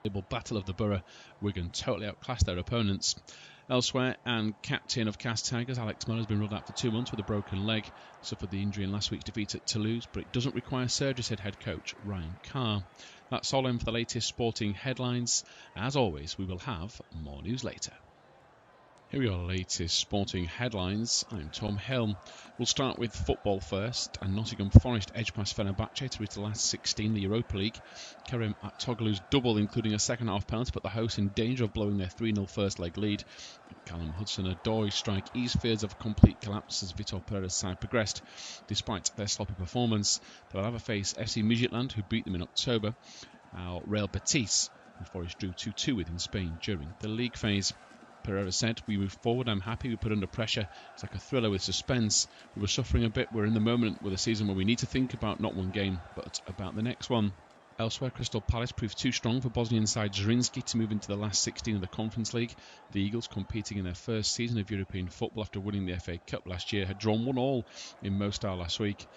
Battle of the Borough, Wigan totally outclassed their opponents. Elsewhere, and captain of Cast Tigers, Alex Muller, has been ruled out for 2 months with a broken leg. Suffered the injury in last week's defeat at Toulouse, but it doesn't require surgery, said head coach Ryan Carr. That's all in for the latest sporting headlines. As always, we will have more news later. Here are your latest sporting headlines. I'm Tom Hill. We'll start with football first, and Nottingham Forest edged past Fenerbahce to reach the last 16 in the Europa League. Kerim Atoglu's double, including a second-half penalty, put the hosts in danger of blowing their 3-0 first-leg lead. Callum Hudson-Odoi strike eased fears of complete collapse as Vitor Pereira's side progressed. Despite their sloppy performance, they'll have to face FC Midland, who beat them in October, Real Betis, who Forest drew 2-2 with in Spain during the league phase. Pereira said, "We move forward, I'm happy, we put under pressure. It's like a thriller with suspense. We were suffering a bit, we're in the moment with a season where we need to think about not one game, but about the next one." Elsewhere, Crystal Palace proved too strong for Bosnian side Zrinski to move into the last 16 of the Conference League. The Eagles, competing in their first season of European football after winning the FA Cup last year, had drawn 1-1 in Mostar last week.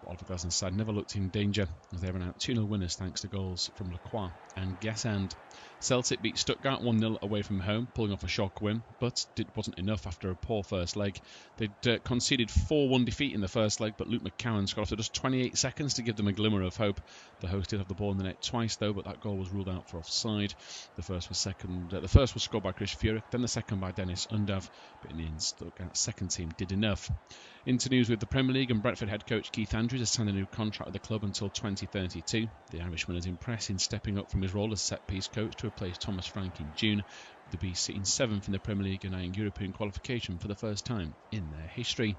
Oliver Glasner's side never looked in danger as they were out 2-0 winners thanks to goals from Lacroix and Guessand. Celtic beat Stuttgart 1-0 away from home, pulling off a shock win, but it wasn't enough after a poor first leg. They'd conceded 4-1 defeat in the first leg, but Luke McCowan scored after just 28 seconds to give them a glimmer of hope. The hosts did have the ball in the net twice though, but that goal was ruled out for offside. The first was scored by Chris Furyk, then the second by Dennis Undav, but in the end Stuttgart's second team did enough. Into news with the Premier League, and Brentford head coach Keith Andrews has signed a new contract with the club until 2032. The Irishman is impressed in stepping up from his role as set-piece coach to replace Thomas Frank in June, with the Bees sitting 7th in the Premier League and eyeing European qualification for the first time in their history.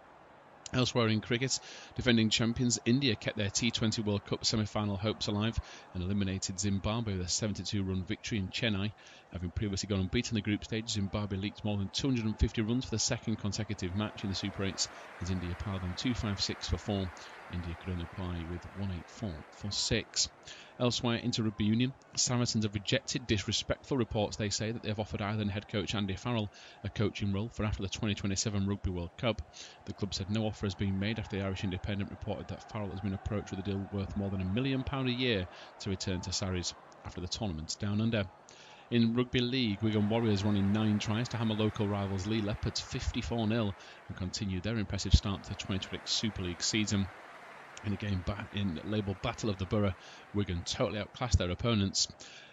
Elsewhere in cricket, defending champions India kept their T20 World Cup semi-final hopes alive and eliminated Zimbabwe with a 72-run victory in Chennai. Having previously gone unbeaten in the group stage, Zimbabwe leaked more than 250 runs for the second consecutive match in the Super 8s as India piled on 256 for 4. India could only reply with 184 for 6. Elsewhere, into rugby union, Saracens have rejected disrespectful reports they say that they have offered Ireland head coach Andy Farrell a coaching role for after the 2027 Rugby World Cup. The club said no offer has been made after the Irish Independent reported that Farrell has been approached with a deal worth more than £1 million a year to return to Sarries after the tournament down under. In Rugby League, Wigan Warriors running 9 tries to hammer local rivals Lee Leopards 54-0 and continue their impressive start to the 2026 Super League season. In a game labelled Battle of the Borough, Wigan totally outclassed their opponents.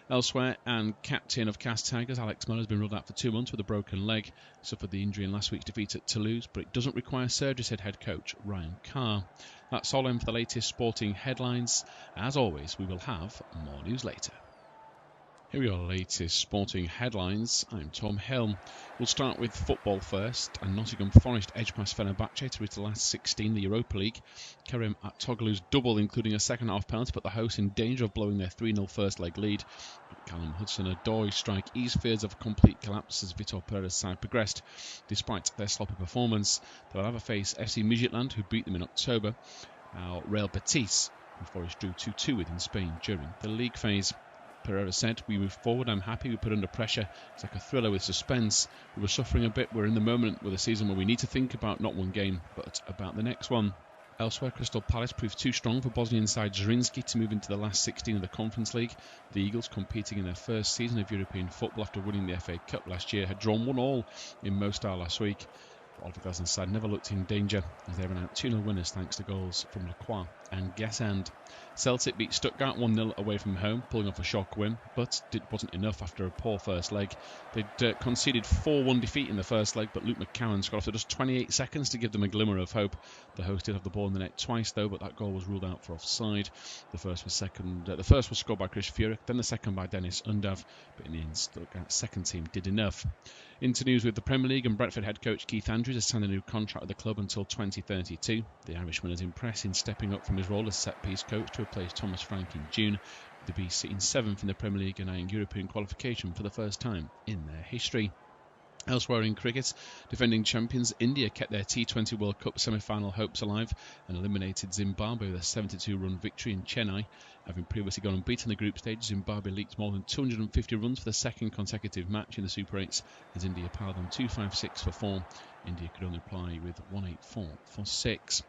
Elsewhere, and captain of Cast Tigers, Alex Muller, has been ruled out for 2 months with a broken leg. Suffered the injury in last week's defeat at Toulouse, but it doesn't require surgery, said head coach Ryan Carr. That's all in for the latest sporting headlines. As always, we will have more news later. Here are your latest sporting headlines. I'm Tom Hill. We'll start with football first, and Nottingham Forest edged past Fenerbahce to reach the last 16 in the Europa League. Kerim Atoglu's double, including a second-half penalty, put the hosts in danger of blowing their 3-0 first-leg lead. Callum Hudson-Odoi strike eased fears of complete collapse as Vitor Pereira's side progressed. Despite their sloppy performance, they'll have to face FC Midland, who beat them in October, Real Betis, who Forest drew 2-2 with in Spain during the league phase. Pereira said, "We move forward, I'm happy, we put under pressure. It's like a thriller with suspense. We were suffering a bit, we're in the moment with a season where we need to think about not one game, but about the next one." Elsewhere, Crystal Palace proved too strong for Bosnian side Zrinski to move into the last 16 of the Conference League. The Eagles, competing in their first season of European football after winning the FA Cup last year, had drawn 1-1 in Mostar last week. Oliver Glasner's side never looked in danger as they were out 2-0 winners thanks to goals from Lacroix and Guessand. Celtic beat Stuttgart 1-0 away from home, pulling off a shock win, but it wasn't enough after a poor first leg. They'd conceded 4-1 defeat in the first leg, but Luke McCowan scored after just 28 seconds to give them a glimmer of hope. The hosts did have the ball in the net twice though, but that goal was ruled out for offside. The first was scored by Chris Furyk, then the second by Dennis Undav, but in the end Stuttgart's second team did enough. Into news with the Premier League, and Brentford head coach Keith Andrews has signed a new contract with the club until 2032. The Irishman is impressed in stepping up from his role as set-piece coach to replace Thomas Frank in June, with the Bees sitting 7th in the Premier League and eyeing European qualification for the first time in their history. Elsewhere in cricket, defending champions India kept their T20 World Cup semi-final hopes alive and eliminated Zimbabwe with a 72-run victory in Chennai. Having previously gone unbeaten in the group stage, Zimbabwe leaked more than 250 runs for the second consecutive match in the Super 8s as India piled on 256 for 4. India could only reply with 184 for 6.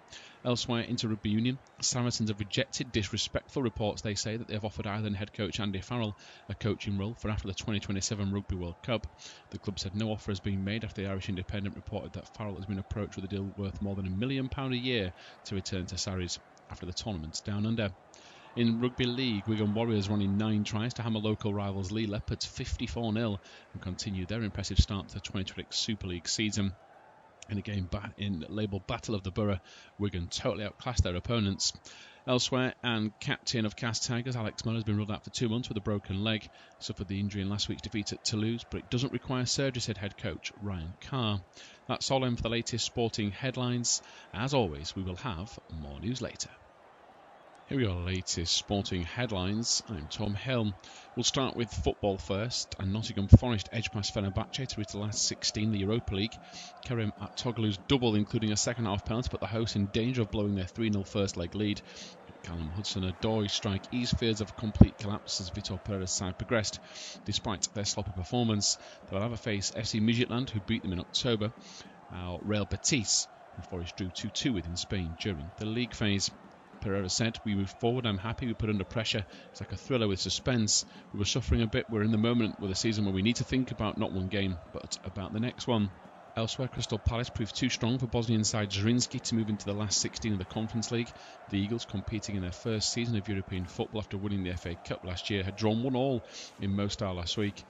Elsewhere, into rugby union, Saracens have rejected disrespectful reports they say that they have offered Ireland head coach Andy Farrell a coaching role for after the 2027 Rugby World Cup. The club said no offer has been made after the Irish Independent reported that Farrell has been approached with a deal worth more than £1 million a year to return to Sarries after the tournament down under. In Rugby League, Wigan Warriors running 9 tries to hammer local rivals Lee Leopards 54-0 and continue their impressive start to the 2026 Super League season. In a game labelled Battle of the Borough, Wigan totally outclassed their opponents. Elsewhere, and captain of Cast Tigers, Alex Muller, has been ruled out for 2 months with a broken leg. Suffered the injury in last week's defeat at Toulouse, but it doesn't require surgery, said head coach Ryan Carr. That's all in for the latest sporting headlines. As always, we will have more news later. Here are the latest sporting headlines. I'm Tom Hill. We'll start with football first, and Nottingham Forest edged past Fenerbahce to reach the last 16 in the Europa League. Kerem Aktoglu's double, including a second-half penalty, put the hosts in danger of blowing their 3-0 first-leg lead. Callum Hudson-Odoi strike eased fears of complete collapse as Vitor Pereira's side progressed. Despite their sloppy performance, they will have a face FC Midland, who beat them in October, Real Betis, who Forest drew 2-2 with in Spain during the league phase. Pereira said, "We moved forward, I'm happy, we put under pressure. It's like a thriller with suspense. We were suffering a bit, we're in the moment with a season where we need to think about not one game, but about the next one." Elsewhere, Crystal Palace proved too strong for Bosnian side Zrinski to move into the last 16 of the Conference League. The Eagles, competing in their first season of European football after winning the FA Cup last year, had drawn 1-1 in Mostar last week.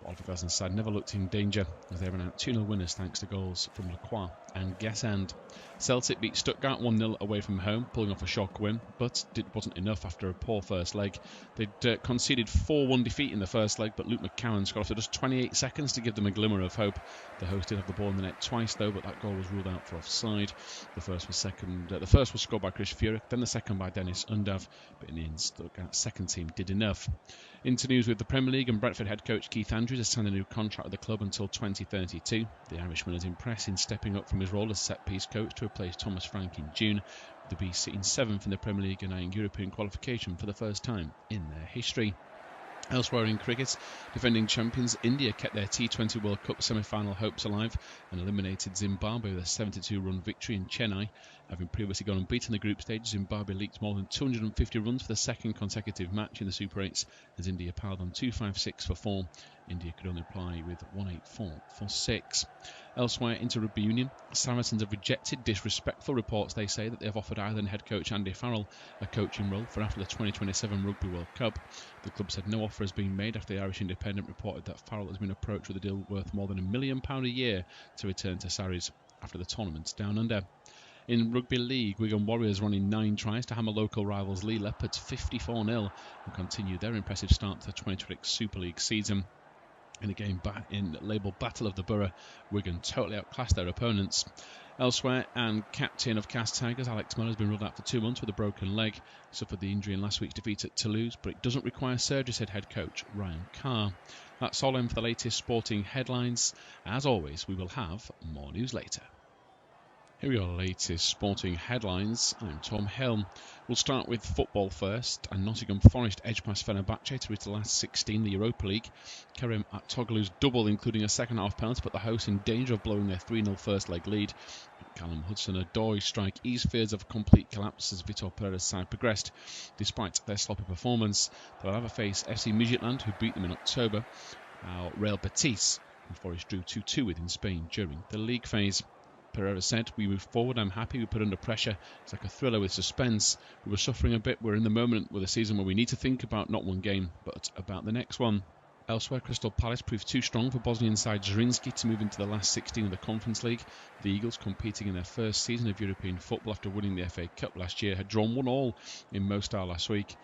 Oliver Glasner's side never looked in danger as they ran out 2-0 winners thanks to goals from Lacroix and Guessand. Celtic beat Stuttgart 1-0 away from home, pulling off a shock win, but it wasn't enough after a poor first leg. They'd conceded 4-1 defeat in the first leg, but Luke McCowan scored after just 28 seconds to give them a glimmer of hope. The host did have the ball in the net twice though, but that goal was ruled out for offside. The first was scored by Chris Furyk, then the second by Dennis Undav, but in the end Stuttgart's second team did enough. Into news with the Premier League, and Brentford head coach Keith Andrews has signed a new contract with the club until 2032. The Irishman is impressed in stepping up from his role as set-piece coach to replace Thomas Frank in June, with the Bees sitting 7th in the Premier League and eyeing European qualification for the first time in their history. Elsewhere in cricket, defending champions India kept their T20 World Cup semi-final hopes alive and eliminated Zimbabwe with a 72-run victory in Chennai. Having previously gone unbeaten in the group stage, Zimbabwe leaked more than 250 runs for the second consecutive match in the Super 8s as India piled on 256 for 4. India could only reply with 184 for 6. Elsewhere, into rugby union, Saracens have rejected disrespectful reports they say that they have offered Ireland head coach Andy Farrell a coaching role for after the 2027 Rugby World Cup. The club said no offer has been made after the Irish Independent reported that Farrell has been approached with a deal worth more than £1 million a year to return to Sarries after the tournament down under. In Rugby League, Wigan Warriors running 9 tries to hammer local rivals Lee Leopards 54-0 and continue their impressive start to the 2026 Super League season. In a game labelled Battle of the Borough, Wigan totally outclassed their opponents. Elsewhere, and captain of Cast Tigers, Alex Muller, has been ruled out for 2 months with a broken leg. Suffered the injury in last week's defeat at Toulouse, but it doesn't require surgery, said head coach Ryan Carr. That's all in for the latest sporting headlines. As always, we will have more news later. Here are the latest sporting headlines. I'm Tom Hill. We'll start with football first, and Nottingham Forest edged past Fenerbahce to reach the last 16 in the Europa League. Kerem Aktoglu's double, including a second-half penalty, put the hosts in danger of blowing their 3-0 first-leg lead. Callum Hudson-Odoi strike eased fears of complete collapse as Vitor Pereira's side progressed. Despite their sloppy performance, they will have a face FC Midland, who beat them in October, Real Betis, who Forest drew 2-2 with in Spain during the league phase. Pereira said, "We moved forward, I'm happy, we put under pressure. It's like a thriller with suspense. We were suffering a bit, we're in the moment with a season where we need to think about not one game, but about the next one." Elsewhere, Crystal Palace proved too strong for Bosnian side Zrinski to move into the last 16 of the Conference League. The Eagles, competing in their first season of European football after winning the FA Cup last year, had drawn 1-1 in Mostar last week.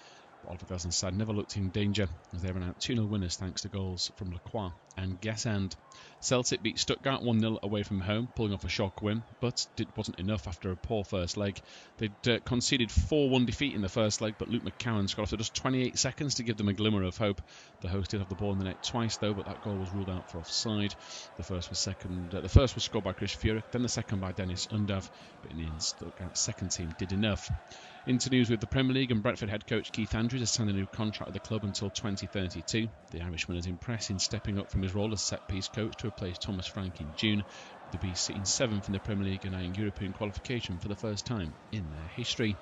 Oliver Glasner's side never looked in danger as they ran out 2-0 winners thanks to goals from Lacroix and Guessand. Celtic beat Stuttgart 1-0 away from home, pulling off a shock win, but it wasn't enough after a poor first leg. They'd conceded 4-1 defeat in the first leg, but Luke McCowan scored after just 28 seconds to give them a glimmer of hope. The host did have the ball in the net twice though, but that goal was ruled out for offside. The first was scored by Chris Furyk, then the second by Dennis Undav, but in the end Stuttgart's second team did enough. Into news with the Premier League, and Brentford head coach Keith Andrews has signed a new contract with the club until 2032. The Irishman is impressed in stepping up from his role as set-piece coach to replace Thomas Frank in June, the Bees sitting 7th in the Premier League and eyeing European qualification for the first time in their history.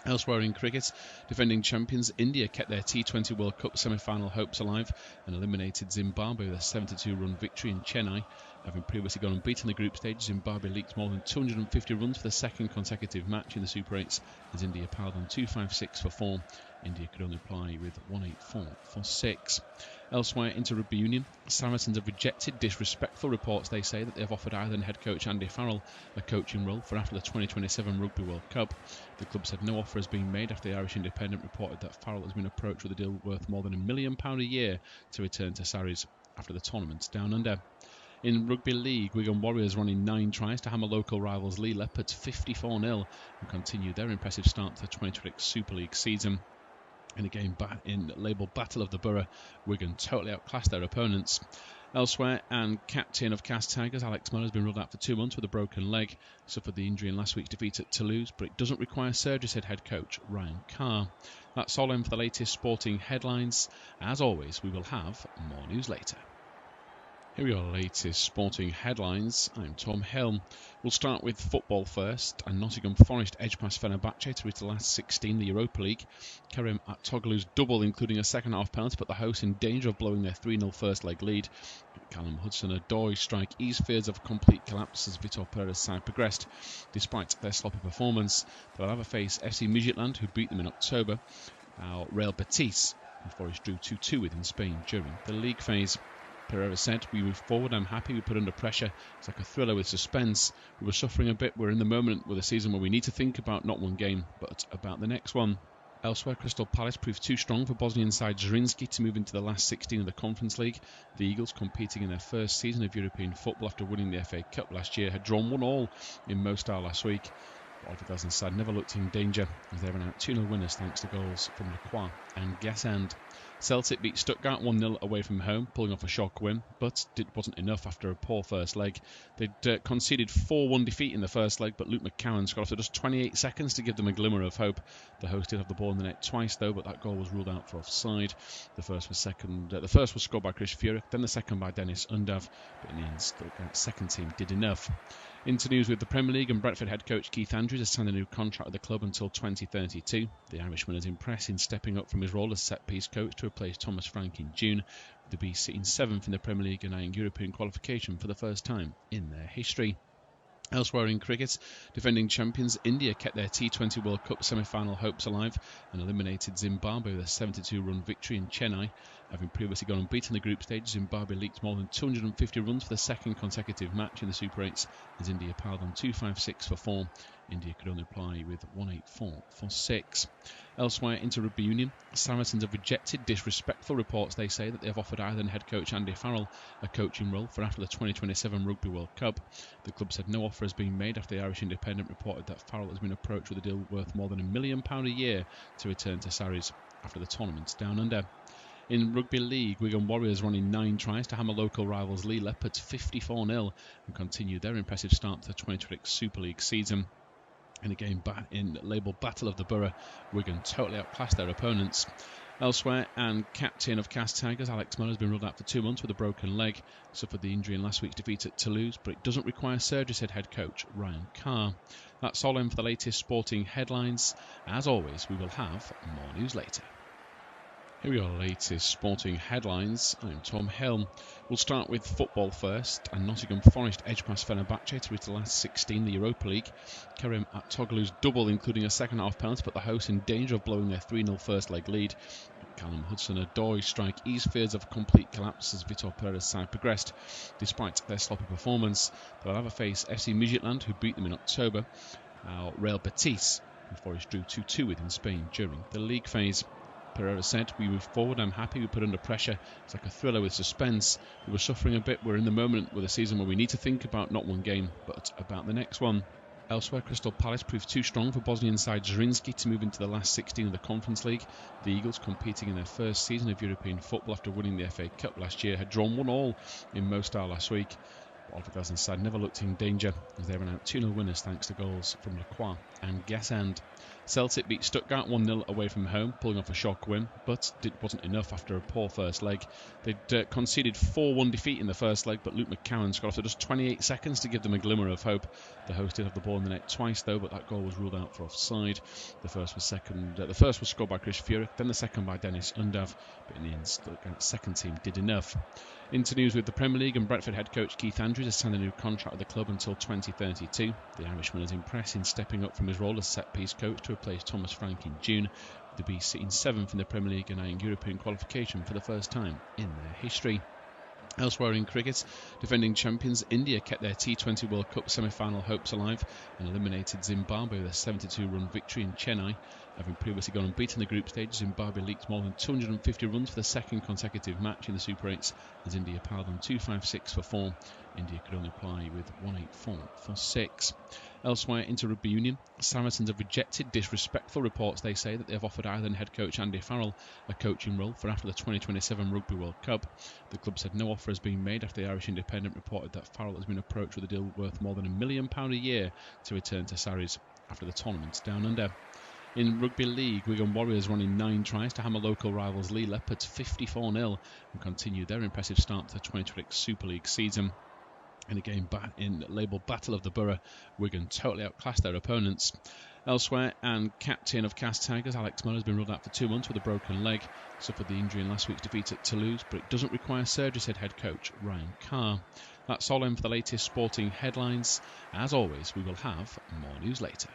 Elsewhere in cricket, defending champions India kept their T20 World Cup semi-final hopes alive and eliminated Zimbabwe with a 72-run victory in Chennai. Having previously gone unbeaten in the group stage, Zimbabwe leaked more than 250 runs for the second consecutive match in the Super 8s as India piled on 256 for 4. India could only reply with 184 for 6. Elsewhere, into rugby union, Saracens have rejected disrespectful reports they say that they have offered Ireland head coach Andy Farrell a coaching role for after the 2027 Rugby World Cup. The club said no offer has been made after the Irish Independent reported that Farrell has been approached with a deal worth more than £1 million a year to return to Sarries after the tournament down under. In Rugby League, Wigan Warriors running 9 tries to hammer local rivals Lee Leopards 54-0 and continue their impressive start to the 2026 Super League season. In a game labelled Battle of the Borough, Wigan totally outclassed their opponents. Elsewhere, and captain of Cast Tigers, Alex Muller, has been ruled out for 2 months with a broken leg. Suffered the injury in last week's defeat at Toulouse, but it doesn't require surgery, said head coach Ryan Carr. That's all in for the latest sporting headlines. As always, we will have more news later. Here we are, latest sporting headlines. I'm Tom Hill. We'll start with football first, and Nottingham Forest edged past Fenerbahce to reach the last 16 in the Europa League. Kerem Aktoglu's double, including a second half penalty, put the hosts in danger of blowing their 3-0 first leg lead. Callum Hudson-Odoi strike eased fears of complete collapse as Vitor Pereira's side progressed. Despite their sloppy performance, they'll have to face FC Midlands, who beat them in October, Real Betis, who Forest drew 2-2 with in Spain during the league phase. Pereira said, "We move forward, I'm happy, we put under pressure. It's like a thriller with suspense. We were suffering a bit, we're in the moment with a season where we need to think about not one game, but about the next one." Elsewhere, Crystal Palace proved too strong for Bosnian side Zrinski to move into the last 16 of the Conference League. The Eagles, competing in their first season of European football after winning the FA Cup last year, had drawn 1-1 in Mostar last week. Oliver Glasner's side never looked in danger as they were out 2-0 winners thanks to goals from Lacroix and Gassand. Celtic beat Stuttgart 1-0 away from home, pulling off a shock win, but it wasn't enough after a poor first leg. They'd conceded 4-1 defeat in the first leg, but Luke McCowan scored after just 28 seconds to give them a glimmer of hope. The hosts did have the ball in the net twice though, but that goal was ruled out for offside. The first was scored by Chris Furyk, then the second by Dennis Undav, but in the end, Stuttgart's second team did enough. Into news with the Premier League, and Brentford head coach Keith Andrews has signed a new contract with the club until 2032. The Irishman is impressed in stepping up from his role as set-piece coach to replace Thomas Frank in June, with the Bees sitting 7th in the Premier League and eyeing European qualification for the first time in their history. Elsewhere in cricket, defending champions India kept their T20 World Cup semi-final hopes alive and eliminated Zimbabwe with a 72-run victory in Chennai. Having previously gone unbeaten in the group stage, Zimbabwe leaked more than 250 runs for the second consecutive match in the Super 8s as India piled on 256 for 4. India could only reply with 184 for 6. Elsewhere, into rugby union, Saracens have rejected disrespectful reports they say that they have offered Ireland head coach Andy Farrell a coaching role for after the 2027 Rugby World Cup. The club said no offer has been made after the Irish Independent reported that Farrell has been approached with a deal worth more than £1 million a year to return to Sarries after the tournament down under. In Rugby League, Wigan Warriors running 9 tries to hammer local rivals Lee Leopards 54-0 and continue their impressive start to the 2026 Super League season. In a game labelled Battle of the Borough, Wigan totally outclassed their opponents. Elsewhere, and captain of Cast Tigers, Alex Muller, has been ruled out for 2 months with a broken leg. Suffered the injury in last week's defeat at Toulouse, but it doesn't require surgery, said head coach Ryan Carr. That's all in for the latest sporting headlines. As always, we will have more news later. Here we are, latest sporting headlines. I'm Tom Hill. We'll start with football first, and Nottingham Forest edged past Fenerbahce to reach the last 16 in the Europa League. Kerem Aktoglu's double, including a second half penalty, put the hosts in danger of blowing their 3-0 first leg lead. Callum Hudson-Odoi strike eased fears of complete collapse as Vitor Pereira's side progressed. Despite their sloppy performance, they'll have to face FC Midlands, who beat them in October, Real Betis, who Forest drew 2-2 with in Spain during the league phase. Pereira said, "We move forward, I'm happy, we put under pressure. It's like a thriller with suspense. We were suffering a bit, we're in the moment with a season where we need to think about not one game, but about the next one." Elsewhere, Crystal Palace proved too strong for Bosnian side Zrinski to move into the last 16 of the Conference League. The Eagles, competing in their first season of European football after winning the FA Cup last year, had drawn 1-1 in Mostar last week. Oliver Glasner's side never looked in danger as they were out 2-0 winners thanks to goals from Lacroix and Gassand. Celtic beat Stuttgart 1-0 away from home, pulling off a shock win, but it wasn't enough after a poor first leg. They'd conceded 4-1 defeat in the first leg, but Luke McCowan scored after just 28 seconds to give them a glimmer of hope. The hosts did have the ball in the net twice though, but that goal was ruled out for offside. The first was scored by Chris Furyk, then the second by Dennis Undav, but in the end Stuttgart's second team did enough. Into news with the Premier League, and Brentford head coach Keith Andrews has signed a new contract with the club until 2032. The Irishman is impressed in stepping up from his role as set-piece coach to replace Thomas Frank in June, with the Bees sitting 7th in the Premier League and eyeing European qualification for the first time in their history. Elsewhere in cricket, defending champions India kept their T20 World Cup semi-final hopes alive and eliminated Zimbabwe with a 72-run victory in Chennai. Having previously gone unbeaten in the group stage, Zimbabwe leaked more than 250 runs for the second consecutive match in the Super 8s as India piled on 256 for 4. India could only apply with 184 for 6. Elsewhere, into rugby union, Saracens have rejected disrespectful reports they say that they have offered Ireland head coach Andy Farrell a coaching role for after the 2027 Rugby World Cup. The club said no offer has been made after the Irish Independent reported that Farrell has been approached with a deal worth more than £1 million a year to return to Sarries after the tournament down under. In Rugby League, Wigan Warriors running 9 tries to hammer local rivals Lee Leopards 54-0 and continue their impressive start to the 2026 Super League season. In a game labelled Battle of the Borough, Wigan totally outclassed their opponents. Elsewhere, and captain of Cast Tigers Alex Muller has been ruled out for 2 months with a broken leg. Suffered the injury in last week's defeat at Toulouse, but it doesn't require surgery, said head coach Ryan Carr. That's all in for the latest sporting headlines. As always, we will have more news later.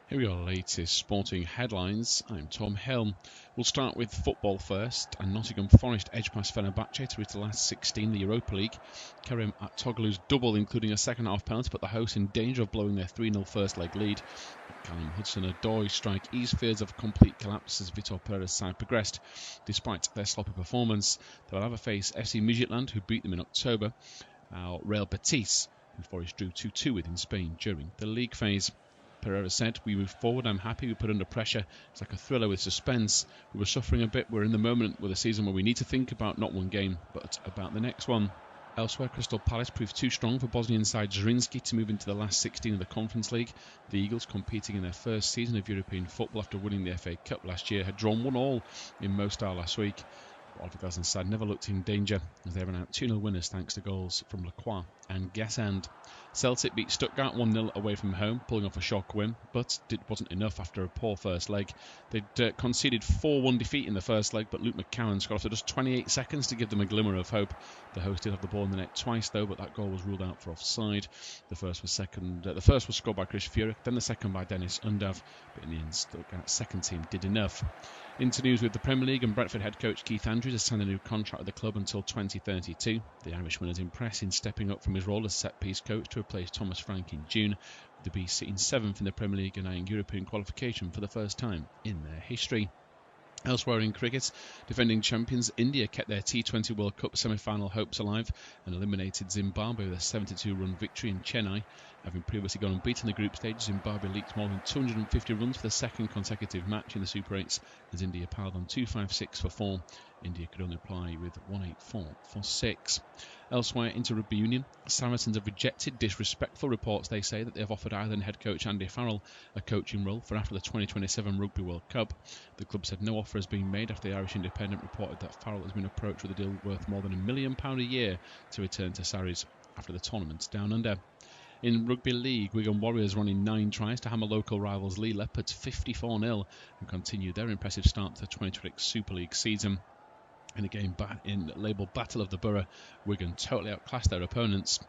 Here are your latest sporting headlines. I'm Tom Hill. We'll start with football first, and Nottingham Forest edged past Fenerbahce to reach the last 16 in the Europa League. Kerem Aktoglu's double, including a second half penalty, put the hosts in danger of blowing their 3-0 first leg lead. Callum Hudson-Odoi strike eased fears of complete collapse as Vitor Pereira's side progressed. Despite their sloppy performance, they will have a face FC Midlands, who beat them in October, Real Betis, who Forest drew 2-2 with in Spain during the league phase. Pereira said, "We moved forward. I'm happy we put under pressure. It's like a thriller with suspense. We were suffering a bit. We're in the moment with a season where we need to think about not one game, but about the next one." Elsewhere, Crystal Palace proved too strong for Bosnian side Zrinski to move into the last 16 of the Conference League. The Eagles, competing in their first season of European football after winning the FA Cup last year, had drawn 1-1 in Mo Style last week. Oliver Glasner's side never looked in danger as they were out 2-0 winners thanks to goals from Lacroix and Gassand. Celtic beat Stuttgart 1-0 away from home, pulling off a shock win, but it wasn't enough after a poor first leg. They'd conceded 4-1 defeat in the first leg, but Luke McCowan scored after just 28 seconds to give them a glimmer of hope. The hosts did have the ball in the net twice though, but that goal was ruled out for offside. The first was scored by Chris Furyk, then the second by Dennis Undav, but in the end Stuttgart's second team did enough. Into news with the Premier League, and Brentford head coach Keith Andrews has signed a new contract with the club until 2032. The Irishman is impressed in stepping up from his role as set-piece coach to replace Thomas Frank in June, with the Bees sitting 7th in the Premier League and eyeing European qualification for the first time in their history. Elsewhere in cricket, defending champions India kept their T20 World Cup semi-final hopes alive and eliminated Zimbabwe with a 72-run victory in Chennai. Having previously gone unbeaten in the group stage, Zimbabwe leaked more than 250 runs for the second consecutive match in the Super 8s as India piled on 256 for 4. India could only apply with 184 for 6. Elsewhere, into rugby union, Saracens have rejected disrespectful reports they say that they have offered Ireland head coach Andy Farrell a coaching role for after the 2027 Rugby World Cup. The club said no offer has been made after the Irish Independent reported that Farrell has been approached with a deal worth more than £1 million a year to return to Sarries after the tournament down under. In Rugby League, Wigan Warriors running 9 tries to hammer local rivals Lee Leopards 54-0 and continue their impressive start to the 2026 Super League season. In a game labelled Battle of the Borough, Wigan totally outclassed their opponents.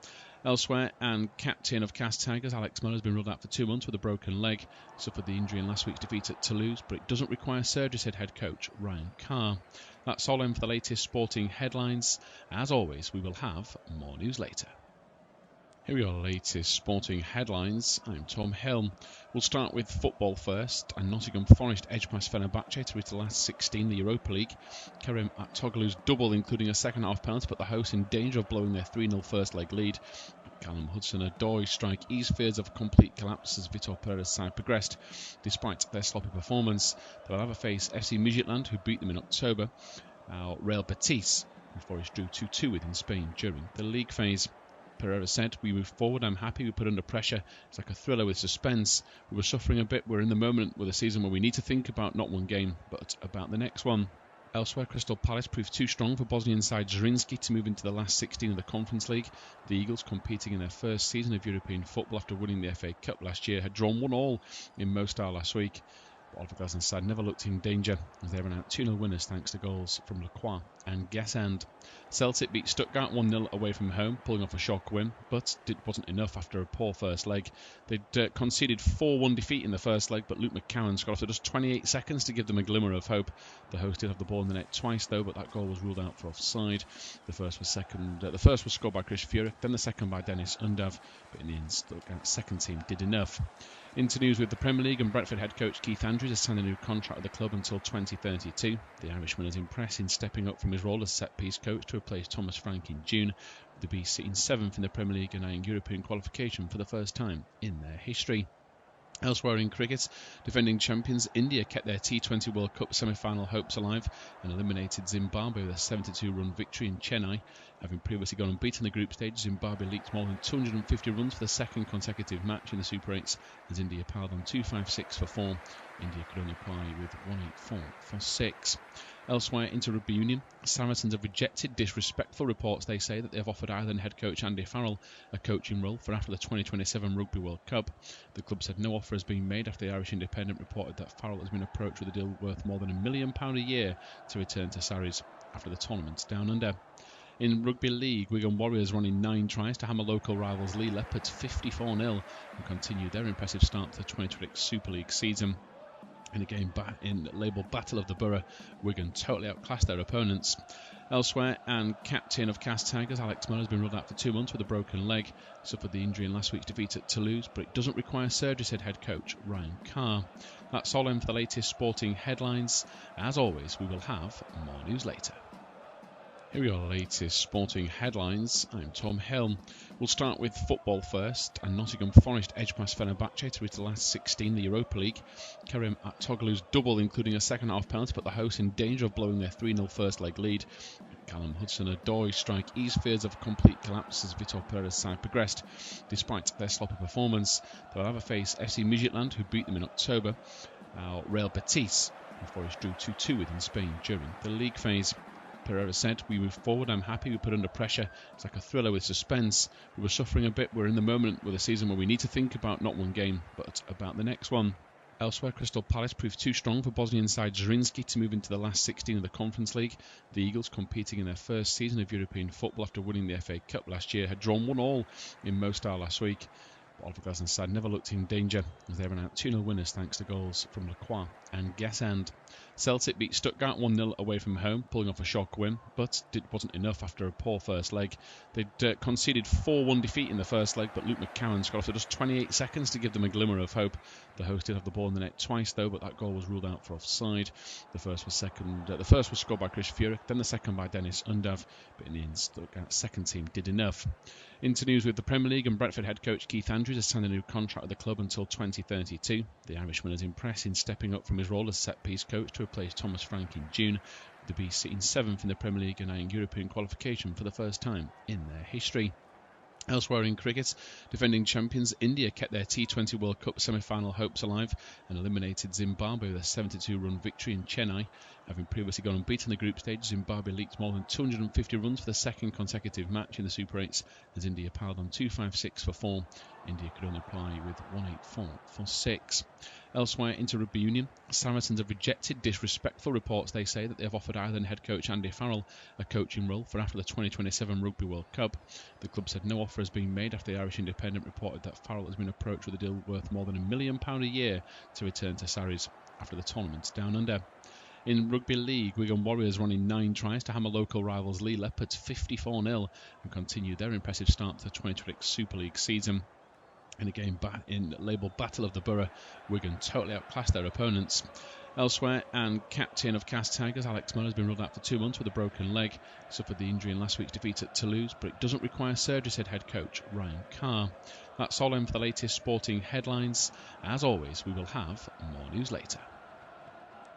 Elsewhere, and captain of Cast Tigers Alex Muller has been ruled out for 2 months with a broken leg. Suffered the injury in last week's defeat at Toulouse, but it doesn't require surgery, said head coach Ryan Carr. That's all in for the latest sporting headlines. As always, we will have more news later. Here are your latest sporting headlines. I'm Tom Hill. We'll start with football first, and Nottingham Forest edged past Fenerbahce to reach the last 16 in the Europa League. Kerem Aktoglu's double, including a second half penalty, put the hosts in danger of blowing their 3-0 first leg lead. Callum Hudson-Odoi strike eased fears of complete collapse as Vitor Pereira's side progressed. Despite their sloppy performance, they will have a face FC Midlands, who beat them in October, Real Betis, who Forest drew 2-2 with in Spain during the league phase. Pereira said, "We move forward. I'm happy. We put under pressure. It's like a thriller with suspense. We were suffering a bit. We're in the moment with a season where we need to think about not one game, but about the next one." Elsewhere, Crystal Palace proved too strong for Bosnian side Zrinski to move into the last 16 of the Conference League. The Eagles, competing in their first season of European football after winning the FA Cup last year, had drawn 1-1 in Mostar last week. But Oliver Glasner's side never looked in danger as they ran out 2-0 winners thanks to goals from Lacroix and Guessand. Celtic beat Stuttgart 1-0 away from home, pulling off a shock win, but it wasn't enough after a poor first leg. They'd conceded 4-1 defeat in the first leg, but Luke McCowan scored after just 28 seconds to give them a glimmer of hope. The host did have the ball in the net twice though, but that goal was ruled out for offside. The first was scored by Chris Furyk, then the second by Dennis Undav, but in the end, Stuttgart's second team did enough. Into news with the Premier League, and Brentford head coach Keith Andrews has signed a new contract with the club until 2032. The Irishman has impressed in stepping up from his role as set-piece coach to replace Thomas Frank in June, with the Bees sitting 7th in the Premier League and eyeing European qualification for the first time in their history. Elsewhere in cricket, defending champions India kept their T20 World Cup semi-final hopes alive and eliminated Zimbabwe with a 72-run victory in Chennai. Having previously gone unbeaten in the group stage, Zimbabwe leaked more than 250 runs for the second consecutive match in the Super 8s as India piled on 256 for 4. India could only apply with 184 for 6. Elsewhere, into rugby union, Saracens have rejected disrespectful reports they say that they have offered Ireland head coach Andy Farrell a coaching role for after the 2027 Rugby World Cup. The club said no offer has been made after the Irish Independent reported that Farrell has been approached with a deal worth more than £1 million a year to return to Sarries after the tournament down under. In Rugby League, Wigan Warriors running 9 tries to hammer local rivals Lee Leopards 54-0 and continue their impressive start to the 2026 Super League season. In a game labelled Battle of the Borough, Wigan totally outclassed their opponents. Elsewhere, and captain of Cast Tigers Alex Muller has been ruled out for 2 months with a broken leg. He suffered the injury in last week's defeat at Toulouse, but it doesn't require surgery, said head coach Ryan Carr. That's all in for the latest sporting headlines. As always, we will have more news later. Here we are, the latest sporting headlines. I'm Tom Hill. We'll start with football first, and Nottingham Forest edged past Fenerbahce to reach the last 16 in the Europa League. Kerim Atoglu's double, including a second-half penalty, put the hosts in danger of blowing their 3-0 first-leg lead. Callum Hudson-Odoi strike eased fears of complete collapse as Vitor Pereira's side progressed. Despite their sloppy performance, they'll have a face FC Midland, who beat them in October, Real Betis, who Forest drew 2-2 with in Spain during the league phase. Pereira said, "We move forward. I'm happy. We put under pressure. It's like a thriller with suspense. We were suffering a bit. We're in the moment with a season where we need to think about not one game, but about the next one." Elsewhere, Crystal Palace proved too strong for Bosnian side Zrinski to move into the last 16 of the Conference League. The Eagles, competing in their first season of European football after winning the FA Cup last year, had drawn 1-1 in Mostar last week. But Oliver Glasner's side never looked in danger as they ran out 2-0 winners thanks to goals from Lacroix and Guessand. Celtic beat Stuttgart 1-0 away from home, pulling off a shock win, but it wasn't enough after a poor first leg. They'd conceded 4-1 defeat in the first leg, but Luke McCowan scored after just 28 seconds to give them a glimmer of hope. The host did have the ball in the net twice though, but that goal was ruled out for offside. The first was scored by Chris Furyk, then the second by Dennis Undav, but in the end, Stuttgart's second team did enough. Into news with the Premier League, and Brentford head coach Keith Andrews has signed a new contract with the club until 2032. The Irishman has impressed in stepping up from his role as set-piece coach to replace Thomas Frank in June, with the Bees sitting 7th in the Premier League and eyeing European qualification for the first time in their history. Elsewhere in cricket, defending champions India kept their T20 World Cup semi-final hopes alive and eliminated Zimbabwe with a 72-run victory in Chennai. Having previously gone unbeaten in the group stage, Zimbabwe leaked more than 250 runs for the second consecutive match in the Super 8s as India piled on 256 for 4. India could only apply with 184 for 6. Elsewhere, into rugby union, Saracens have rejected disrespectful reports they say that they have offered Ireland head coach Andy Farrell a coaching role for after the 2027 Rugby World Cup. The club said no offer has been made after the Irish Independent reported that Farrell has been approached with a deal worth more than £1 million a year to return to Sarries after the tournament down under. In Rugby League, Wigan Warriors running 9 tries to hammer local rivals Lee Leopards 54-0 and continue their impressive start to the 2026 Super League season. In a game labelled Battle of the Borough, Wigan totally outclassed their opponents. Elsewhere, and captain of Cast Tigers Alex Muller has been ruled out for 2 months with a broken leg. He suffered the injury in last week's defeat at Toulouse, but it doesn't require surgery, said head coach Ryan Carr. That's all in for the latest sporting headlines. As always, we will have more news later.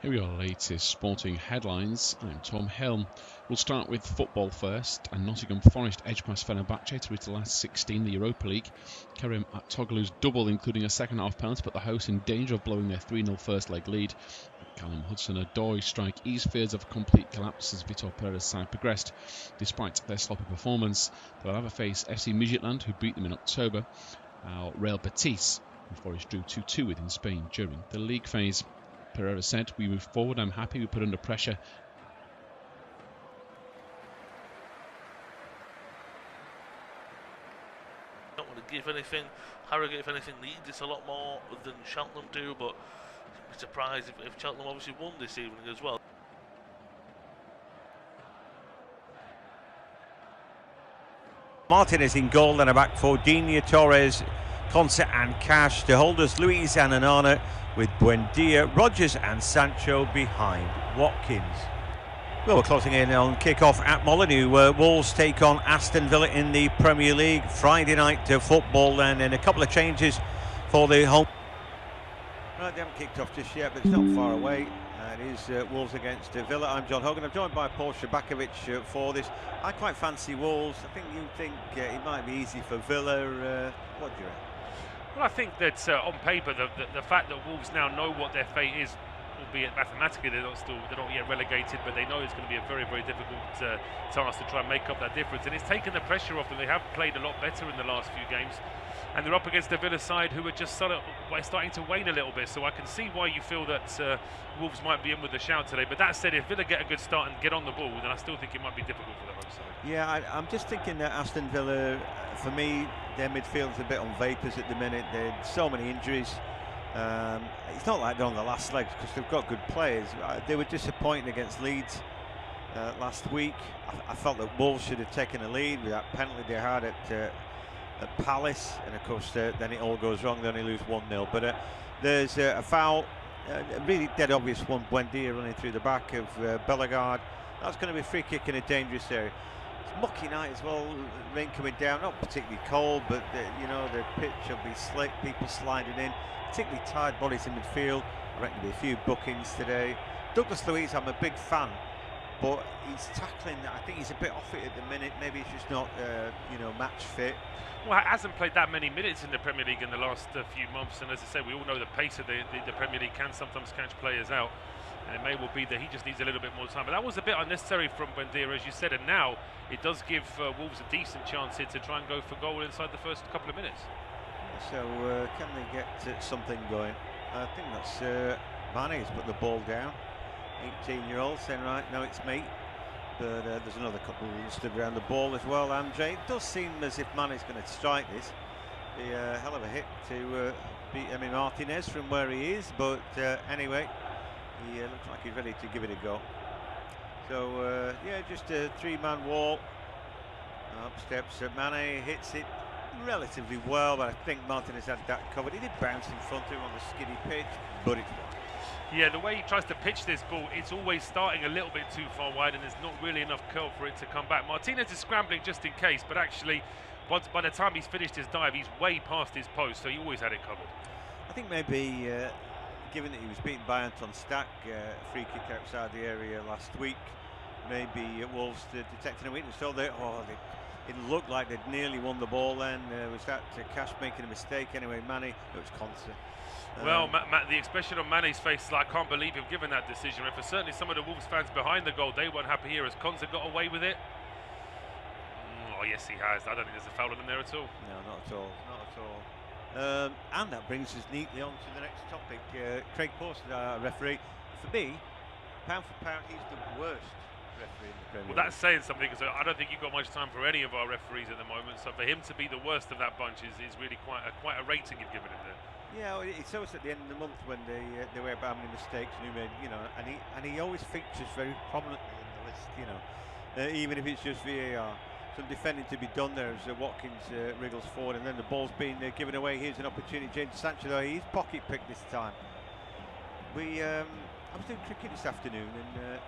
Here we are, latest sporting headlines. I'm Tom Hill. We'll start with football first, and Nottingham Forest edged past Fenerbahce to reach the last 16 the Europa League. Kerim Aktoglu's double, including a second half penalty, put the hosts in danger of blowing their 3-0 first leg lead. Callum Hudson-Odoi strike eased fears of a complete collapse as Vitor Pereira's side progressed. Despite their sloppy performance, they'll have to face FC Midland, who beat them in October, Real Betis, who Forest drew 2-2 with in Spain during the league phase. Pereira said, "We moved forward, I'm happy we put under pressure. Don't want to give anything. Harrogate, if anything, needs this a lot more than Cheltenham do, but I'd be surprised if Cheltenham obviously won this evening as well." Martinez in goal, then a back four, Dina, Torres, Conce and Cash, the holders Luis and Anana, with Buendia, Rogers and Sancho behind Watkins. Well, we're closing in on kick-off at Molineux. Wolves take on Aston Villa in the Premier League. Friday night football then, and a couple of changes for the home. Right, they haven't kicked off just yet, but it's not far away. It is Wolves against Villa. I'm John Hogan. I'm joined by Paul Shabakovic for this. I quite fancy Wolves. I think you think it might be easy for Villa. What do you reckon? Well, I think that on paper, the fact that Wolves now know what their fate is, albeit mathematically they're not yet relegated, but they know it's going to be a very, very difficult task to try and make up that difference. And it's taken the pressure off them. They have played a lot better in the last few games, and they're up against the Villa side, who are just sort of starting to wane a little bit. So I can see why you feel that Wolves might be in with a shout today. But that said, if Villa get a good start and get on the ball, then I still think it might be difficult for the home side. Yeah, I'm just thinking that Aston Villa, for me, their midfield's a bit on vapours at the minute. There's so many injuries. It's not like they're on the last legs because they've got good players. They were disappointing against Leeds last week. I felt that Wolves should have taken a lead with that penalty they had at Palace, and of course then it all goes wrong. They only lose 1-0. But there's a foul, a really dead obvious one. Buendia running through the back of Bellegarde. That's going to be a free kick in a dangerous area. It's mucky night as well, rain coming down, not particularly cold, but you know, the pitch will be slick, people sliding in, particularly tired bodies in midfield. I reckon there'll be a few bookings today. Douglas Luiz, I'm a big fan, but he's tackling, I think he's a bit off it at the minute. Maybe he's just not you know, match fit. Well, he hasn't played that many minutes in the Premier League in the last few months, and as I said, we all know the pace of the Premier League can sometimes catch players out, and it may well be that he just needs a little bit more time. But that was a bit unnecessary from Buendia, as you said, and now it does give Wolves a decent chance here to try and go for goal inside the first couple of minutes. So can they get something going? I think that's Mane has put the ball down. 18-year-old saying, right, no, it's me. But there's another couple stood around the ball as well. Andre, it does seem as if Mane's going to strike this. Be a hell of a hit to beat Martinez from where he is. But anyway, he looks like he's ready to give it a go. So yeah, just a three-man wall. Up steps Mane, hits it relatively well, but I think Martinez had that covered. He did bounce in front of him on the skinny pitch, but it's wide. Yeah, the way he tries to pitch this ball, it's always starting a little bit too far wide, and there's not really enough curl for it to come back. Martinez is scrambling just in case, but actually, by the time he's finished his dive, he's way past his post, so he always had it covered. I think maybe, given that he was beaten by Anton Stack, free kick outside the area last week, maybe Wolves detecting a weakness. So it looked like they'd nearly won the ball then. Was that Cash making a mistake? Anyway, Manny, it was Conce. Well, the expression on Mane's face is like, I can't believe you've given that decision. And for certainly some of the Wolves fans behind the goal, they weren't happy here as Conce got away with it. Oh, yes, he has. I don't think there's a foul on him there at all. No, not at all. Not at all. And that brings us neatly on to the next topic. Craig Pawson, our referee. For me, pound for pound, he's the worst referee in the Premier League. Well, that's saying something, because I don't think you've got much time for any of our referees at the moment. So for him to be the worst of that bunch is really quite a rating you've given him there. Yeah, well, it's always at the end of the month when they wear about how many mistakes and who made, you know, and he always features very prominently in the list, you know, even if it's just VAR. Some defending to be done there as Watkins wriggles forward, and then the ball's being given away. Here's an opportunity. James Sancho, though, he's pocket picked this time. I was doing cricket this afternoon, and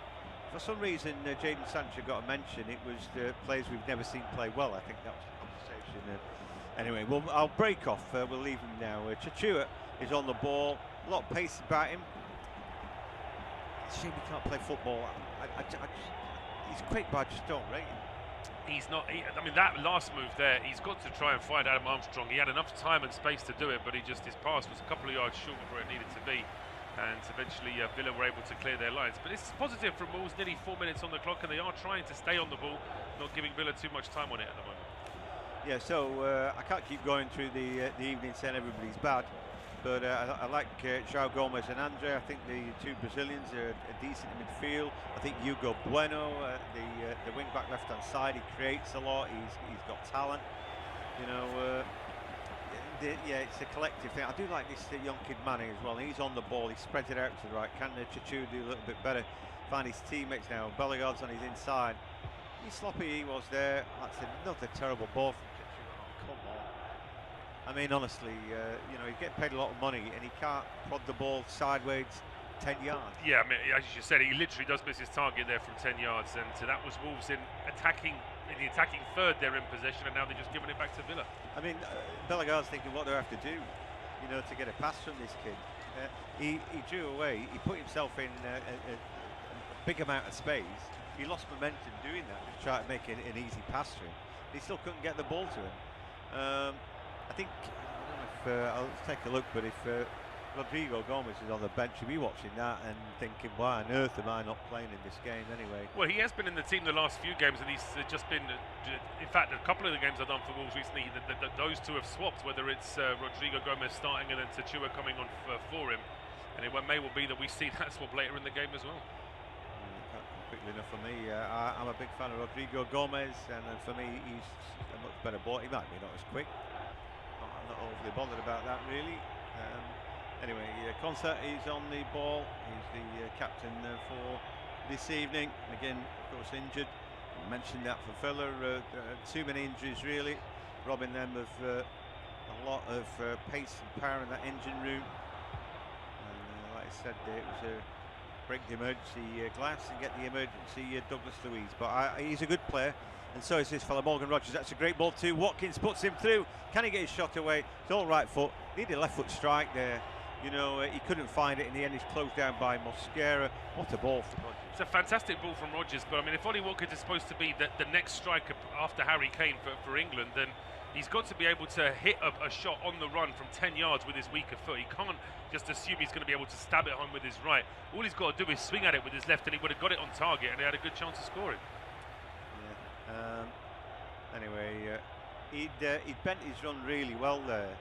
for some reason Jadon Sancho got a mention. It was the players we've never seen play well. I think that was the conversation. Anyway, I'll break off. We'll leave him now. Chachua is on the ball. A lot of pace about him. It's a shame he can't play football. He's quick, but I just don't rate him. He's not. I mean, that last move there, he's got to try and find Adam Armstrong. He had enough time and space to do it, but his pass was a couple of yards short of where it needed to be. And eventually Villa were able to clear their lines. But it's positive from Wolves, nearly 4 minutes on the clock, and they are trying to stay on the ball, not giving Villa too much time on it at the moment. Yeah, so I can't keep going through the evening saying everybody's bad, but I like João Gomes and Andre. I think the two Brazilians are decent in midfield. I think Hugo Bueno, the wing back left hand side, he creates a lot. He's got talent. You know, yeah, it's a collective thing. I do like this young kid Manny as well. He's on the ball. He spreads it out to the right. Can Chichu do a little bit better? Find his teammates now. Bellegarde's on his inside. He's sloppy. He was there. That's another terrible ball from Chichu. Oh, come on. I mean, honestly, you know, he's getting paid a lot of money and he can't prod the ball sideways 10 yards. Yeah, I mean, as you said, he literally does miss his target there from 10 yards, and that was Wolves in the attacking third there in possession, and now they're just giving it back to Villa. I mean, Bellegarde's thinking, what do I have to do, you know, to get a pass from this kid? He drew away. He put himself in a big amount of space. He lost momentum doing that, just trying to make an easy pass to him. He still couldn't get the ball to him. I think, I don't know if, I'll take a look, but if Rodrigo Gomes is on the bench, you'll be watching that and thinking, why on earth am I not playing in this game anyway? Well, he has been in the team the last few games, and he's just been, in fact, a couple of the games I've done for Wolves recently, those two have swapped, whether it's Rodrigo Gomes starting and then Tachua coming on for him. And it may well be that we see that swap later in the game as well. Quickly enough for me. I'm a big fan of Rodrigo Gomes, and for me, he's a much better ball. He might be not as quick. I'm not overly bothered about that, really. Anyway, Concert is on the ball. He's the captain for this evening. Again, of course, injured. I mentioned that for Villa. Too many injuries, really, robbing them of a lot of pace and power in that engine room. And like I said, it was a break the emergency glass and get the emergency Douglas Luiz. But he's a good player, and so is this fella Morgan Rogers. That's a great ball too. Watkins puts him through. Can he get his shot away? It's all right foot. Needed a left foot strike there. You know, he couldn't find it in the end. He's closed down by Mosquera. What a ball from Rogers. It's a fantastic ball from Rogers, but I mean, if Ollie Watkins is supposed to be the next striker after Harry Kane for England, then he's got to be able to hit a shot on the run from 10 yards with his weaker foot. He can't just assume he's going to be able to stab it home with his right. All he's got to do is swing at it with his left, and he would have got it on target, and he had a good chance of scoring. Yeah. Anyway, he'd bent his run really well there.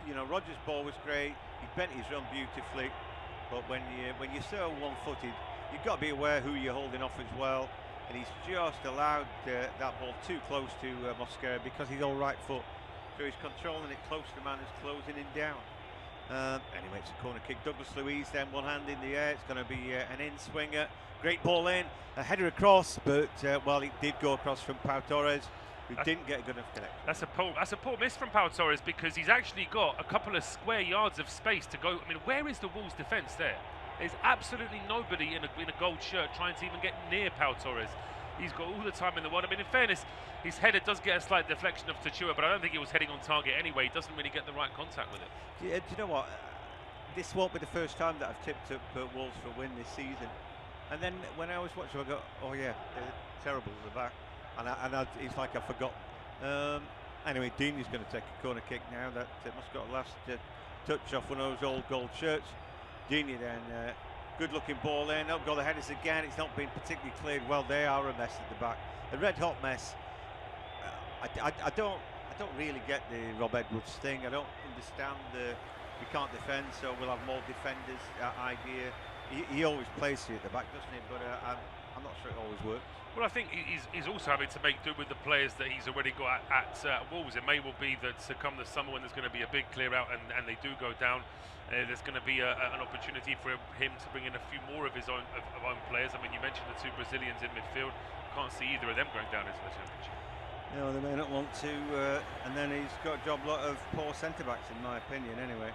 You know, Rogers' ball was great. He bent his run beautifully, but when you're so one-footed, you've got to be aware who you're holding off as well. And he's just allowed that ball too close to Mosquera because he's all right foot. So he's controlling it close to the man who's closing him down. Anyway, it's a corner kick. Douglas Luiz then, one hand in the air. It's going to be an in-swinger. Great ball in, a header across, but well, it did go across from Pau Torres, who didn't get a good enough connection. That's a poor miss from Pau Torres, because he's actually got a couple of square yards of space to go. I mean, where is the Wolves' defence there? There's absolutely nobody in a gold shirt trying to even get near Pau Torres. He's got all the time in the world. I mean, in fairness, his header does get a slight deflection of Tachua, but I don't think he was heading on target anyway. He doesn't really get the right contact with it. Do you know what? This won't be the first time that I've tipped up Wolves for a win this season. And then when I was watching, I go, oh yeah, they're terrible at the back. And it's like I forgot. Anyway, Dean is going to take a corner kick now. That must have got a last touch off one of those old gold shirts. Dini then, good looking ball in. Up go the headers again. It's not been particularly cleared well. They are a mess at the back, a red hot mess. I don't really get the Rob Edwards thing. I don't understand the we can't defend, so we'll have more defenders idea. He always plays here at the back, doesn't he? But I'm not sure it always works. Well, I think he's also having to make do with the players that he's already got at Wolves. It may well be that come the summer when there's going to be a big clear out and they do go down, there's going to be an opportunity for him to bring in a few more of his own players. I mean, you mentioned the two Brazilians in midfield. Can't see either of them going down into the championship. No, they may not want to. And then he's got a job lot of poor centre-backs, in my opinion, anyway.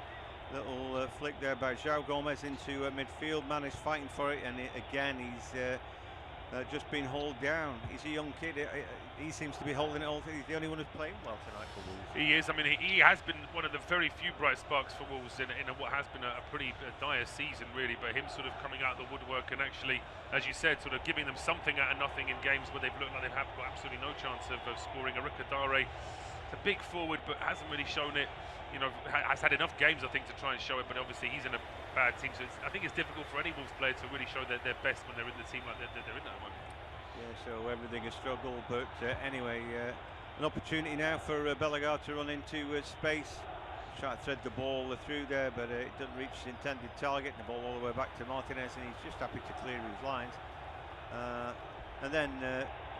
Little flick there by João Gomes into midfield. Man is fighting for it, and again he's just been hauled down. He's a young kid. He seems to be holding it all. He's the only one who's playing well tonight for Wolves. He is. I mean, he has been one of the very few bright sparks for Wolves in what has been a pretty dire season, really. But him sort of coming out of the woodwork and actually, as you said, sort of giving them something out of nothing in games where they've looked like they've got absolutely no chance of scoring. Ricardare, a big forward, but hasn't really shown it. You know, has had enough games, I think, to try and show it. But obviously, he's in a bad team, so I think it's difficult for any Wolves player to really show their best when they're in the team like they're in at the moment. Yeah, so everything is struggle, but anyway, an opportunity now for Bellegarde to run into space, try to thread the ball through there, but it doesn't reach the intended target. The ball all the way back to Martinez, and he's just happy to clear his lines. And then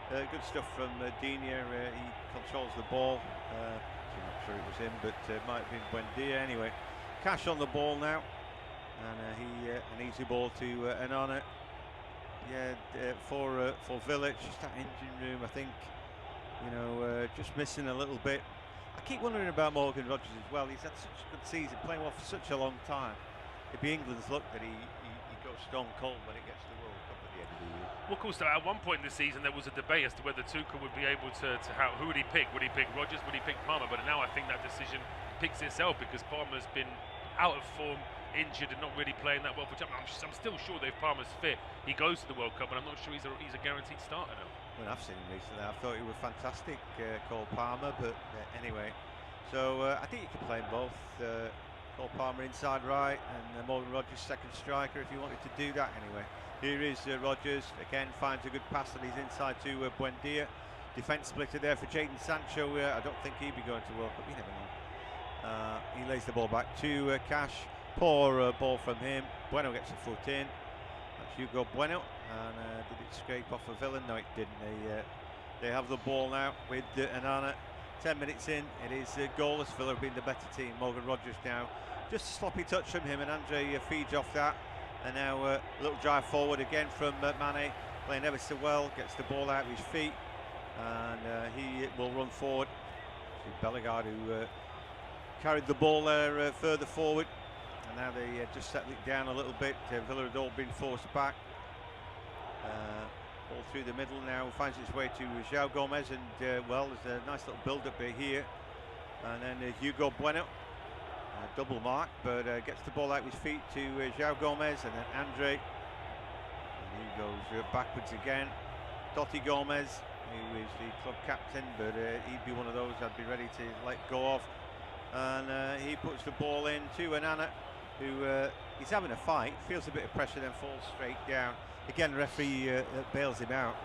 good stuff from Digne. He controls the ball. I'm not sure it was him, but it might have been Buendia. Anyway, Cash on the ball now, and an easy ball to Anana. Yeah, for Villa, just that engine room, I think, you know, just missing a little bit. I keep wondering about Morgan Rogers as well. He's had such a good season, playing well for such a long time. It'd be England's luck that he goes stone cold when it gets to the World Cup at the end of the year. Well, of course, at one point in the season there was a debate as to whether Tuchel would be able to who would he pick? Would he pick Rogers? Would he pick Palmer? But now I think that decision picks itself, because Palmer's been out of form, injured, and not really playing that well for Champions. I'm still sure that if Palmer's fit, he goes to the World Cup, but I'm not sure he's a guaranteed starter now. Well, I've seen him recently. I thought he was fantastic, Cole Palmer, but anyway. So I think you can play them both. Cole Palmer inside right, and Morgan Rogers second striker if you wanted to do that anyway. Here is Rogers, again finds a good pass and he's inside to Buendia. Defence splitter there for Jadon Sancho. I don't think he'd be going to World Cup, you never know. He lays the ball back to Cash. Poor ball from him. Bueno gets a foot in. That's Hugo Bueno. And did it scrape off a Villa? No, it didn't. They have the ball now with Anana. 10 minutes in, it is goalless. Villa being the better team. Morgan Rogers now. Just a sloppy touch from him, and Andre feeds off that. And now a little drive forward again from Mane. Playing ever so well. Gets the ball out of his feet. And he will run forward. Bellegarde, who carried the ball there further forward. And now they just settle it down a little bit. Villa had all been forced back. All through the middle now, finds its way to João Gomez, and well, there's a nice little build-up here. And then Hugo Bueno, double mark, but gets the ball out of his feet to João Gomez, and then Andre. And he goes backwards again. Totti Gomez, who is the club captain, but he'd be one of those I'd be ready to let go of. And he puts the ball in to Anana, who he's having a fight, feels a bit of pressure, then falls straight down. Again, the referee bails him out.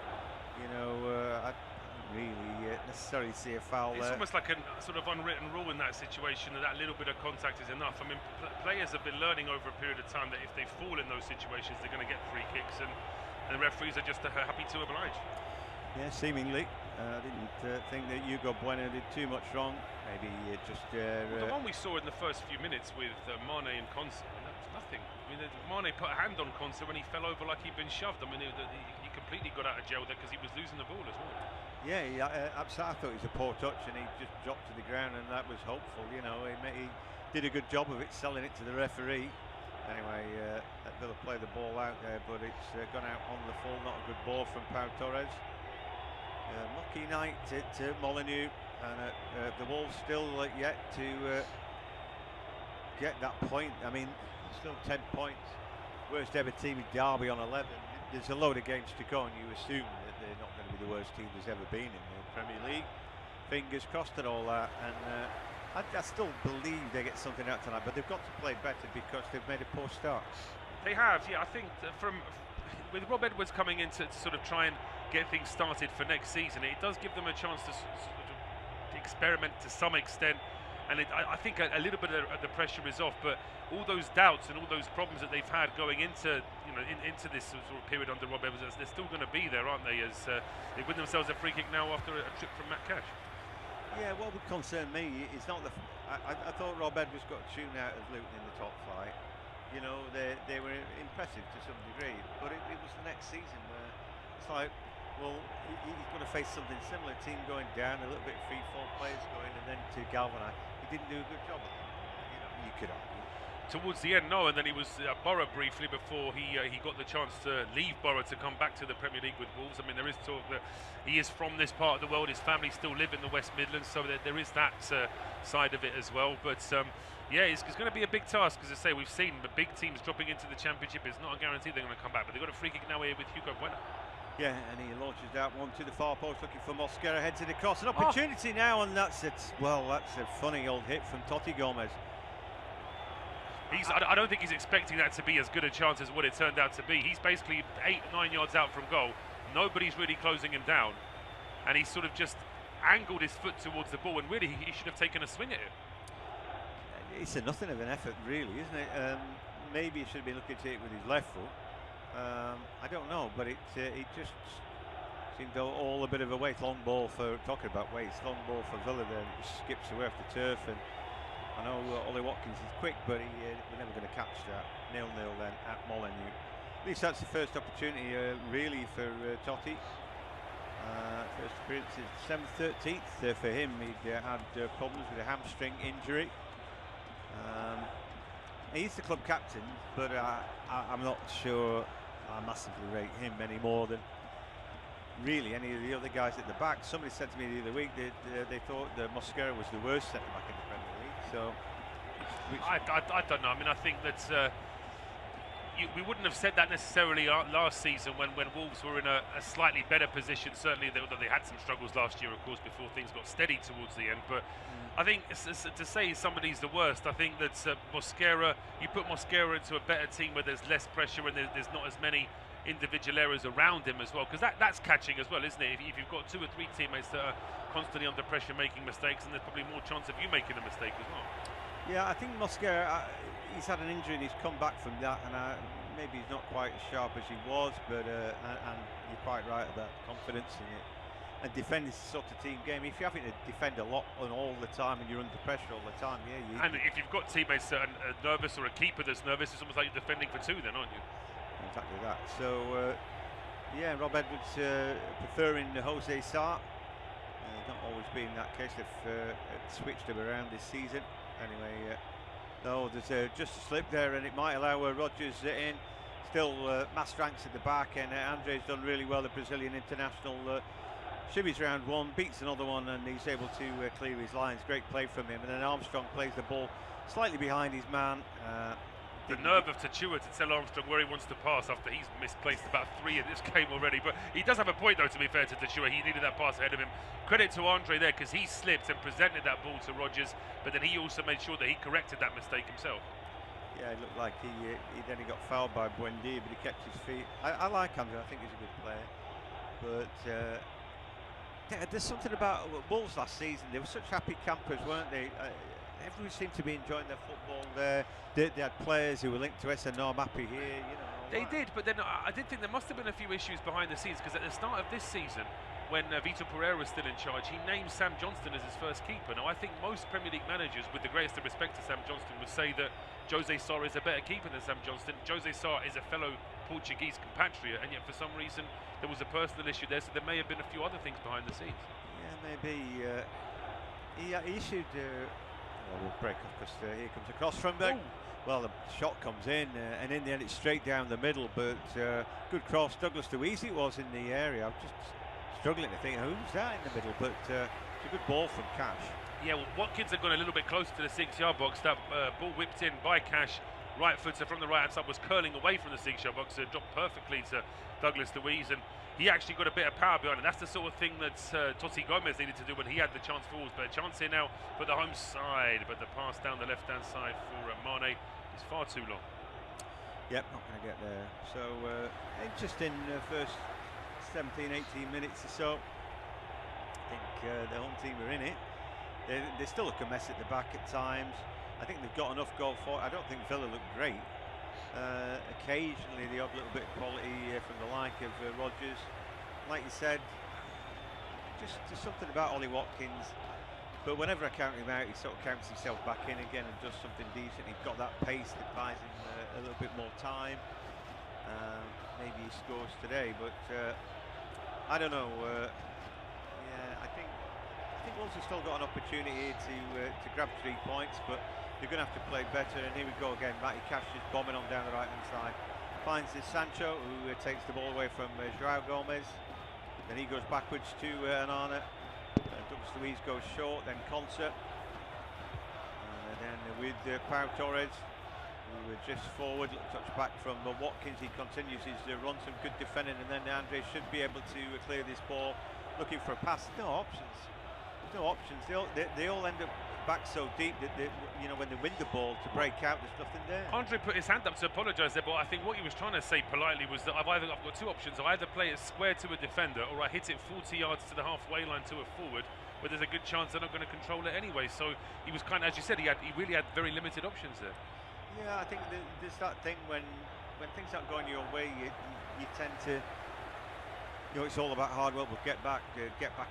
You know, I don't really necessarily see a foul it's there. Almost like a sort of unwritten rule in that situation, that little bit of contact is enough. I mean, players have been learning over a period of time that if they fall in those situations, they're going to get free kicks, and the referees are just happy to oblige. Yeah, seemingly. I didn't think that Hugo Bueno did too much wrong. Maybe just... well, the one we saw in the first few minutes with Mane and Konsa, that was nothing. I mean, Mane put a hand on Konsa when he fell over like he'd been shoved. I mean, he completely got out of jail there because he was losing the ball as well. Yeah, I thought it was a poor touch, and he just dropped to the ground, and that was hopeful. You know, he did a good job of it, selling it to the referee. Anyway, Villa play the ball out there, but it's gone out on the full. Not a good ball from Pau Torres. Lucky night at Molineux, and the Wolves still yet to get that point. I mean, still 10 points. Worst ever team in Derby on 11. There's a load of games to go, and you assume that they're not going to be the worst team there's ever been in the Premier League. Fingers crossed and all that, and I still believe they get something out tonight, but they've got to play better because they've made a poor start. They have, yeah. I think with Rob Edwards coming in to sort of try and get things started for next season, it does give them a chance to sort of experiment to some extent. And I think a little bit of the pressure is off, but all those doubts and all those problems that they've had going into into this sort of period under Rob Edwards, they're still going to be there, aren't they? As they win themselves a free kick now after a trip from Matt Cash. Yeah, what would concern me is not the. I thought Rob Edwards got tuned out of Luton in the top flight. You know, they were impressive to some degree, but it was the next season where it's like, well, he's going to face something similar. Team going down, a little bit free fall players going, and then to galvanise. He didn't do a good job of that. You know, you could argue. Towards the end, no, and then he was at Borough briefly before he got the chance to leave Borough to come back to the Premier League with Wolves. I mean, there is talk that he is from this part of the world. His family still live in the West Midlands, so there is that side of it as well. But yeah, it's going to be a big task, as I say. We've seen the big teams dropping into the Championship. It's not a guarantee they're going to come back, but they've got a free kick now here with Hugo Bueno. Yeah, and he launches that one to the far post, looking for Mosquera, heads it across. An opportunity now, and that's it. Well, that's a funny old hit from Totti Gomez. I don't think he's expecting that to be as good a chance as what it turned out to be. He's basically 8-9 yards out from goal. Nobody's really closing him down, and he sort of just angled his foot towards the ball, and really he should have taken a swing at it. It's a nothing of an effort, really, isn't it? Maybe he should have been looking to it with his left foot. I don't know, but it just seemed all a bit of a waste. Long ball for, talking about waste, long ball for Villa there. It just skips away off the turf, and I know Ollie Watkins is quick, but we're never going to catch that. 0-0 then at Molineux. At least that's the first opportunity really for Totti. First appearance is December 13th for him. He'd had problems with a hamstring injury. He's the club captain, but I'm not sure I massively rate him any more than really any of the other guys at the back. Somebody said to me the other week that they thought that Mosquera was the worst centre back in the Premier League. So I don't know. I mean, I think that we wouldn't have said that necessarily last season when Wolves were in a slightly better position. Certainly, they had some struggles last year, of course, before things got steady towards the end. But I think to say somebody's the worst, I think that Mosquera, you put Mosquera into a better team where there's less pressure and there's not as many individual errors around him as well, because that's catching as well, isn't it? If you've got 2 or 3 teammates that are constantly under pressure making mistakes, then there's probably more chance of you making a mistake as well. Yeah, I think Mosquera, he's had an injury and he's come back from that, and maybe he's not quite as sharp as he was, but and you're quite right about confidence in it. And defending is the sort of team game. If you're having to defend a lot and all the time and you're under pressure all the time, yeah. And if you've got teammates that are nervous or a keeper that's nervous, it's almost like you're defending for 2 then, aren't you? Exactly that. So, yeah, Rob Edwards preferring Jose Sarr. Not always been that case. They've switched him around this season. Anyway, no, there's just a slip there, and it might allow Rodgers in. Still mass ranks at the back, and Andre's done really well, the Brazilian international. Shibby's round 1, beats another one, and he's able to clear his lines. Great play from him, and then Armstrong plays the ball slightly behind his man. The nerve of Tachua to tell Armstrong where he wants to pass after he's misplaced about 3 in this game already. But he does have a point, though, to be fair to Tachua. He needed that pass ahead of him. Credit to Andre there, because he slipped and presented that ball to Rodgers, but then he also made sure that he corrected that mistake himself. Yeah, it looked like he then got fouled by Buendia, but he kept his feet. I like Andre, I think he's a good player. But there's something about Wolves last season. They were such happy campers, weren't they? Everyone seemed to be enjoying their football there. They had players who were linked to SNO. I'm happy here, you know. They did, but then I did think there must have been a few issues behind the scenes, because at the start of this season, when Vitor Pereira was still in charge, he named Sam Johnston as his first keeper. Now, I think most Premier League managers, with the greatest of respect to Sam Johnston, would say that Jose Sarr is a better keeper than Sam Johnston. Jose Sarr is a fellow Portuguese compatriot, and yet for some reason there was a personal issue there, so there may have been a few other things behind the scenes. Yeah, maybe. He issued... we'll break off, because here comes a cross from the... Well, the shot comes in, and in the end it's straight down the middle, but good cross. Douglas Luiz it was in the area. I'm just struggling to think who's that in the middle, but it's a good ball from Cash. Yeah, well, Watkins had gone a little bit closer to the 6-yard box. That ball whipped in by Cash, right footer from the right hand side, was curling away from the 6-yard box, so it dropped perfectly to Douglas Luiz, and he actually got a bit of power behind it. That's the sort of thing that Totti Gomez needed to do when he had the chance for Wolves. But a chance here now for the home side, but the pass down the left-hand side for Mane is far too long. Yep, not going to get there. So interesting first 17, 18 minutes or so. I think the home team are in it. They still look a mess at the back at times. I think they've got enough goal for it. I don't think Villa look great. Occasionally the odd little bit of quality from the like of Rodgers. Like you said, just something about Ollie Watkins. But whenever I count him out, he sort of counts himself back in again and does something decent. He's got that pace that buys him a little bit more time. Maybe he scores today, but I don't know. Yeah, I think Wolves have still got an opportunity to grab 3 points, but They're going to have to play better, and here we go again. Matty Cash is bombing on down the right-hand side. Finds this Sancho, who takes the ball away from João Gomez. Then he goes backwards to Anana. Douglas Luiz goes short, then Concert. And then with Pau Torres, who drifts forward, touch back from Watkins. He continues his run, some good defending, and then Andre should be able to clear this ball. Looking for a pass, no options. No options. They all end up back so deep that you know, when they win the ball to break out, there's nothing there. Andre put his hand up to apologise there, but I think what he was trying to say politely was that I've got two options. I either play it square to a defender, or I hit it 40 yards to the halfway line to a forward, where there's a good chance they're not going to control it anyway. So he was kind of, as you said, he really had very limited options there. Yeah, I think there's that thing when things aren't going your way, you tend to, you know, it's all about hard work, but get back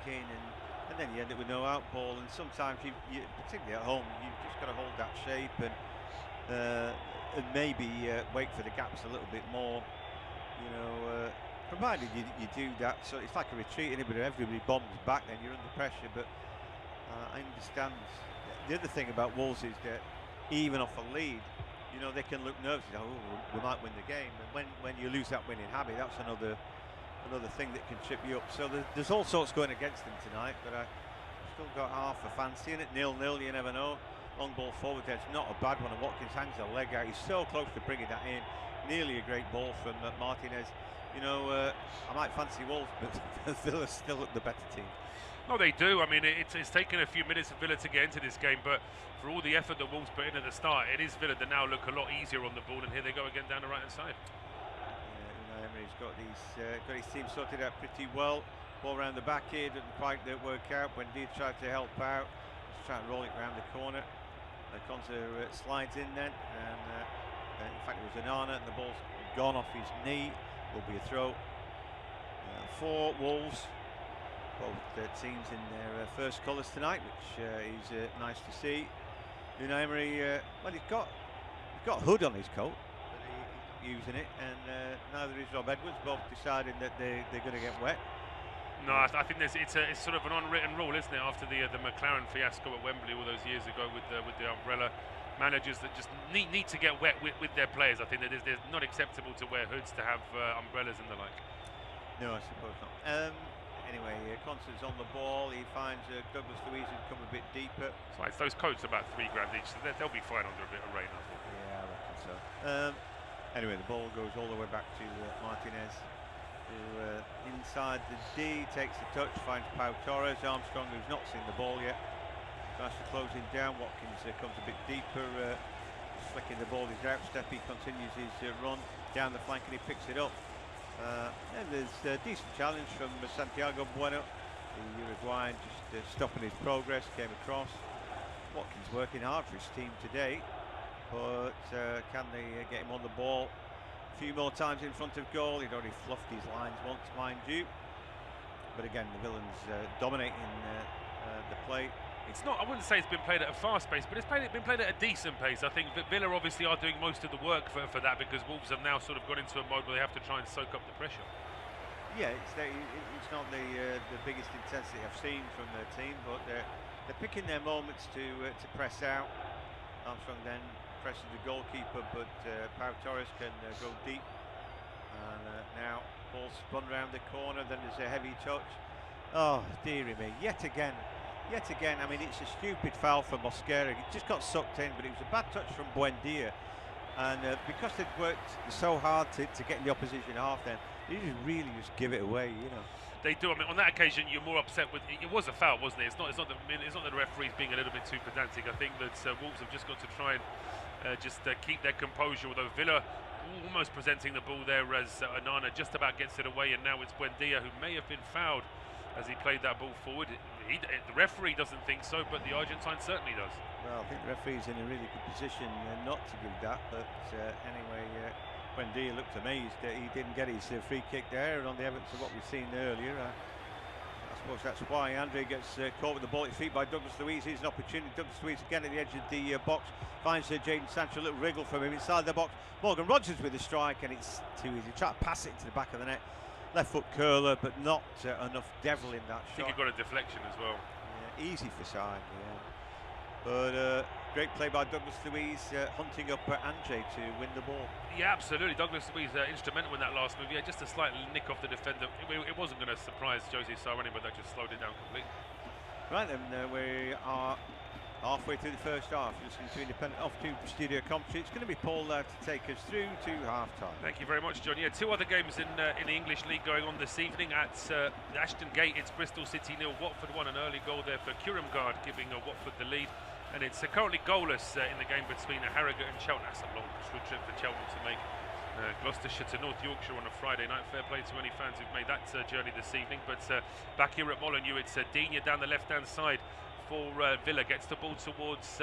in, and then you end up with no out ball. And sometimes you particularly at home, you've just got to hold that shape and maybe wait for the gaps a little bit more. You know, provided you do that. So it's like a retreat, but everybody bombs back, then you're under pressure. But I understand. The other thing about Wolves is that even off a lead, you know, they can look nervous. Oh, we might win the game. And when you lose that winning habit, that's another thing that can trip you up. So there's all sorts going against them tonight, but I still got half a fancy in it. 0-0, you never know. Long ball forward there, it's not a bad one. And Watkins hangs a leg out. He's so close to bringing that in. Nearly a great ball from Martinez. You know, I might fancy Wolves, but Villa's still the better team. No, they do. I mean, it's taken a few minutes for Villa to get into this game, but for all the effort that Wolves put in at the start, it is Villa that now look a lot easier on the ball, and here they go again down the right-hand side. Unai Emery's got his team sorted out pretty well. Ball around the back here, didn't quite work out. When Dia tried to help out, just trying to roll it around the corner. Conte slides in then, and in fact it was Anana, and the ball's gone off his knee. Will be a throw for Wolves. Both teams in their first colours tonight, which is nice to see. Unai Emery, well, he's got hood on his coat, but he's using it, and neither is Rob Edwards. Both deciding that they're going to get wet. No, I think it's sort of an unwritten rule, isn't it? After the McLaren fiasco at Wembley all those years ago with the umbrella, managers that just need to get wet with their players. I think that it's not acceptable to wear hoods, to have umbrellas and the like. No, I suppose not. Anyway, Constance on the ball. He finds Douglas Luiz, who's come a bit deeper. So it's those coats about £3 each, so they'll be fine under a bit of rain, I think. Yeah, I reckon so. Anyway, the ball goes all the way back to Martinez, who inside the D takes the touch, finds Pau Torres. Armstrong, who's not seen the ball yet, tries to close him down. Watkins comes a bit deeper, flicking the ball. His outstep, he continues his run down the flank, and he picks it up. And there's a decent challenge from Santiago Bueno, the Uruguayan, just stopping his progress, came across. Watkins working hard for his team today, but can they get him on the ball a few more times in front of goal? He'd already fluffed his lines once, mind you. But again, the Villains dominating the play. It's not, I wouldn't say it's been played at a fast pace, but it's been played at a decent pace. I think that Villa obviously are doing most of the work for that, because Wolves have now sort of got into a mode where they have to try and soak up the pressure. Yeah, it's not the biggest intensity I've seen from their team, but they're picking their moments to press out. Armstrong then presses the goalkeeper, but Pau Torres can go deep. And now ball spun round the corner, then there's a heavy touch. Oh, dearie me, yet again, I mean, it's a stupid foul for Mosquera. It just got sucked in, but it was a bad touch from Buendia. And because they'd worked so hard to get in the opposition half, then they just really give it away, you know. They do. I mean, on that occasion, you're more upset with it. Was a foul, wasn't it? It's not that the referee's being a little bit too pedantic. I think that Wolves have just got to try and keep their composure. Although Villa almost presenting the ball there as Anana just about gets it away, and now it's Buendia who may have been fouled as he played that ball forward. The referee doesn't think so, but the Argentine certainly does. Well, I think the referee's in a really good position not to give that, but anyway, Buendia looked amazed that he didn't get his free kick there, and on the evidence of what we've seen earlier, I suppose that's why Andre gets caught with the ball at his feet by Douglas Luiz. Here's an opportunity. Douglas Luiz again at the edge of the box, finds Jadon Sancho, a little wriggle from him inside the box. Morgan Rogers with the strike, and it's too easy. Try to pass it to the back of the net. Left foot curler, but not enough devil in that shot. I think he got a deflection as well. Yeah, easy for side, yeah. But great play by Douglas Luiz, hunting up Andre to win the ball. Yeah, absolutely. Douglas Luiz instrumental in that last move. Yeah, just a slight nick off the defender. It wasn't going to surprise Jose Sa anyway, but that just slowed it down completely. Right then, we are halfway through the first half. Listening to Independent off to studio commentary. It's going to be Paul there to take us through to half-time. Thank you very much, John. Yeah, two other games in the English League going on this evening. At Ashton Gate, it's Bristol City 0, Watford 1. An early goal there for Kiramgard, giving Watford the lead. And it's currently goalless in the game between Harrogate and Cheltenham. That's a long trip for Cheltenham to make. Gloucestershire to North Yorkshire on a Friday night. Fair play to any fans who've made that journey this evening. But back here at Molineux, it's Digne down the left-hand side for Villa. Gets the ball towards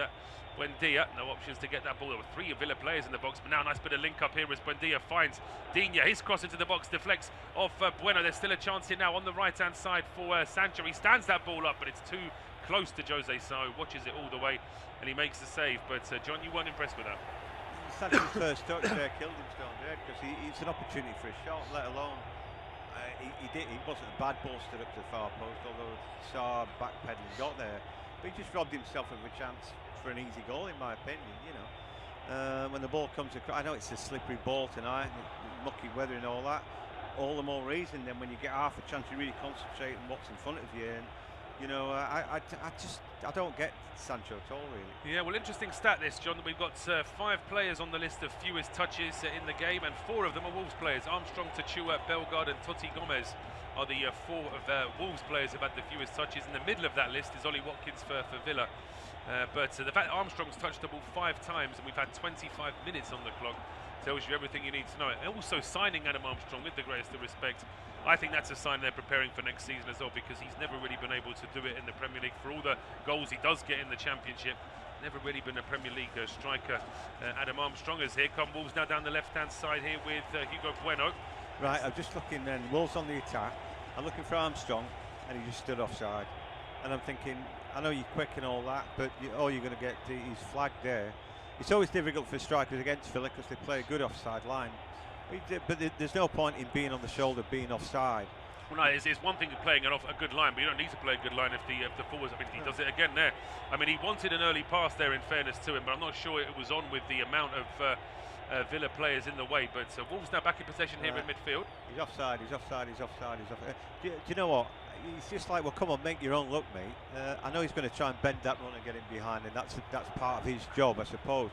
Buendia. No options to get that ball. There were three Villa players in the box, but now a nice bit of link-up here as Buendia finds Digne. His cross into the box deflects off Bueno. There's still a chance here now on the right-hand side for Sancho. He stands that ball up, but it's too close to Jose Sa, watches it all the way, and he makes the save. But John, you weren't impressed with that? Sancho's first touch there killed him stone dead, because it's an opportunity for a shot, let alone it wasn't a bad ball stood up to the far post, although Sa backpedaling got there, but he just robbed himself of a chance for an easy goal, in my opinion. You know, when the ball comes across, I know it's a slippery ball tonight, mucky weather and all that, all the more reason then when you get half a chance to really concentrate on what's in front of you. And you know, I don't get Sancho at all, really. Yeah, well, interesting stat this, John. We've got 5 players on the list of fewest touches in the game, and 4 of them are Wolves players. Armstrong, Tachua, Bellegarde and Totti Gomez are the 4 of Wolves players who've had the fewest touches. In the middle of that list is Ollie Watkins for Villa. But the fact that Armstrong's touched the ball 5 times and we've had 25 minutes on the clock tells you everything you need to know. And also signing Adam Armstrong, with the greatest of respect, I think that's a sign they're preparing for next season as well, because he's never really been able to do it in the Premier League. For all the goals he does get in the Championship, never really been a Premier League striker. Adam Armstrong, as here come Wolves now down the left-hand side here with Hugo Bueno. Right, I'm just looking then, Wolves on the attack. I'm looking for Armstrong, and he just stood offside. And I'm thinking, I know you're quick and all that, but all you're going to get is flagged there. It's always difficult for strikers against Villa because they play a good offside line. But there's no point in being on the shoulder, being offside. Well, no, it's one thing playing a good line, but you don't need to play a good line if the forwards. I mean, he does it again there. I mean, he wanted an early pass there, in fairness to him, but I'm not sure it was on with the amount of Villa players in the way. But Wolves now back in possession here in midfield. He's offside. He's offside. He's offside. He's offside. Do you know what? He's just like, well, come on, make your own luck, mate. I know he's going to try and bend that run and get him behind, and that's part of his job, I suppose.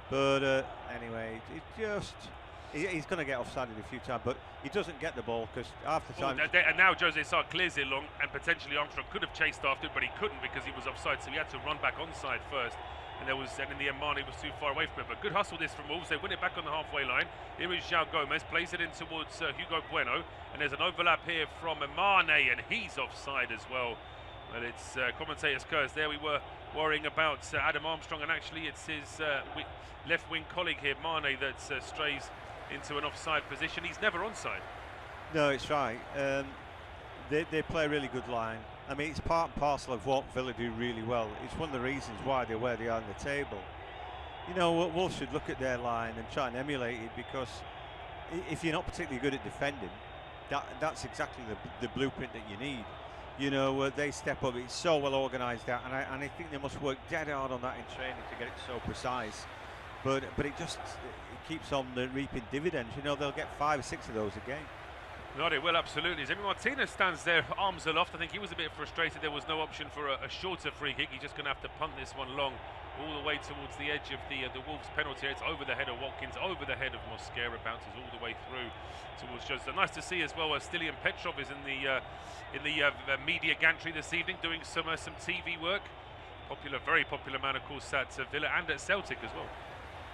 But anyway, he's going to get offsided a few times, but he doesn't get the ball because half the time. And now Jose Sa clears it long, and potentially Armstrong could have chased after it, but he couldn't because he was offside, so he had to run back onside first. And in the end, Mane was too far away from it. But good hustle this from Wolves. They win it back on the halfway line. Here is João Gomez, plays it in towards Hugo Bueno, and there's an overlap here from Mane, and he's offside as well. Well, it's commentator's curse. There we were worrying about Adam Armstrong, and actually it's his left wing colleague here, Mane, that strays into an offside position. He's never onside. No, it's right. They play a really good line. I mean, it's part and parcel of what Villa do really well. It's one of the reasons why they're where they are on the table. You know, Wolves should look at their line and try and emulate it, because if you're not particularly good at defending, that's exactly the blueprint that you need. You know, they step up. It's so well organised out, and I think they must work dead hard on that in training to get it so precise. But it keeps on reaping dividends. You know, they'll get 5 or 6 of those a game. No, they will, absolutely. Emi Martinez stands there, arms aloft. I think he was a bit frustrated. There was no option for a shorter free kick. He's just going to have to punt this one long, all the way towards the edge of the Wolves penalty. It's over the head of Watkins, over the head of Mosquera, bounces all the way through towards Jose. Nice to see as well. Stilian Petrov is in the media gantry this evening, doing some TV work. Very popular man, of course, at Villa and at Celtic as well.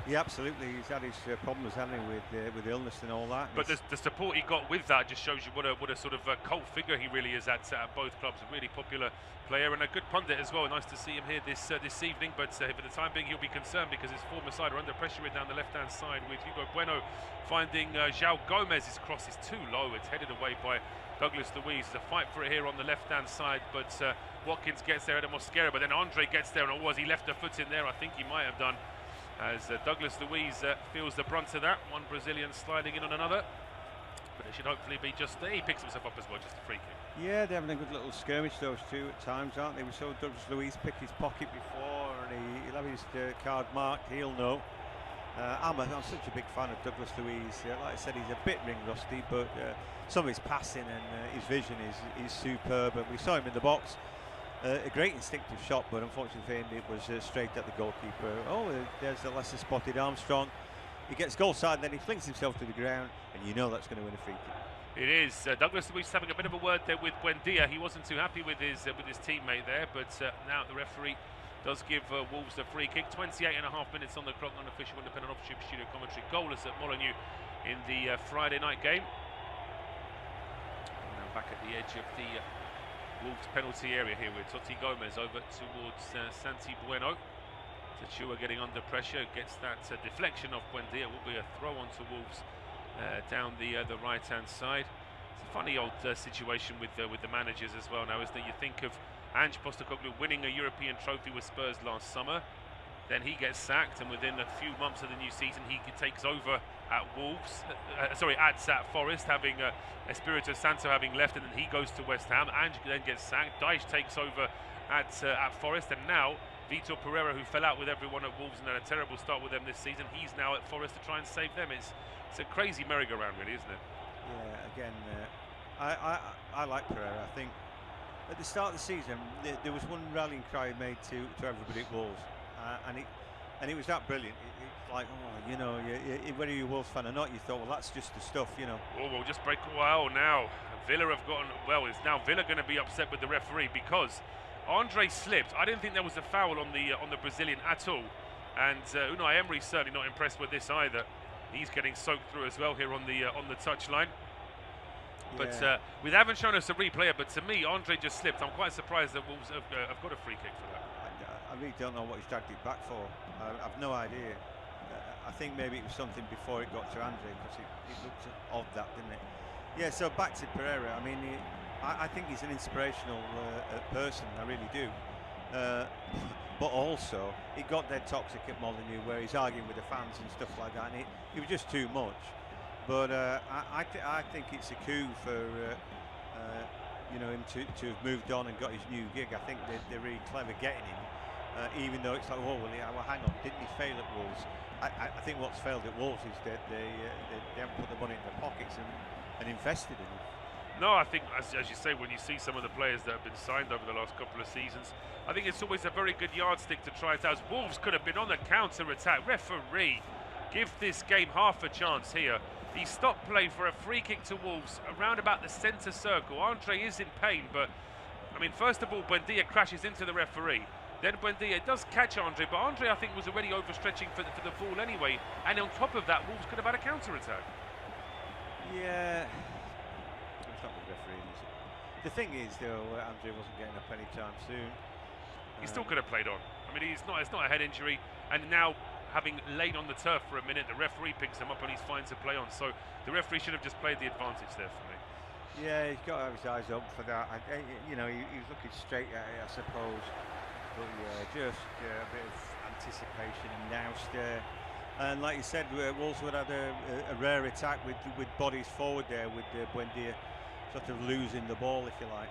Yeah, absolutely. He's had his problems, hasn't he, with illness and all that. But the support he got with that just shows you what a sort of cult figure he really is at both clubs. A really popular player and a good pundit as well. Nice to see him here this evening. But for the time being, he'll be concerned because his former side are under pressure down the left-hand side, with Hugo Bueno finding João Gomez. His cross is too low. It's headed away by Douglas Luiz. There's a fight for it here on the left-hand side, but Watkins gets there at Mosquera. But then Andre gets there, and he left a foot in there. I think he might have done. As Douglas Luiz feels the brunt of that. One Brazilian sliding in on another. But it should hopefully be just he picks himself up as well, just a free kick. Yeah, they're having a good little skirmish, those two, at times, aren't they? We saw Douglas Luiz pick his pocket before, and He'll have his card marked. He'll know. I'm such a big fan of Douglas Luiz. Like I said, he's a bit ring rusty, but some of his passing and his vision is superb. And we saw him in the box. A great instinctive shot, but unfortunately for him, it was straight at the goalkeeper. Oh, there's the lesser spotted Armstrong. He gets goal side, and then he flings himself to the ground, and you know that's going to win a free kick. It is. Douglas Luiz having a bit of a word there with Buendia. He wasn't too happy with his teammate there, but now the referee does give Wolves a free kick. 28.5 minutes on the clock, unofficial independent opportunity studio commentary. Goalless at Molineux in the Friday night game. And now back at the edge of the Wolves penalty area here with Totti Gomez over towards Santi Bueno. Tachua getting under pressure, gets that deflection off Buendia. It will be a throw on to Wolves down the right hand side. It's a funny old situation with the managers as well now, isn't it? You think of Ange Postecoglou winning a European trophy with Spurs last summer, then he gets sacked, and within a few months of the new season he takes over at Wolves, at Forest, having Espirito Santo having left, and then he goes to West Ham. Ange then gets sacked, Dyche takes over at Forest, and now Vitor Pereira, who fell out with everyone at Wolves and had a terrible start with them this season, he's now at Forest to try and save them. It's a crazy merry-go-round, really, isn't it? Yeah, again, I like Pereira. I think at the start of the season there was one rallying cry made to everybody at Wolves, and it was that brilliant. It's like, oh, you know, whether you're a Wolves fan or not, you thought, well, that's just the stuff, you know. Oh, we'll just break a while now. Villa have gotten, well, is now Villa going to be upset with the referee because Andre slipped. I didn't think there was a foul on the Brazilian at all, and Unai Emery's certainly not impressed with this either. He's getting soaked through as well here on the touchline. But we haven't shown us a replay, but to me, Andre just slipped. I'm quite surprised that Wolves have got a free kick for that. I really don't know what he's dragged it back for. I've no idea. I think maybe it was something before it got to Andre, because it looked odd, that, didn't it? Yeah, so back to Pereira. I mean, I think he's an inspirational person, I really do. But also, it got dead toxic at Molineux, where he's arguing with the fans and stuff like that, and it was just too much. But I think it's a coup for him to have moved on and got his new gig. I think they're really clever getting him, even though it's like, oh well, hang on, didn't he fail at Wolves? I think what's failed at Wolves is that they haven't put the money in their pockets and invested in him. No, I think, as you say, when you see some of the players that have been signed over the last couple of seasons, I think it's always a very good yardstick to try it out. Wolves could have been on the counter-attack. Referee, give this game half a chance here. He stopped play for a free kick to Wolves around about the centre circle. Andre is in pain, but, I mean, first of all, Buendia crashes into the referee. Then Buendia does catch Andre, but Andre, I think, was already overstretching for the ball anyway. And on top of that, Wolves could have had a counter-attack. Yeah. The thing is, though, Andre wasn't getting up anytime soon. He still could have played on. I mean, it's not a head injury, and now having laid on the turf for a minute, the referee picks him up and he's fine to play on. So the referee should have just played the advantage there for me. Yeah, he's got to have his eyes open for that. He was looking straight at it, I suppose. But yeah, just a bit of anticipation and nous there. And like you said, Wolves would have had a rare attack with bodies forward there, with Buendia sort of losing the ball, if you like.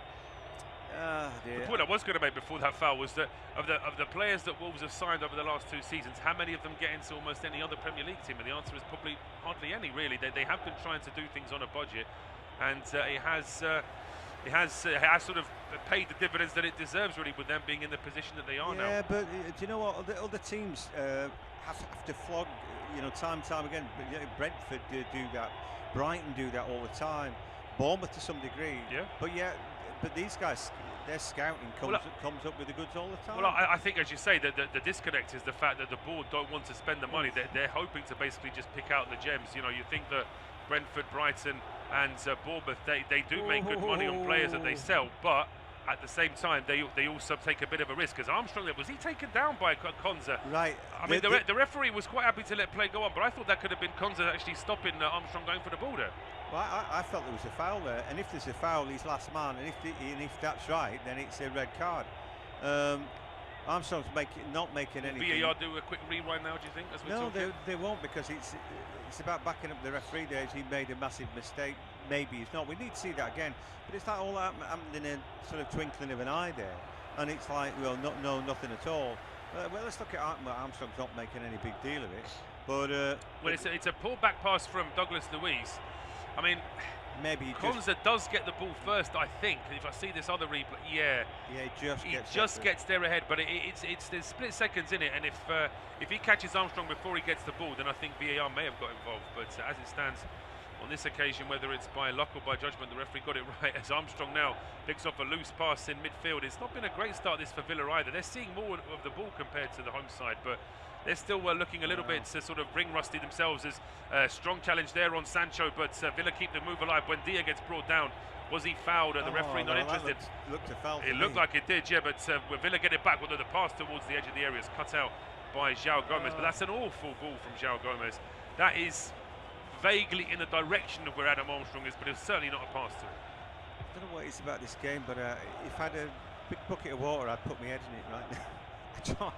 The point I was going to make before that foul was that of the players that Wolves have signed over the last two seasons, how many of them get into almost any other Premier League team? And the answer is probably hardly any, really. They have been trying to do things on a budget, and it has sort of paid the dividends that it deserves, really, with them being in the position that they are now. Yeah, but do you know what? Other teams have to flog, time and time again. Brentford do that, Brighton do that all the time, Bournemouth to some degree. Yeah. But these guys, their scouting comes up with the goods all the time. Well, I think, as you say, the disconnect is the fact that the board don't want to spend the money. They're hoping to basically just pick out the gems. You think that Brentford, Brighton and Bournemouth, they do make good money on players that they sell, but at the same time, they also take a bit of a risk. Because Armstrong, was he taken down by Konza? Right. I mean, the referee was quite happy to let play go on, but I thought that could have been Konza actually stopping Armstrong going for the ball there. Well, I felt there was a foul there, and if there's a foul, he's last man, and if that's right, then it's a red card. Armstrong's not making anything. VAR do a quick rewind now, do you think? No, they won't, because it's about backing up the referee there. He made a massive mistake. Maybe he's not. We need to see that again. But it's like all that happened in a sort of twinkling of an eye there, and it's like, well, no, nothing at all. Well, let's look at Armstrong's not making any big deal of it, but well, it's a pull back pass from Douglas Luiz. I mean, maybe Konza does get the ball first, I think. If I see this other replay, he just gets there ahead, but there's split seconds in it, and if he catches Armstrong before he gets the ball, then I think VAR may have got involved. But as it stands on this occasion, whether it's by luck or by judgment, the referee got it right, as Armstrong now picks off a loose pass in midfield. It's not been a great start this for Villa either. They're seeing more of the ball compared to the home side, but they're still looking a little bit sort of ring rusty themselves. As a strong challenge there on Sancho, but Villa keep the move alive. When Dia gets brought down, was he fouled? The referee not interested. Looked a foul. It looked like it did, yeah, but Villa get it back, although the pass towards the edge of the area is cut out by João Gomez. But that's an awful ball from João Gomez. That is vaguely in the direction of where Adam Armstrong is, but it's certainly not a pass to him. I don't know what it's about this game, but if I had a big bucket of water, I'd put my head in it right now.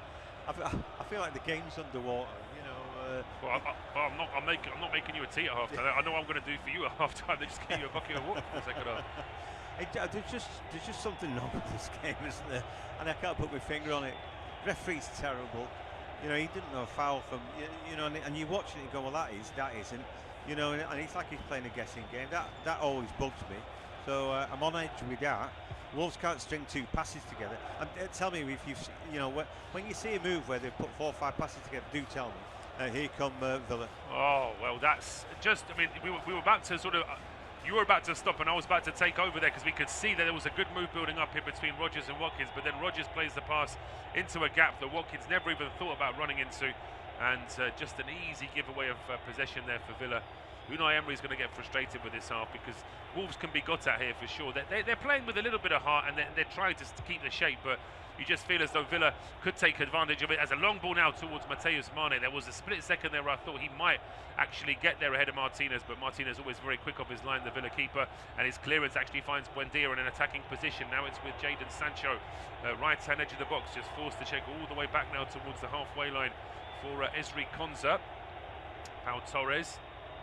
I feel like the game's underwater, you know. Well, I'm not making you a tea at half time. I know what I'm going to do for you at half time. They just give you a bucket of water for the second half. There's just something wrong with this game, isn't there? And I can't put my finger on it. Referee's terrible. You know, he didn't know a foul from, you know, and you watch it and go, well, that isn't. You know, and it's like he's playing a guessing game. That always bugs me. So I'm on edge with that. Wolves can't string two passes together. And tell me if when you see a move where they put 4 or 5 passes together, do tell me. Here come Villa. Oh well, that's just. I mean, we were about to sort of. You were about to stop, and I was about to take over there because we could see that there was a good move building up here between Rodgers and Watkins. But then Rodgers plays the pass into a gap that Watkins never even thought about running into, and just an easy giveaway of possession there for Villa. Unai Emery is going to get frustrated with this half because Wolves can be got at here for sure. They're playing with a little bit of heart and they're trying to keep the shape, but you just feel as though Villa could take advantage of it. As a long ball now towards Matheus Mane. There was a split second there where I thought he might actually get there ahead of Martinez, but Martinez always very quick off his line, the Villa keeper, and his clearance actually finds Buendia in an attacking position. Now it's with Jadon Sancho, right hand edge of the box, just forced to check all the way back now towards the halfway line for Ezri Konza. Pau Torres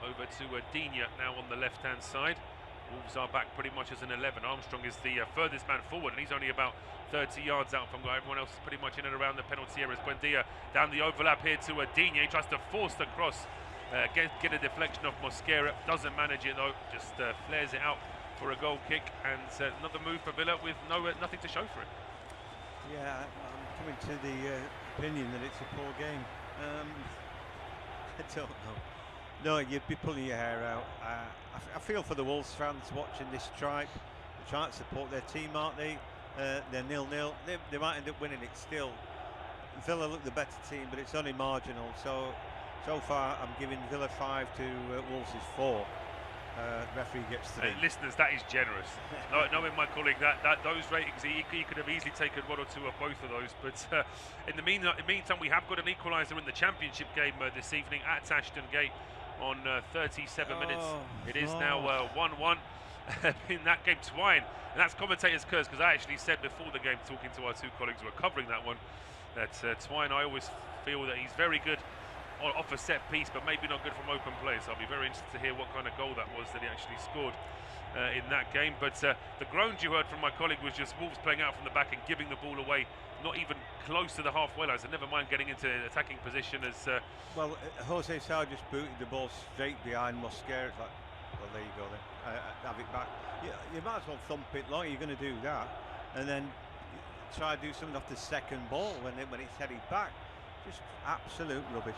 over to Digne now on the left hand side. Wolves are back pretty much as an 11. Armstrong is the furthest man forward, and he's only about 30 yards out from goal. Everyone else is pretty much in and around the penalty area. Buendia down the overlap here to Digne. He tries to force the cross, get a deflection off Mosquera. Doesn't manage it though, just flares it out for a goal kick, and another move for Villa with nothing to show for it. Yeah, I'm coming to the opinion that it's a poor game. I don't know. No, you'd be pulling your hair out. I feel for the Wolves fans watching this strike. They're trying to support their team, aren't they? They're 0-0. They might end up winning it still. Villa look the better team, but it's only marginal. So far, I'm giving Villa 5 to Wolves' 4. Referee gets 3. Listeners, that is generous. Knowing my colleague, that those ratings, he could have easily taken 1 or 2 of both of those. But in the meantime, we have got an equaliser in the Championship game this evening at Ashton Gate on 37 minutes. It is now 1-1 in that game. Twine, and that's commentator's curse, because I actually said before the game, talking to our 2 colleagues who were covering that one, that Twine, I always feel that he's very good off a set piece, but maybe not good from open play. So I'll be very interested to hear what kind of goal that was that he actually scored in that game. But the groans you heard from my colleague was just Wolves playing out from the back and giving the ball away, not even close to the halfway line. So never mind getting into attacking position. As well, Jose Sá just booted the ball straight behind Mosquera. It's like, well, there you go then. Have it back. You might as well thump it long. You're going to do that, and then try to do something off the second ball when it's headed back. Just absolute rubbish.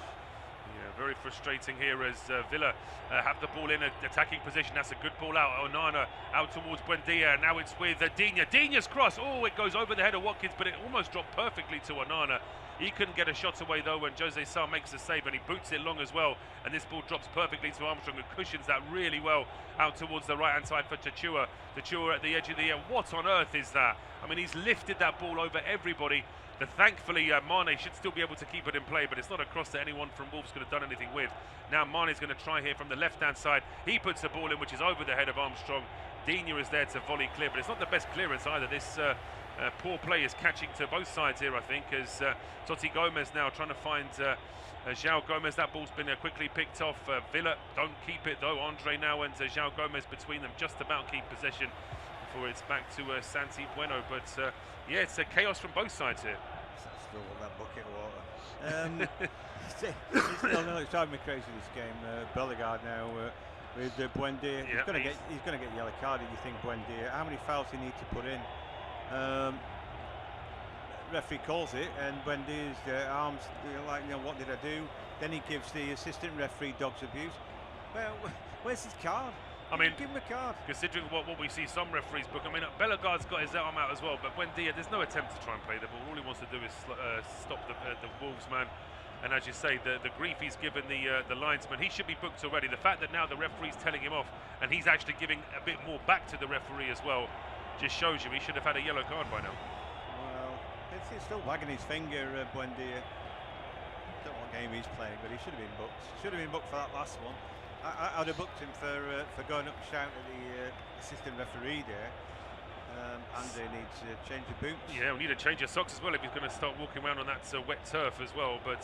Yeah, very frustrating here as Villa have the ball in attacking position. That's a good ball out. Onana out towards Buendia. Now it's with Digne. Digne's cross. Oh, it goes over the head of Watkins, but it almost dropped perfectly to Onana. He couldn't get a shot away though when Jose Sá makes the save, and he boots it long as well. And this ball drops perfectly to Armstrong, who cushions that really well out towards the right hand side for Tchoué. Tchoué at the edge of the air. What on earth is that? I mean, he's lifted that ball over everybody. Thankfully, Mane should still be able to keep it in play, but it's not a cross that anyone from Wolves could have done anything with. Now Mane's going to try here from the left-hand side. He puts the ball in, which is over the head of Armstrong. Digne is there to volley clear, but it's not the best clearance either. This poor play is catching to both sides here, I think, as Totti Gomez now trying to find João Gomez. That ball's been quickly picked off. Villa don't keep it, though. Andre now and João Gomez between them just about keep possession before it's back to Santi Bueno. But yeah, it's chaos from both sides here. fill up that bucket of water. It's driving me crazy, this game. Bellegarde now with Buendia. Yeah, he's going to get yellow carded, you think, Buendia. How many fouls do you need to put in? Referee calls it, and Buendia's arms, what did I do? Then he gives the assistant referee dog's abuse. Well, where's his card? I mean, give him a card. Considering what we see some referees book, I mean, Bellegarde's got his arm out as well, but Buendia, there's no attempt to try and play the ball. All he wants to do is stop the Wolves man. And as you say, the grief he's given the linesman, he should be booked already. The fact that now the referee's telling him off, and he's actually giving a bit more back to the referee as well, just shows you he should have had a yellow card by now. Well, he's still wagging his finger, Buendia. I don't know what game he's playing, but he should have been booked. Should have been booked for that last one. I'd have booked him for going up and shouting at the assistant referee there. And they need to change the boots. Yeah, we need to change your socks as well if he's going to start walking around on that wet turf as well. But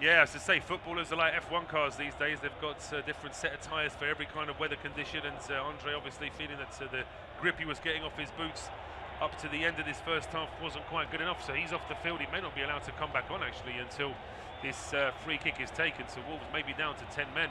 yeah, as I say, footballers are like F1 cars these days. They've got a different set of tyres for every kind of weather condition. And Andre obviously feeling that the grip he was getting off his boots up to the end of this first half wasn't quite good enough. So he's off the field. He may not be allowed to come back on actually until this free kick is taken. So Wolves may be down to 10 men.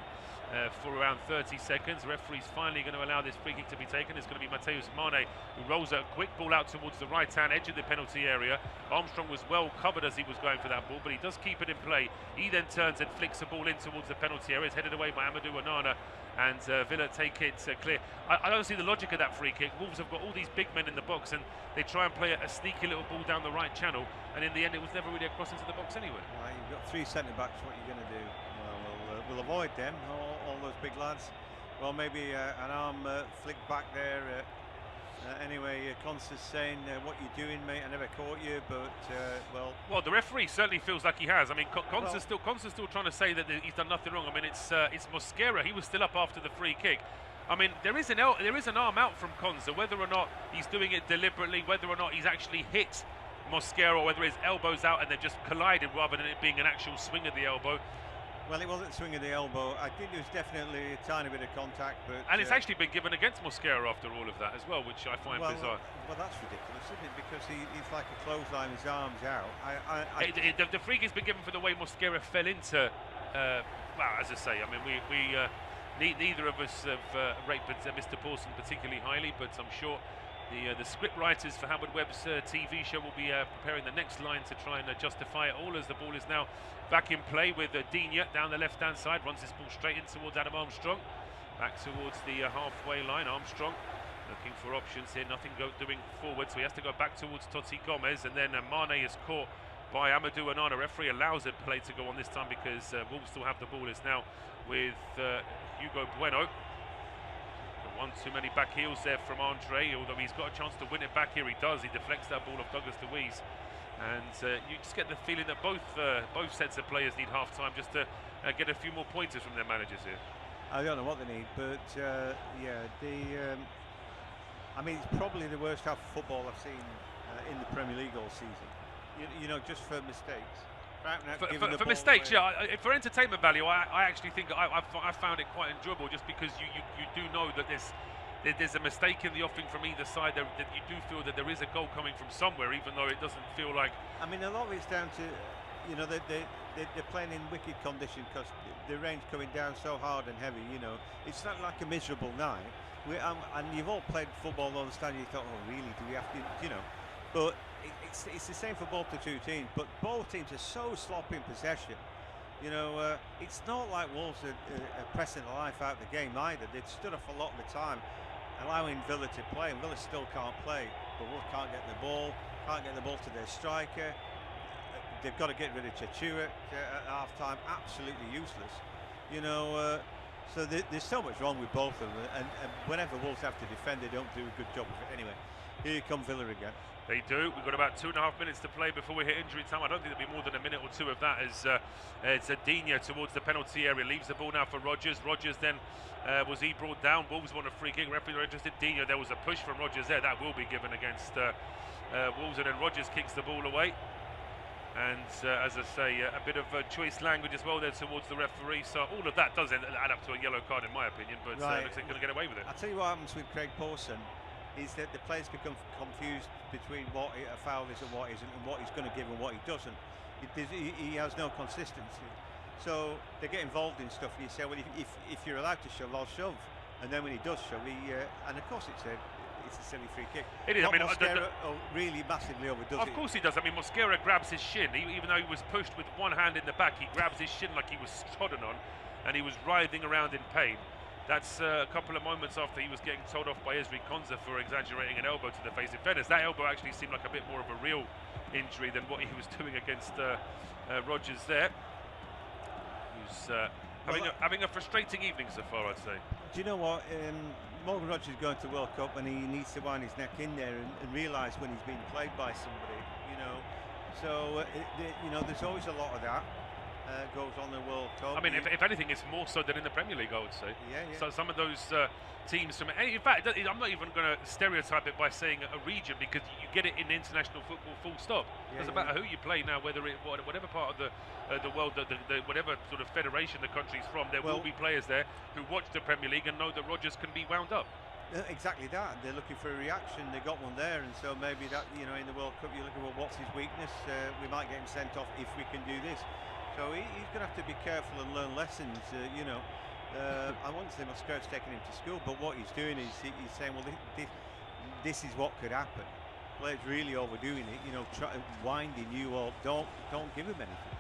For around 30 seconds. Referee's finally going to allow this free kick to be taken. It's going to be Mateus Mane, who rolls a quick ball out towards the right-hand edge of the penalty area. Armstrong was well covered as he was going for that ball, but he does keep it in play. He then turns and flicks the ball in towards the penalty area. It's headed away by Amadou Onana, and Villa take it clear. I don't see the logic of that free kick. Wolves have got all these big men in the box, and they try and play a sneaky little ball down the right channel, and in the end it was never really a cross into the box anyway. Well, you've got three centre-backs, what are you going to do? We'll avoid them, all those big lads. Well, maybe an arm flick back there. Anyway, Constance saying, what you doing, mate? I never caught you, but, Well, the referee certainly feels like he has. I mean, Constance still trying to say that he's done nothing wrong. I mean, it's Mosquera. He was still up after the free kick. I mean, there is an arm out from Konsa, whether or not he's doing it deliberately, whether or not he's actually hit Mosquera, or whether his elbow's out and they've just collided rather than it being an actual swing of the elbow. Well, it wasn't swing of the elbow. I think there was definitely a tiny bit of contact, but and it's actually been given against Mosquera after all of that as well, which I find bizarre. Well, that's ridiculous, isn't it? Because he's like a clothesline, his arms out. The free kick's been given for the way Mosquera fell into. Well, as I say, I mean, neither of us have rated Mr. Pawson particularly highly, but I'm sure the script writers for Howard Webb's TV show will be preparing the next line to try and justify it all, as the ball is now back in play with Digne down the left-hand side, runs this ball straight in towards Adam Armstrong, back towards the halfway line. Armstrong looking for options here, nothing doing forward, so he has to go back towards Totti Gomez, and then Mane is caught by Amadou Onana. Referee allows a play to go on this time because Wolves still have the ball. It's now with Hugo Bueno. One too many back heels there from Andre, although he's got a chance to win it back here. He does. He deflects that ball off Douglas Luiz, and you just get the feeling that both sets of players need half-time just to get a few more pointers from their managers here. I don't know what they need, but yeah, I mean, it's probably the worst half of football I've seen in the Premier League all season. You know, just for mistakes. For mistakes, yeah. For entertainment value, I actually think I found it quite enjoyable, just because you do know that there's a mistake in the offing from either side. That you do feel that there is a goal coming from somewhere, even though it doesn't feel like. I mean, a lot of it's down to, you know, they're playing in wicked condition because the rain's coming down so hard and heavy. You know, it's not like a miserable night. And you've all played football, understand? You thought, oh, really? Do we have to? You know, but. It's the same for both the two teams, but both teams are so sloppy in possession. You know, it's not like Wolves are pressing the life out of the game either. They've stood off a lot of the time, allowing Villa to play, and Villa still can't play. But Wolves can't get the ball to their striker. They've got to get rid of Chachua at half-time. Absolutely useless. You know, so there's so much wrong with both of them, and whenever Wolves have to defend, they don't do a good job of it. Anyway, here come Villa again. They do. We've got about 2.5 minutes to play before we hit injury time. I don't think there'll be more than a minute or two of that, as it's Digne towards the penalty area. Leaves the ball now for Rodgers. Rodgers then, was he brought down? Wolves want a free kick. Referee are interested. Digne, there was a push from Rodgers there. That will be given against Wolves, and then Rodgers kicks the ball away. And as I say, a bit of choice language as well there towards the referee. So all of that does add up to a yellow card in my opinion, but looks like they're going to get away with it. I'll tell you what happens with Craig Pawson. is that the players become confused between what a foul is and what isn't, and what he's going to give and what he doesn't. He has no consistency. So they get involved in stuff, and you say, well, if you're allowed to shove, I'll shove. And then when he does shove, and of course it's a silly free kick. It is. I mean, Mosquera really massively overdoes it. Of course he does. I mean, Mosquera grabs his shin, even though he was pushed with one hand in the back. He grabs his shin like he was trodden on, and he was writhing around in pain. That's a couple of moments after he was getting told off by Ezri Konsa for exaggerating an elbow to the face. In fairness, that elbow actually seemed like a bit more of a real injury than what he was doing against Rodgers there. Who's having a frustrating evening so far, I'd say. Do you know what? Morgan Rodgers is going to the World Cup, and he needs to wind his neck in there and realise when he's being played by somebody, you know. So, you know, there's always a lot of that goes on in the World Cup. I mean, if anything, it's more so than in the Premier League, I would say. Yeah. So some of those teams from, in fact, I'm not even going to stereotype it by saying a region, because you get it in international football, full stop. Doesn't matter who you play now, whatever part of the world, whatever sort of federation the country's from, there will be players there who watch the Premier League and know that Rodgers can be wound up. Exactly that. They're looking for a reaction. They got one there, and so maybe that, you know, in the World Cup you're looking, well, what's his weakness? We might get him sent off if we can do this. So he's going to have to be careful and learn lessons. You know, I wouldn't say Mosquera's taking him to school, but what he's doing is he's saying, well, this is what could happen. Players really overdoing it. You know, winding you up. Don't give him anything.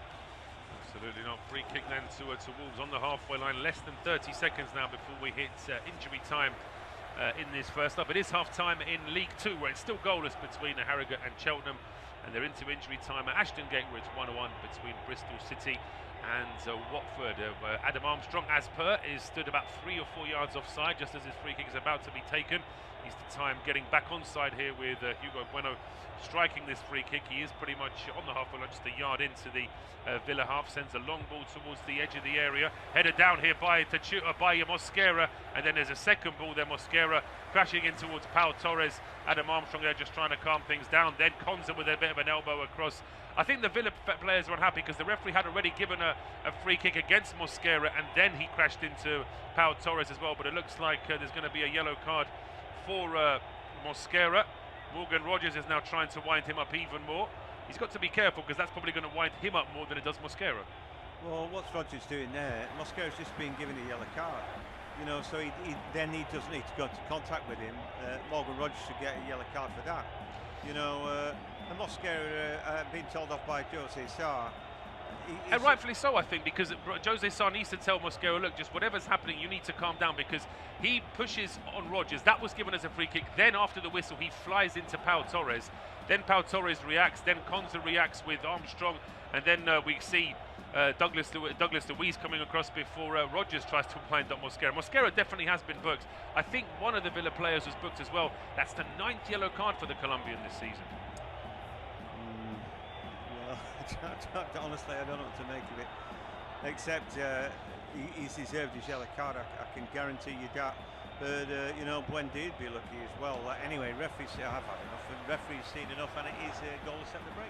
Absolutely not. Free kick then to Wolves on the halfway line. Less than 30 seconds now before we hit injury time in this first half. It is half time in League Two, where it's still goalless between Harrogate and Cheltenham, and they're into injury time at Aston Gate, where it's 1-1 between Bristol City and Watford. Adam Armstrong, as per, is stood about 3 or 4 yards offside just as his free kick is about to be taken. He's the time getting back onside here with Hugo Bueno striking this free kick. He is pretty much on the halfway line, just a yard into the Villa half. Sends a long ball towards the edge of the area. Headed down here by Mosquera, and then there's a second ball there. Mosquera crashing in towards Pau Torres. Adam Armstrong there just trying to calm things down. Then Konsa with a bit of an elbow across. I think the Villa players are unhappy because the referee had already given a free kick against Mosquera, and then he crashed into Pau Torres as well. But it looks like there's going to be a yellow card for Mosquera. Morgan Rodgers is now trying to wind him up even more. He's got to be careful because that's probably going to wind him up more than it does Mosquera. Well, what's Rodgers doing there? Mosquera's just been given a yellow card. You know, so he doesn't need to go into contact with him. Morgan Rodgers should get a yellow card for that. You know, and Mosquera being told off by Jose Sarr. And rightfully so, I think, because Jose Sarr needs to tell Mosquera, look, just whatever's happening, you need to calm down, because he pushes on Rodgers. That was given as a free kick. Then after the whistle, he flies into Pau Torres. Then Pau Torres reacts. Then Konsa reacts with Armstrong. And then we see Douglas Luiz coming across before Rodgers tries to wind up Mosquera. Mosquera definitely has been booked. I think one of the Villa players was booked as well. That's the 9th yellow card for the Colombian this season. Honestly, I don't know what to make of it, except he's deserved his yellow card. I can guarantee you that. But you know, Buendia would be lucky as well. Anyway, referees say I've had enough, and referees seen enough, and it is a goal to set the break.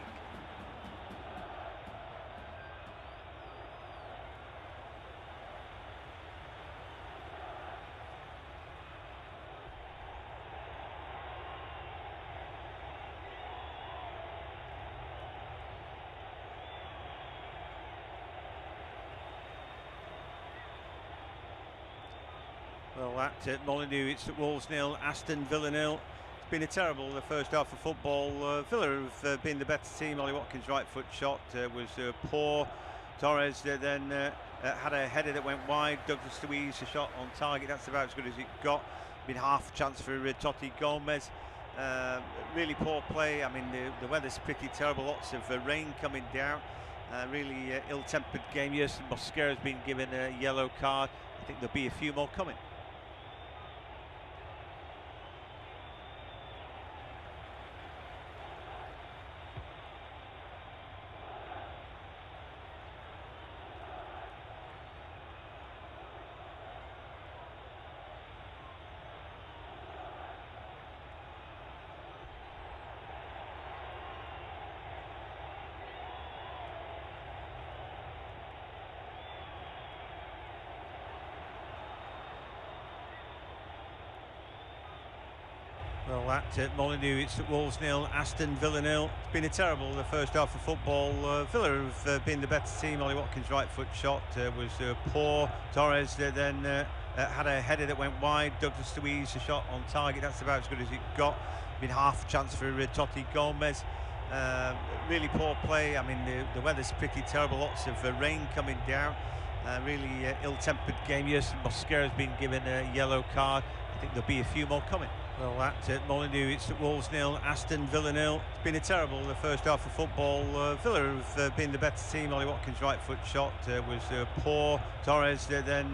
Well, at Molineux, it's at Wolves 0, Aston Villa 0. It's been a terrible first half of football. Villa have been the better team. Ollie Watkins' right foot shot was poor. Torres then had a header that went wide. Douglas Luiz, a shot on target. That's about as good as it got. Been half a chance for Totti Gomez. Really poor play. I mean, the weather's pretty terrible. Lots of rain coming down. Really ill-tempered game. Yes, Mosquera's been given a yellow card. I think there'll be a few more coming. Well, at Molineux, it's at Wolves 0, Aston Villa 0. It's been a terrible the first half of football. Villa have been the better team. Ollie Watkins' right foot shot was poor. Torres then had a header that went wide. Douglas Luiz, a shot on target. That's about as good as it got. Been half a chance for Totti Gomez. Really poor play. I mean, the weather's pretty terrible. Lots of rain coming down. Really ill-tempered game. Yes, Mosquera's been given a yellow card. I think there'll be a few more coming. Well, at Molineux, it's at Wolves 0, Aston Villa 0. It's been a terrible the first half of football. Villa have been the better team. Ollie Watkins' right foot shot was poor. Torres then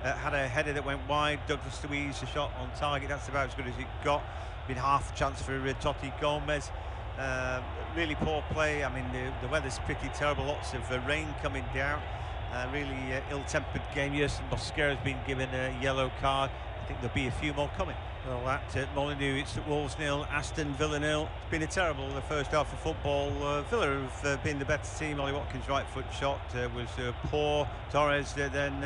had a header that went wide. Douglas Luiz, a shot on target. That's about as good as it got. Been half a chance for Totti Gomez. Really poor play. I mean, the weather's pretty terrible. Lots of rain coming down. Really ill-tempered game. Yes, Mosquera's been given a yellow card. I think there'll be a few more coming. Well, at Molineux, it's at Wolves 0, Aston Villa 0. It's been a terrible the first half of football. Villa have been the better team. Ollie Watkins' right foot shot was poor. Torres then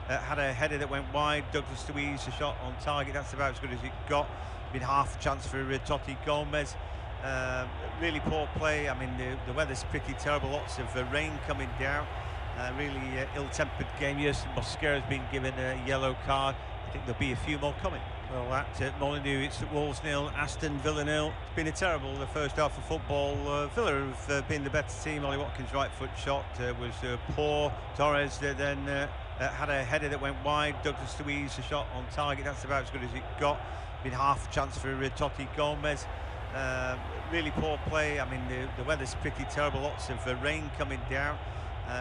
had a header that went wide. Douglas Luiz, a shot on target. That's about as good as it got. Been half a chance for Totti Gomez. Really poor play. I mean, the weather's pretty terrible. Lots of rain coming down. Really ill-tempered game. Yes, Mosquera's been given a yellow card. I think there'll be a few more coming. Well, at Molineux, it's at Wolves 0, Aston Villa 0. It's been a terrible the first half of football. Villa have been the better team. Ollie Watkins' right foot shot was poor. Torres then had a header that went wide. Douglas Luiz, a shot on target. That's about as good as it got. Been half a chance for Totti Gomez. Really poor play. I mean, the weather's pretty terrible. Lots of rain coming down.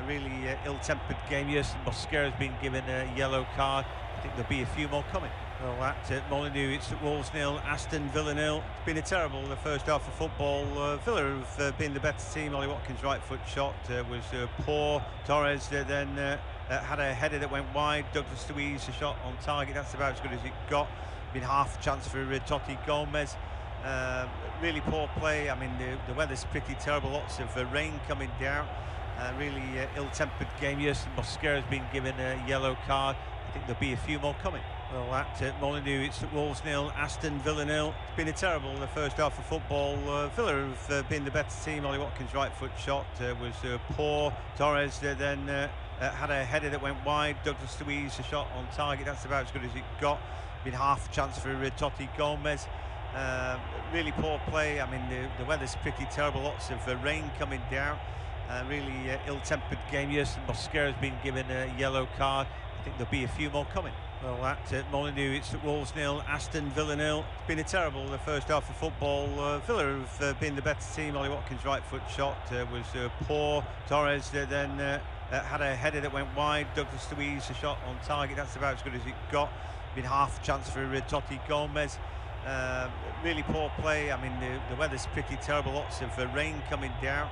Really ill-tempered game. Yes, Mosquera's been given a yellow card. I think there'll be a few more coming. Well, at Molineux, it's at Wolves 0, Aston Villa 0. It's been a terrible the first half of football. Villa have been the better team. Ollie Watkins' right foot shot was poor. Torres then had a header that went wide. Douglas Luiz, a shot on target. That's about as good as it got. Been half a chance for Totti Gomez. Really poor play. I mean, the weather's pretty terrible. Lots of rain coming down. Really ill-tempered game. Yes, Mosquera's been given a yellow card. I think there'll be a few more coming. Well, at Molineux, it's at Wolves 0, Aston Villa 0. It's been a terrible the first half of football. Villa have been the better team. Ollie Watkins' right foot shot was poor. Torres then had a header that went wide. Douglas Luiz, a shot on target. That's about as good as it got. Been half a chance for Totti Gomez. Really poor play. I mean, the weather's pretty terrible. Lots of rain coming down. Really ill-tempered game. Yes, Mosquera's been given a yellow card. I think there'll be a few more coming. Well, at Molineux, it's at Wolves 0, Aston Villa 0. It's been a terrible the first half of football. Villa have been the better team. Ollie Watkins' right foot shot was poor. Torres then had a header that went wide. Douglas Luiz, a shot on target. That's about as good as it got. Been half a chance for Totti Gomez. Really poor play. I mean, the weather's pretty terrible. Lots of rain coming down.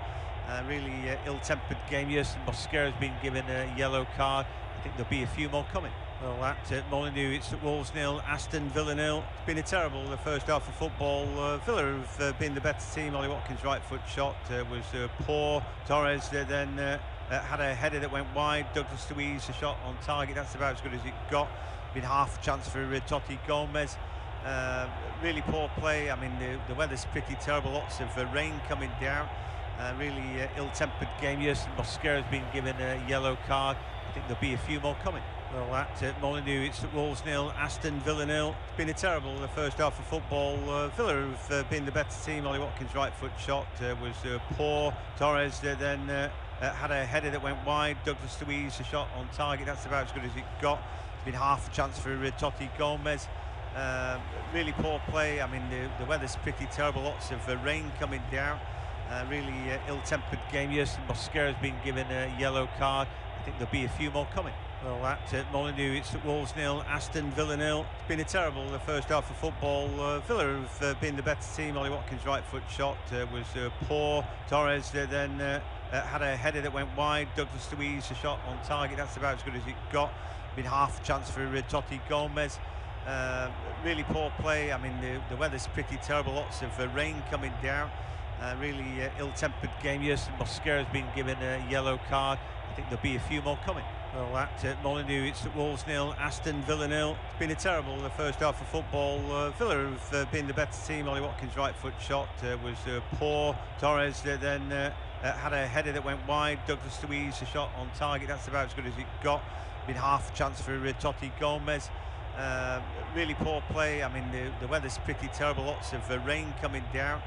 Really ill-tempered game. Yes, Mosquera's been given a yellow card. I think there'll be a few more coming. Well, at Molineux, it's at Wolves 0, Aston Villa 0. It's been a terrible the first half of football. Villa have been the better team. Ollie Watkins' right foot shot was poor. Torres then had a header that went wide. Douglas Luiz, a shot on target. That's about as good as it got. Been half a chance for Totti Gomez. Really poor play. I mean, the weather's pretty terrible. Lots of rain coming down. Really ill-tempered game. Yes, Mosquera's been given a yellow card. I think there'll be a few more coming. Well, at Molineux, it's at Wolves 0, Aston Villa 0. It's been a terrible the first half of football. Villa have been the better team. Ollie Watkins' right foot shot was poor. Torres then had a header that went wide. Douglas Luiz, a shot on target. That's about as good as it got. Been half a chance for Totti Gomez. Really poor play. I mean, the weather's pretty terrible. Lots of rain coming down. Really ill-tempered game. Yes, Mosquera's been given a yellow card. I think there'll be a few more coming. Well, at Molineux, it's at Wolves 0, Aston Villa 0. It's been a terrible the first half of football. Villa have been the better team. Ollie Watkins' right foot shot was poor. Torres then had a header that went wide. Douglas Luiz, a shot on target. That's about as good as it got. Been half a chance for Totti Gomez. Really poor play. I mean, the weather's pretty terrible. Lots of rain coming down. Really ill-tempered game. Yes, Mosquera's been given a yellow card. I think there'll be a few more coming. Well, at Molineux, it's at Wolves 0, Aston Villa 0. It's been a terrible the first half of football. Villa have been the better team. Ollie Watkins' right foot shot was poor. Torres then had a header that went wide. Douglas Luiz, a shot on target. That's about as good as it got. Been half a chance for Totti Gomez. Really poor play. I mean, the weather's pretty terrible. Lots of rain coming down.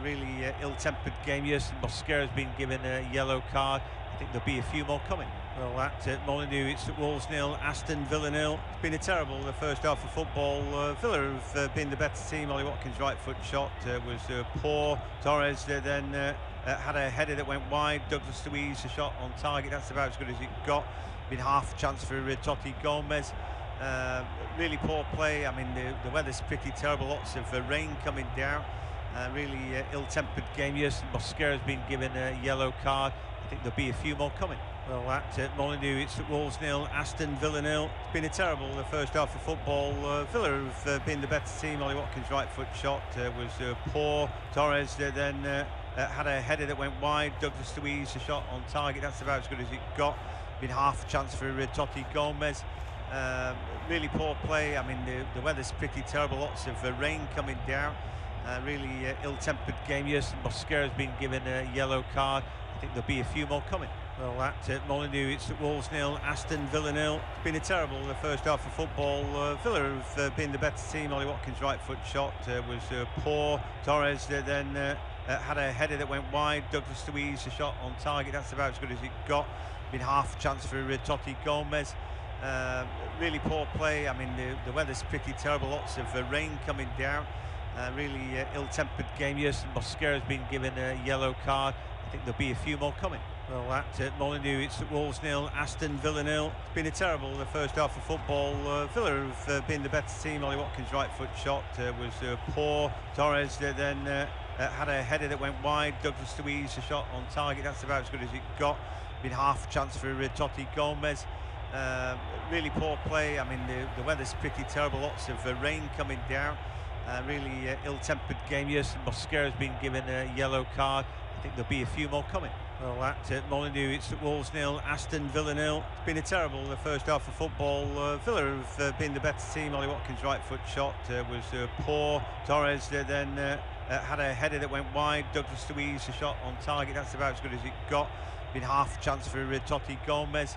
Really ill-tempered game. Yes, Mosquera's been given a yellow card. I think there'll be a few more coming. Well, at Molineux, it's at Wolves 0, Aston Villa 0. It's been a terrible the first half of football. Villa have been the better team. Ollie Watkins' right foot shot was poor. Torres then had a header that went wide. Douglas Luiz, a shot on target. That's about as good as it got. Been half a chance for Totti Gomez. Really poor play. I mean, the weather's pretty terrible. Lots of rain coming down. Really ill-tempered game. Yes, Mosquera's been given a yellow card. I think there'll be a few more coming. Well, at Molineux, it's at Wolves 0, Aston Villa 0. It's been a terrible the first half of football. Villa have been the better team. Ollie Watkins' right foot shot was poor. Torres then had a header that went wide. Douglas Luiz, a shot on target. That's about as good as it got. Been half a chance for Totti Gomez. Really poor play. I mean, the weather's pretty terrible. Lots of rain coming down. Really ill-tempered game. Yes, Mosquera's been given a yellow card. I think there'll be a few more coming. Well, at Molineux, it's at Wolves 0, Aston Villa 0. It's been a terrible the first half of football. Villa have been the better team. Ollie Watkins' right foot shot was poor. Torres then had a header that went wide. Douglas Luiz, a shot on target. That's about as good as it got. Been half a chance for Totti Gomez. Really poor play. I mean, the weather's pretty terrible. Lots of rain coming down. Really ill-tempered game. Yes, Mosquera's been given a yellow card. I think there'll be a few more coming. Well, at Molineux, it's at Wolves 0, Aston Villa 0. It's been a terrible the first half of football. Villa have been the better team. Ollie Watkins' right foot shot was poor. Torres then had a header that went wide. Douglas Luiz, a shot on target. That's about as good as it got. Been half a chance for Totti Gomez. Really poor play. I mean, the weather's pretty terrible. Lots of rain coming down. Really ill-tempered game. Yes, Mosquera's been given a yellow card. I think there'll be a few more coming. Well, at Molineux, it's at Wolves 0, Aston Villa 0. It's been a terrible the first half of football. Villa have been the better team. Ollie Watkins' right foot shot was poor. Torres then had a header that went wide. Douglas Luiz, a shot on target. That's about as good as it got. Been half a chance for Totti Gomez.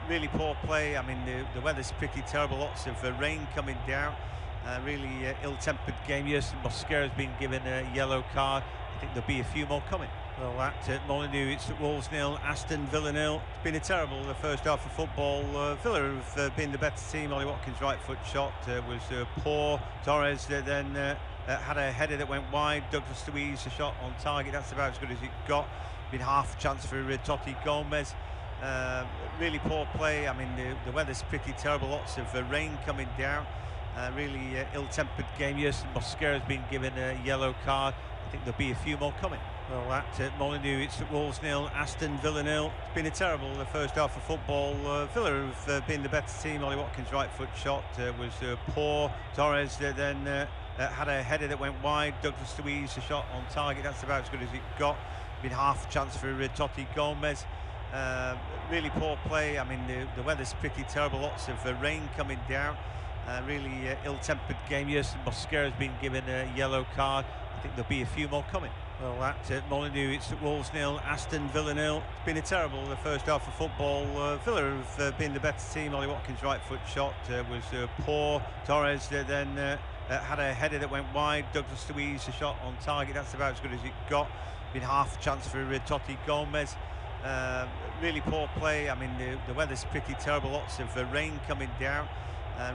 Really poor play. I mean, the weather's pretty terrible. Lots of rain coming down. Really ill-tempered game. Yes, Mosquera's been given a yellow card. I think there'll be a few more coming. Well, at Molineux, it's at Wolves 0, Aston Villa 0. It's been a terrible the first half of football. Villa have been the better team. Ollie Watkins' right foot shot was poor. Torres then had a header that went wide. Douglas Luiz, a shot on target. That's about as good as it got. Been half a chance for Totti Gomez. Really poor play. I mean, the weather's pretty terrible. Lots of rain coming down. Really ill-tempered game. Yes, Mosquera's been given a yellow card. I think there'll be a few more coming. Well, at Molineux, it's at Wolves 0, Aston Villa 0. It's been a terrible the first half of football. Villa have been the better team. Ollie Watkins' right foot shot was poor. Torres then had a header that went wide. Douglas Luiz, a shot on target. That's about as good as it got. Been half a chance for Totti Gomez. Really poor play. I mean, the weather's pretty terrible. Lots of rain coming down. Really ill-tempered game. Yes, Mosquera's been given a yellow card. I think there'll be a few more coming. Well, at Molineux, it's at Wolves 0, Aston Villa 0. It's been a terrible the first half of football. Villa have been the better team. Ollie Watkins' right foot shot was poor. Torres then had a header that went wide. Douglas Luiz, a shot on target. That's about as good as it got. Been half a chance for Totti Gomez. Really poor play. I mean, the weather's pretty terrible. Lots of rain coming down.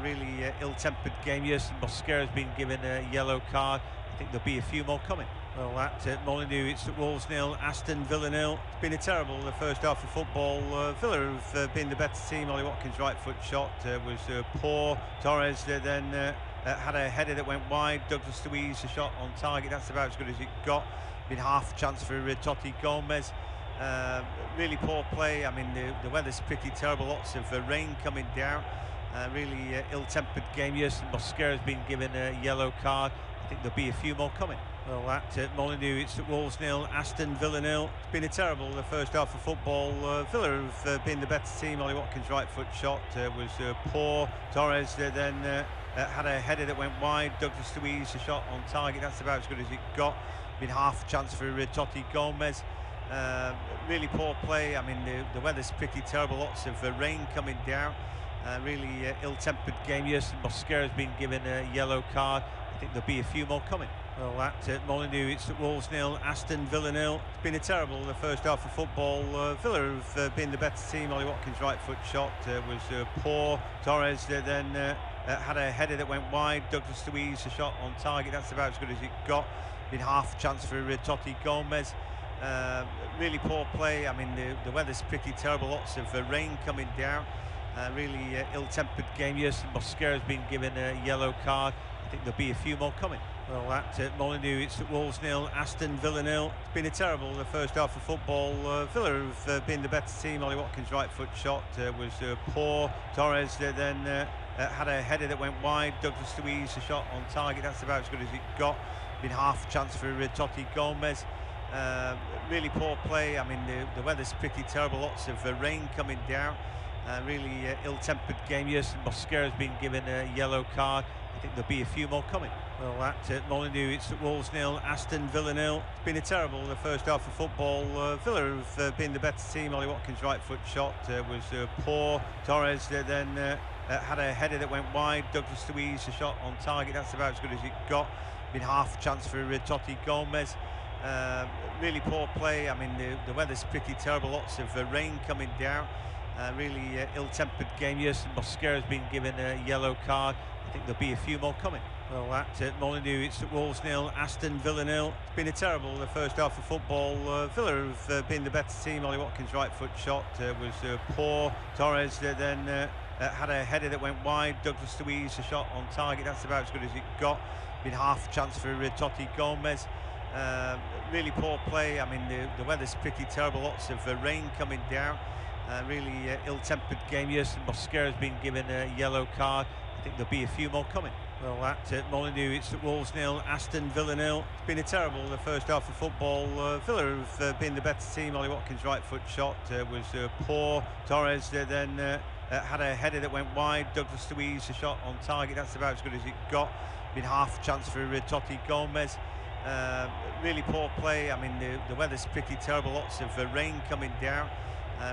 Really ill-tempered game. Yes, Mosquera's been given a yellow card. I think there'll be a few more coming. Well, at Molineux, it's at Wolves 0, Aston Villa 0. It's been a terrible the first half of football. Villa have been the better team. Ollie Watkins' right foot shot was poor. Torres then had a header that went wide. Douglas Luiz, a shot on target. That's about as good as it got. Been half a chance for Totti Gomez. Really poor play. I mean, the weather's pretty terrible. Lots of rain coming down. Really ill-tempered game. Yes, Mosquera's been given a yellow card. I I think there'll be a few more coming. Well, at Molineux, it's Wolves 0, Aston Villa 0. It's been a terrible the first half of football. Villa have been the better team. Ollie Watkins' right foot shot was poor. Torres then had a header that went wide. Douglas Luiz, a shot on target. That's about as good as it got. Been half chance for Totti Gomez. Really poor play. I mean, the weather's pretty terrible. Lots of rain coming down. Really ill-tempered game. Yes, Mosquera's been given a yellow card. I think there'll be a few more coming. Well, at Molineux, it's Wolves 0, Aston Villa 0. It's been a terrible the first half of football. Villa have been the better team. Ollie Watkins' right foot shot was poor. Torres then had a header that went wide. Douglas Luiz, a shot on target. That's about as good as it got. Been half chance for Totti Gomez. Really poor play. I mean, the weather's pretty terrible. Lots of rain coming down. Really ill-tempered game. Yes, Mosquera's been given a yellow card. I think there'll be a few more coming. Well, at Molineux, it's Wolves 0, Aston Villa 0. It's been a terrible the first half of football. Villa have been the better team. Ollie Watkins' right foot shot was poor. Torres then had a header that went wide. Douglas Luiz, a shot on target. That's about as good as it got. Been half chance for Totti Gomez. Really poor play. I mean, the weather's pretty terrible. Lots of rain coming down. Really ill-tempered game. Yes, Mosquera's been given a yellow card. I think there'll be a few more coming. Well, at Molineux, it's Wolves 0, Aston Villa 0. It's been a terrible the first half of football. Villa have been the better team. Ollie Watkins' right foot shot was poor. Torres then had a header that went wide. Douglas Luiz, a shot on target. That's about as good as it got. Been half chance for Totti Gomez. Really poor play. I mean, the weather's pretty terrible. Lots of rain coming down. Really ill-tempered game. Yes, Mosquera's been given a yellow card. I think there'll be a few more coming. Well, at Molineux, it's Wolves 0, Aston Villa 0. It's been a terrible the first half of football. Villa have been the better team. Ollie Watkins' right foot shot was poor. Torres then had a header that went wide. Douglas Luiz, a shot on target. That's about as good as it got. Been half chance for Totti Gomez. Really poor play. I mean, the weather's pretty terrible. Lots of rain coming down. Really ill-tempered game. Yes, Mosquera's been given a yellow card. I think there'll be a few more coming. Well, at Molineux, it's Wolves 0, Aston Villa 0. It's been a terrible the first half of football. Villa have been the better team. Ollie Watkins' right foot shot was poor. Torres then had a header that went wide. Douglas Luiz, a shot on target. That's about as good as it got. Been half chance for Totti Gomez. Really poor play. I mean, the weather's pretty terrible. Lots of rain coming down.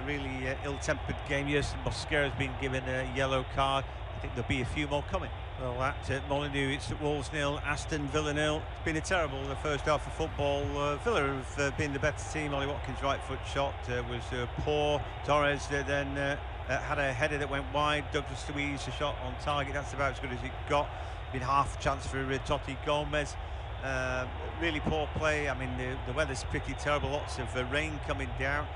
Really ill-tempered game. Yes, Mosquera's been given a yellow card. I think there'll be a few more coming. Well, at Molineux, it's Wolves 0, Aston Villa 0. It's been a terrible the first half of football. Villa have been the better team. Ollie Watkins' right foot shot was poor. Torres then had a header that went wide. Douglas Luiz, a shot on target. That's about as good as it got. Been half chance for Totti Gomez. Really poor play. I mean, the weather's pretty terrible. Lots of rain coming down.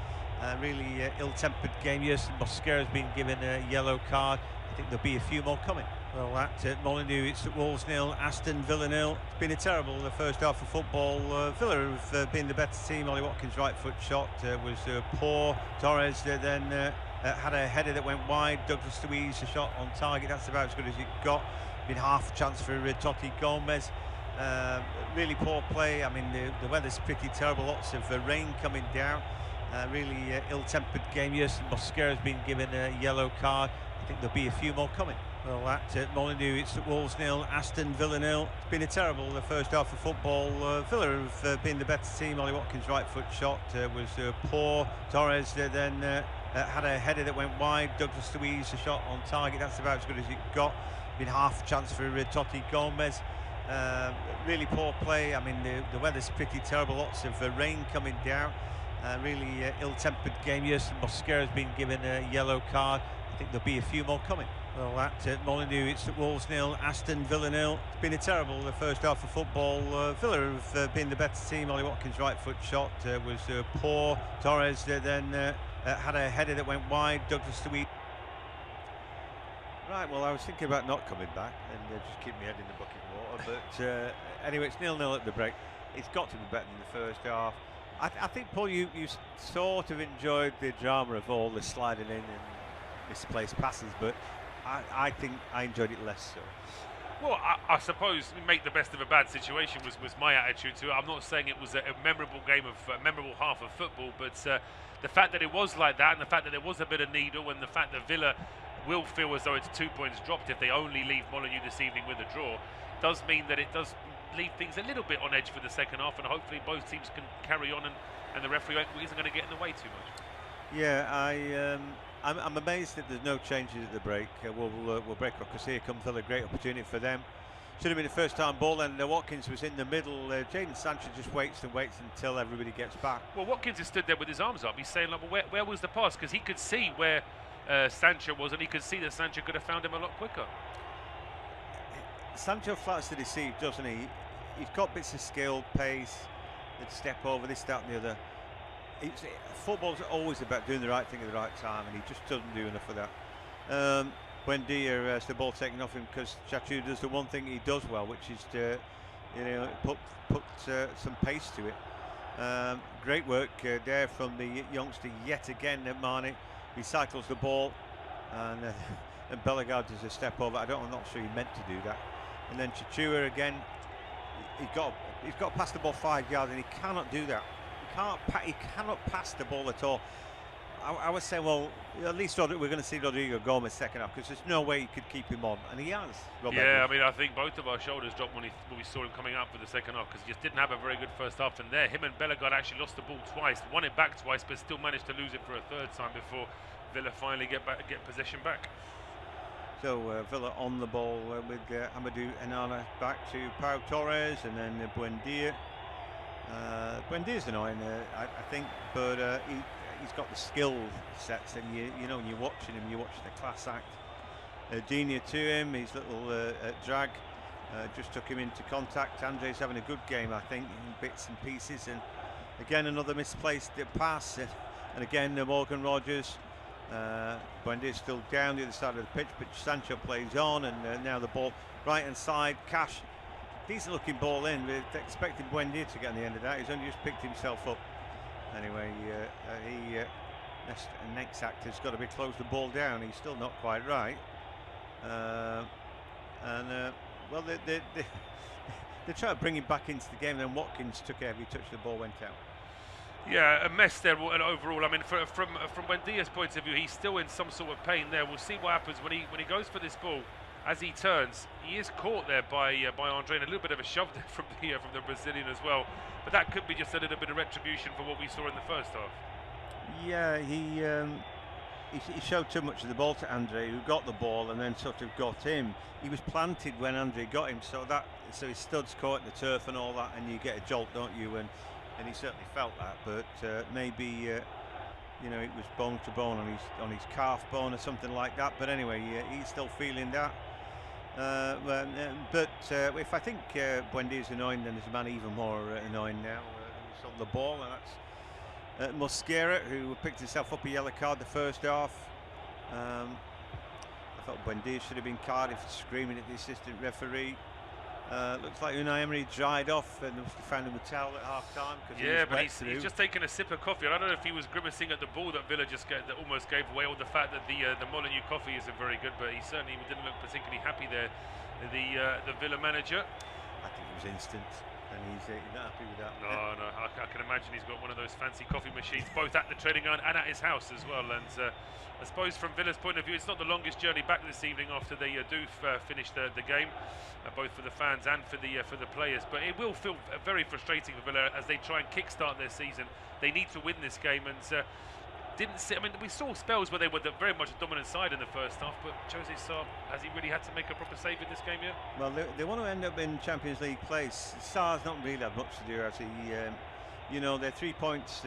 Really ill-tempered game. Yes, Mosquera's been given a yellow card. I think there'll be a few more coming. Well, at Molineux, it's Wolves 0, Aston Villa 0. It's been a terrible the first half of football. Villa have been the better team. Ollie Watkins' right foot shot was poor. Torres then had a header that went wide. Douglas Luiz, a shot on target. That's about as good as it got. Been half chance for Totti Gomez. Really poor play. I mean, the weather's pretty terrible. Lots of rain coming down. Really ill-tempered game. Yes, Mosquera's been given a yellow card. I think there'll be a few more coming. Well, at Molineux, it's Wolves 0, Aston Villa 0. It's been a terrible the first half of football. Villa have been the better team. Ollie Watkins' right foot shot was poor. Torres then had a header that went wide. Douglas Luiz, a shot on target. That's about as good as it got. Been half chance for Totti Gomez. Really poor play. I mean, the weather's pretty terrible. Lots of rain coming down. Really ill-tempered game. Yes, Mosquera's been given a yellow card. I think there'll be a few more coming. Well, at Molineux, it's Wolves 0, Aston Villa 0. It's been a terrible the first half of football. Villa have been the better team. Ollie Watkins' right foot shot was poor. Torres then had a header that went wide. Douglas Luiz. Right, well, I was thinking about not coming back and just keep my head in the bucket of water. But anyway, it's 0-0 at the break. It's got to be better than the first half. I think, Paul, you sort of enjoyed the drama of all the sliding in and misplaced passes, but I think I enjoyed it less so. Well, I suppose make the best of a bad situation was my attitude to it. I'm not saying it was a memorable game of memorable half of football, but the fact that it was like that, and the fact that there was a bit of needle, and the fact that Villa will feel as though it's 2 points dropped if they only leave Molineux this evening with a draw, does mean that it does leave things a little bit on edge for the second half, and hopefully both teams can carry on, and the referee isn't going to get in the way too much. Yeah, I'm amazed that there's no changes at the break. We'll break up because here comes a great opportunity for them. Should have been a first-time ball, and Watkins was in the middle. Jadon Sancho just waits and waits until everybody gets back. Well, Watkins has stood there with his arms up. He's saying, like, well, where was the pass? Because he could see where Sancho was, and he could see that Sancho could have found him a lot quicker. Sancho flatters to deceive, doesn't he? He's got bits of skill, pace, that step over, this, that, and the other. Football's always about doing the right thing at the right time, and he just doesn't do enough of that. Buendia has the ball taken off him because Chachu does the one thing he does well, which is to, put some pace to it. Great work there from the youngster yet again. Mane, he cycles the ball, and Bellegarde does a step over. I'm not sure he meant to do that. And then Chichua again, he's got past the ball 5 yards, and he cannot do that. He cannot pass the ball at all. I would say, well, at least we're going to see Rodrigo Gomez second half, because there's no way he could keep him on, and he has. Yeah, I mean, I think both of our shoulders dropped when we saw him coming out for the second half, because he just didn't have a very good first half. And there, him and Bellegarde actually lost the ball twice, won it back twice, but still managed to lose it for a third time before Villa finally get possession back. So Villa on the ball with Amadou Enana back to Pau Torres, and then Buendia. Buendia's annoying, I think, but he's got the skill sets, and when you're watching him, you watch the class act. Digne to him, his little drag just took him into contact. Andre's having a good game, I think, in bits and pieces, and again another misplaced pass, and again Morgan Rogers. Buendia's still down the other side of the pitch, but Sancho plays on, and now the ball right hand side. Cash, decent looking ball in. We expected Buendia to get on the end of that. He's only just picked himself up. Anyway, next actor's got to be close the ball down. He's still not quite right. Well, they try to bring him back into the game. Then Watkins took a heavy touch. The ball went out. Yeah, a mess there. And overall, I mean, from Buendia's point of view, he's still in some sort of pain there. We'll see what happens when he goes for this ball. As he turns, he is caught there by Andre, and a little bit of a shove there from the Brazilian as well. But that could be just a little bit of retribution for what we saw in the first half. Yeah, he showed too much of the ball to Andre, who got the ball and then sort of got him. He was planted when Andre got him, so his studs caught in the turf and all that, and you get a jolt, don't you? And he certainly felt that, but maybe it was bone to bone on his calf bone or something like that. But anyway, he's still feeling that. But if I think Buendia's annoying, then there's a man even more annoying now who's on the ball, and that's Mosquera, who picked himself up a yellow card the first half. I thought Buendia should have been carded for screaming at the assistant referee. Looks like Unai Emery dried off and found him a towel at half time. Yeah, but he's just taken a sip of coffee. I don't know if he was grimacing at the ball that Villa that almost gave away, or the fact that the Molineux coffee isn't very good, but he certainly didn't look particularly happy there, the Villa manager. I think it was instant, and he's not happy with that. No, I can imagine he's got one of those fancy coffee machines, both at the training ground and at his house as well. And I suppose from Villa's point of view, it's not the longest journey back this evening after they do finish the game, both for the fans and for the players. But it will feel very frustrating for Villa as they try and kickstart their season. They need to win this game, and we saw spells where they were very much a dominant side in the first half, but Jose Sarr, has he really had to make a proper save in this game yet? Well, they want to end up in Champions League place. Sarr's not really had much to do, as he. They're 3 points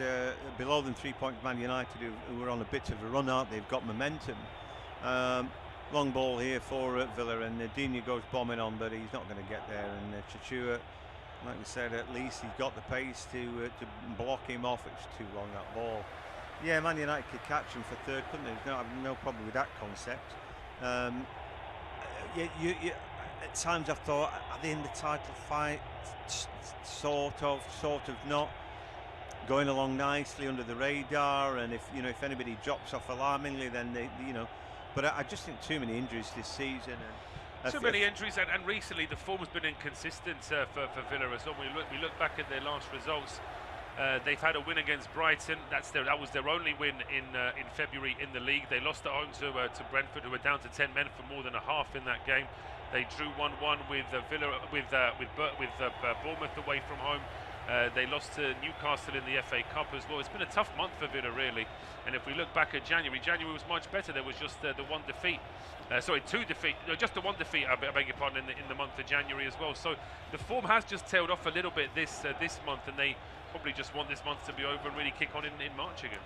below them, 3 points Man United, who were on a bit of a run out. They've got momentum. Long ball here for Villa, and Digne goes bombing on, but he's not going to get there. And Chichua, like we said, at least he's got the pace to block him off. It's too long, that ball. Yeah, Man United could catch him for third, couldn't they? No problem with that concept. At times I've thought, are they in the title fight? Sort of not. Going along nicely under the radar, and if anybody drops off alarmingly, then they. But I just think too many injuries this season. Too many injuries, and recently the form has been inconsistent for Villa as well. We look back at their last results. They've had a win against Brighton. That was their only win in February in the league. They lost at home to Brentford, who were down to 10 men for more than a half in that game. They drew 1-1 with Bournemouth away from home. They lost to Newcastle in the FA Cup as well. It's been a tough month for Villa, really. And if we look back at January was much better. There was just the one defeat. Just the one defeat, I beg your pardon, in the month of January as well. So the form has just tailed off a little bit this month, and they probably just want this month to be over and really kick on in March again.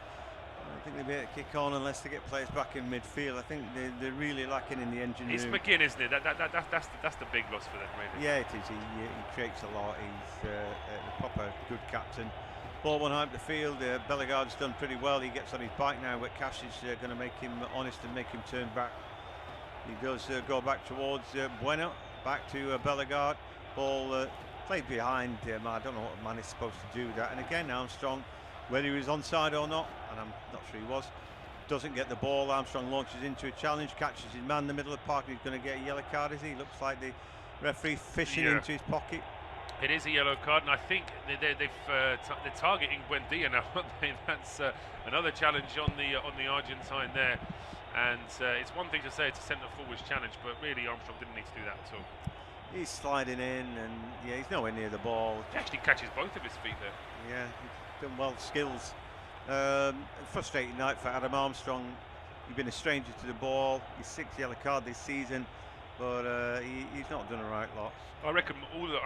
I think they'll be able to kick on unless they get players back in midfield. I think they're really lacking in the engine room. It's McGinn, isn't it? That's the big loss for them, really. Yeah, it is. He creates a lot. He's a proper good captain. Ball one high up the field. Bellegarde's done pretty well. He gets on his bike now, but Cash is going to make him honest and make him turn back. He does go back towards Bueno, back to Bellegarde. Ball played behind him. I don't know what man is supposed to do that. And again, Armstrong, whether he was onside or not, and I'm not sure he was, doesn't get the ball. Armstrong launches into a challenge, catches his man in the middle of the park. He's going to get a yellow card, is he? Looks like the referee fishing into his pocket. It is a yellow card, and I think they're targeting Buendia now, aren't they? That's another challenge on the Argentine there. And it's one thing to say it's a centre forward's challenge, but really Armstrong didn't need to do that at all. He's sliding in, and yeah, he's nowhere near the ball. He actually catches both of his feet there. Yeah, he's done well. Skills. Frustrating night for Adam Armstrong. He's been a stranger to the ball. His 6th yellow card this season, but he's not done a right lot. I reckon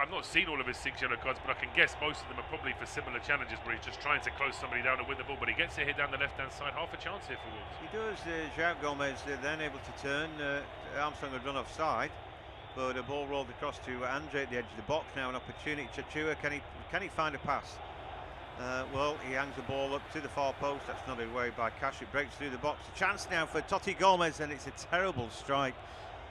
I've not seen all of his 6 yellow cards, but I can guess most of them are probably for similar challenges where he's just trying to close somebody down and win the ball, but he gets it hit down the left-hand side. Half a chance here for Wolves. He does. João Gomez then able to turn. Armstrong had run offside, but the ball rolled across to Andre at the edge of the box. Now an opportunity. Chachua, can he find a pass? Well, he hangs the ball up to the far post. That's not away by Cash. It breaks through the box. A chance now for Totti Gomez, and it's a terrible strike.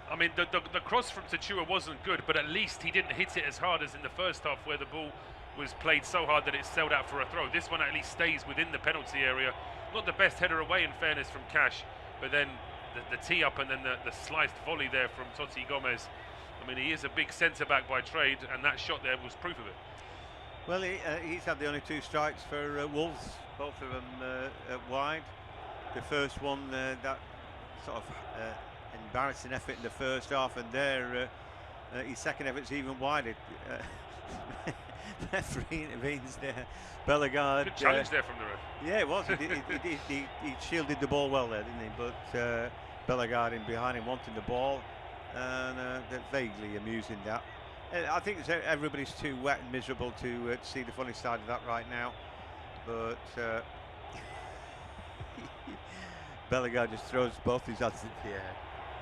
I mean, the cross from Chachua wasn't good, but at least he didn't hit it as hard as in the first half, where the ball was played so hard that it sailed out for a throw. This one at least stays within the penalty area. Not the best header away, in fairness, from Cash, but then the tee up and then the sliced volley there from Totti Gomez. I mean, he is a big centre-back by trade, and that shot there was proof of it. Well, he's had the only 2 strikes for Wolves, both of them wide. The first one, that sort of embarrassing effort in the first half, and there his second effort's even wider. Referee intervenes there. Bellegarde. Good challenge there from the ref. Yeah, it was. He shielded the ball well there, didn't he? But Bellegarde in behind him wanting the ball, and they're vaguely amusing that. I think everybody's too wet and miserable to see the funny side of that right now. But Bellegarde just throws both his hands into the air.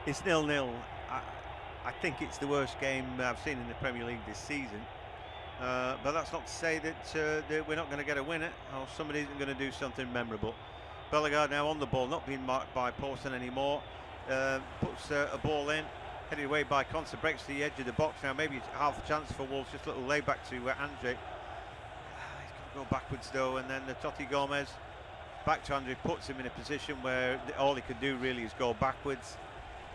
It's 0-0. I think it's the worst game I've seen in the Premier League this season. But that's not to say that we're not going to get a winner, or somebody isn't going to do something memorable. Bellegarde now on the ball, not being marked by Paulson anymore. Puts a ball in, headed away by Conser, breaks the edge of the box. Now maybe it's half a chance for Wolves, just a little layback to Andre. He's going to go backwards though, and then Totti Gomez back to Andre, puts him in a position where all he could do really is go backwards.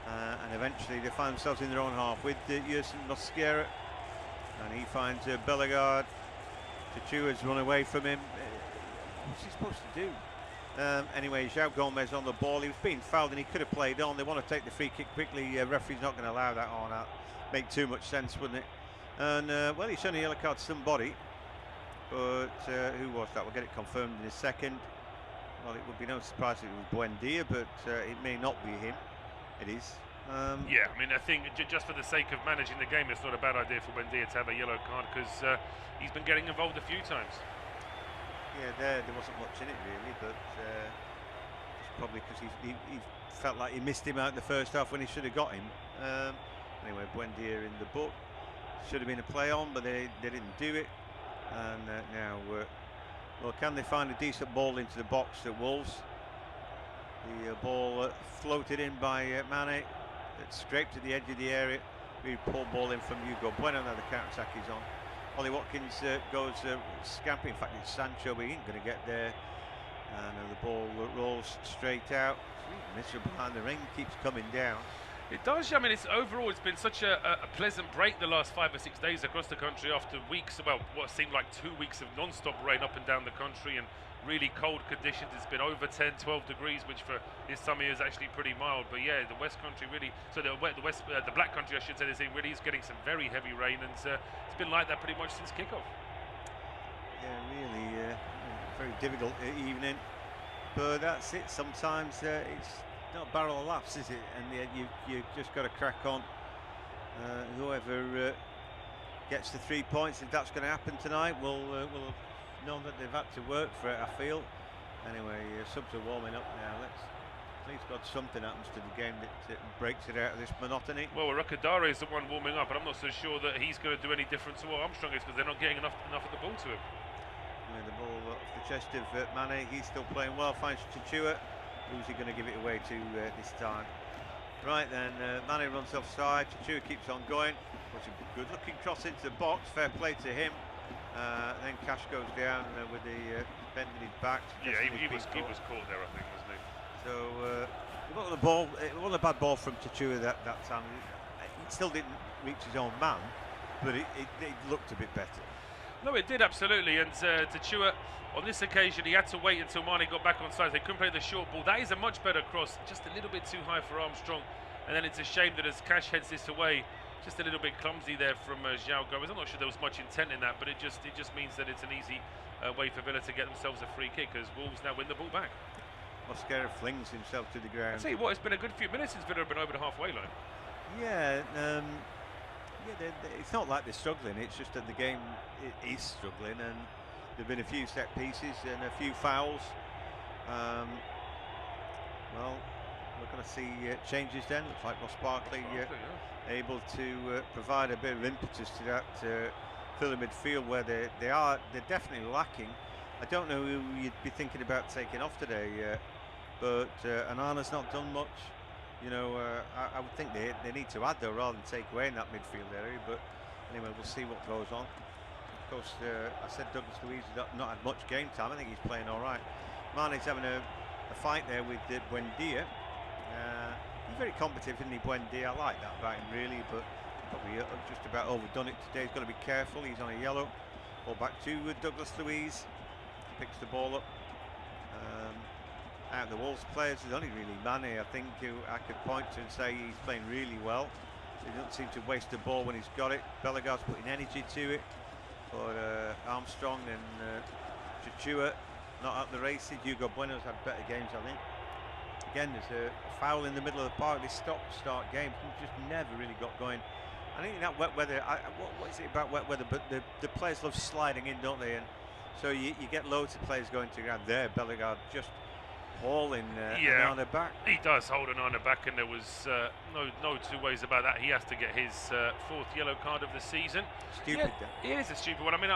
And eventually they find themselves in their own half with Yerson Mosquera, and he finds Bellegarde. Chachua's run away from him. What's he supposed to do? Anyway, João Gomez on the ball. He was being fouled and he could have played on. They want to take the free kick quickly. Referee's not going to allow that on. That make too much sense, wouldn't it? And well, he's shown a yellow card to somebody, but who was that? We'll get it confirmed in a second. Well, it would be no surprise if it was Buendia, but it may not be him. It is. Yeah, I mean, I think just for the sake of managing the game, it's not a bad idea for Buendia to have a yellow card, because he's been getting involved a few times. Yeah, there wasn't much in it really, but just probably because he felt like he missed him out in the first half when he should have got him. Anyway, Buendia in the book. Should have been a play on, but they didn't do it. And now, well, can they find a decent ball into the box at Wolves? The ball floated in by Mane. It scraped at the edge of the area. We pull ball in from Hugo Bueno. Now the counter-attack is on. Ollie Watkins goes scamping. In fact, it's Sancho, but he ain't going to get there. And the ball rolls straight out. It's miserable, and the rain keeps coming down. It does. I mean, overall it's been such a pleasant break the last 5 or 6 days across the country after weeks, well, what seemed like 2 weeks of non-stop rain up and down the country and really cold conditions. It's been over 10, 12 degrees, which for this summer is actually pretty mild. But yeah, the West Country really, so the Black Country, I should say, really is getting some very heavy rain, and it's been like that pretty much since kickoff. Yeah, really, very difficult evening. But that's it. Sometimes it's not a barrel of laughs, is it? And you just got to crack on. Whoever gets the 3 points, if that's going to happen tonight, will know that they've had to work for it, I feel. Anyway, subs are warming up now. Please God, something happens to the game that breaks it out of this monotony. Well, Rakadare is the one warming up, and I'm not so sure that he's going to do any different to what Armstrong is, because they're not getting enough of the ball to him. The ball off the chest of Mane. He's still playing well. Finds Chichua. Who's he going to give it away to this time? Right then, Mane runs offside. Chichua keeps on going. Puts a good-looking cross into the box. Fair play to him. Then Cash goes down with the bend in his back. Yeah, he was caught there, I think, wasn't he? So it wasn't a ball. It wasn't a bad ball from Chichua that time. He still didn't reach his own man, but it looked a bit better. No, it did, absolutely, and Chichua, on this occasion, he had to wait until Mane got back on side. They couldn't play the short ball. That is a much better cross, just a little bit too high for Armstrong, and then it's a shame that as Cash heads this away, just a little bit clumsy there from João Gomes. I'm not sure there was much intent in that, but it just means that it's an easy way for Villa to get themselves a free kick, as Wolves now win the ball back. Mosquera flings himself to the ground. I tell you what, it's been a good few minutes since Villa have been over the halfway line. Yeah, it's not like they're struggling, it's just that the game is struggling, and there have been a few set pieces and a few fouls. Well, we're going to see changes then. Looks like Ross Barkley able to provide a bit of impetus to that Villa midfield, where they're definitely lacking. I don't know who you'd be thinking about taking off today, but Anana's not done much. You know, I would think they need to add though, rather than take away in that midfield area. But anyway, we'll see what goes on. Of course, I said Douglas Luiz has not had much game time. I think he's playing all right. Mane's having a fight there with Buendia. He's very competitive, isn't he, Buendia? I like that about him, really, but probably just about overdone it today. He's got to be careful. He's on a yellow. Ball back to Douglas Luiz. Picks the ball up. Out of the Wolves players, there's only really Mane, I think, who I could point to and say he's playing really well. He doesn't seem to waste the ball when he's got it. Bellegarde's putting energy to it. But Armstrong and Chichua not at the races. Hugo Bueno's had better games, I think. Again, there's a foul in the middle of the park. They stop-start games. Just never really got going. I think that wet weather, what is it about wet weather? But the players love sliding in, don't they? And so you get loads of players going to ground there. Bellegarde just hauling Anana back. He does hold Anana back, and there was no two ways about that. He has to get his fourth yellow card of the season. Stupid, yeah, it is a stupid one. I mean,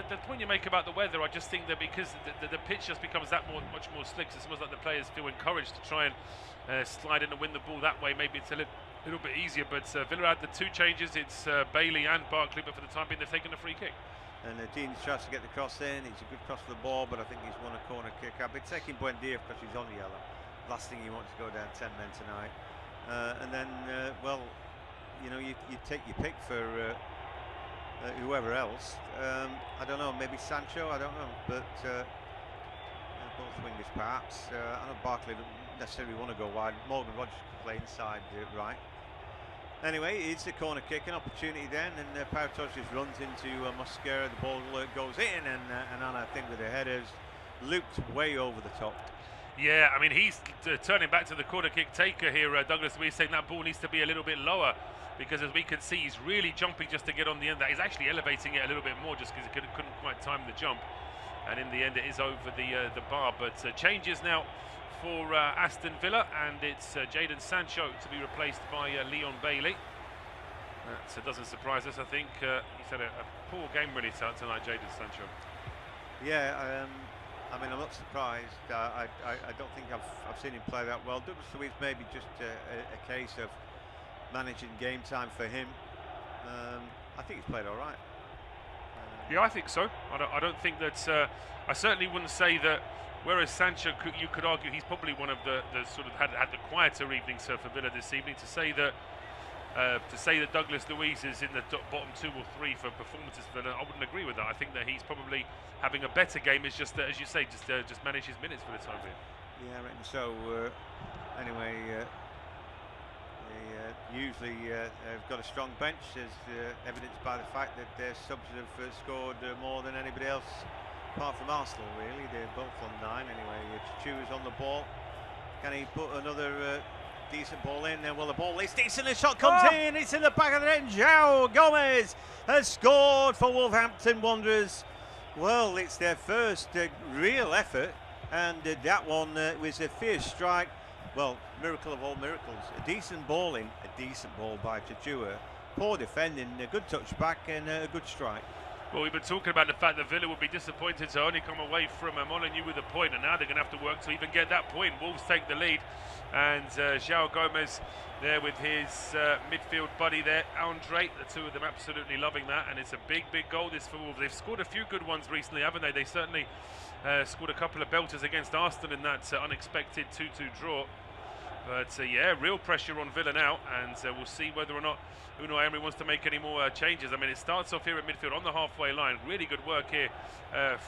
the point you make about the weather, I just think that because the pitch just becomes much more slick, it's almost like the players feel encouraged to try and slide in and win the ball that way. Maybe it's a little bit easier, but Villa had the two changes. It's Bailey and Barkley, but for the time being, they've taken a free kick. And Dean tries to get the cross in. It's a good cross for the ball, but I think he's won a corner kick. I've been taking Buendia because he's on the yellow. Last thing you want to go down 10 men tonight. And then, well, you know, you take your pick for whoever else. I don't know, maybe Sancho, I don't know. But both wingers perhaps. I know Barkley doesn't necessarily want to go wide. Morgan Rogers can play inside right. Anyway, it's a corner kick, an opportunity then, and Pau Torres just runs into Mosquera. The ball goes in, and Anana, I think, with the headers, looped way over the top. Yeah, I mean, he's turning back to the corner kick taker here, Douglas. We're saying that ball needs to be a little bit lower, because as we can see, he's really jumping just to get on the end. That he's actually elevating it a little bit more, just because he couldn't quite time the jump, and in the end, it is over the bar. But changes now for Aston Villa, and it's Jadon Sancho to be replaced by Leon Bailey. That doesn't surprise us, I think. He's had a poor game really tonight, Jadon Sancho. Yeah, I mean, I'm not surprised. I don't think I've seen him play that well. Douglas Luiz maybe just a case of managing game time for him. I think he's played all right. Yeah, I think so. I don't think that. I certainly wouldn't say that Whereas Sancho, you could argue he's probably one of the sort of had the quieter evenings for Villa this evening. To say that Douglas Luiz is in the bottom 2 or 3 for performances for Villa, I wouldn't agree with that. I think that he's probably having a better game. It's just that, as you say, just manage his minutes for the time being. Yeah, I reckon so. Anyway, they usually have got a strong bench, as evidenced by the fact that their subs have scored more than anybody else, apart from Arsenal, really. They're both on 9 anyway. Chichu's on the ball. Can he put another decent ball in? Well, the ball is decent. The shot comes in. It's in the back of the net. João Gomez has scored for Wolverhampton Wanderers. Well, it's their first real effort, and that one was a fierce strike. Well, miracle of all miracles. A decent ball in, a decent ball by Chichu. Poor defending, a good touch back, and a good strike. Well, we've been talking about the fact that Villa would be disappointed to only come away from Molineux with a point, and now they're going to have to work to even get that point. Wolves take the lead, and João Gomez there with his midfield buddy there, Andre. The two of them absolutely loving that, and it's a big, big goal this for Wolves. They've scored a few good ones recently, haven't they? They certainly scored a couple of belters against Aston in that unexpected 2-2 draw. But yeah, real pressure on Villa now, and we'll see whether or not Unai Emery wants to make any more changes. I mean, it starts off here at midfield on the halfway line. Really good work here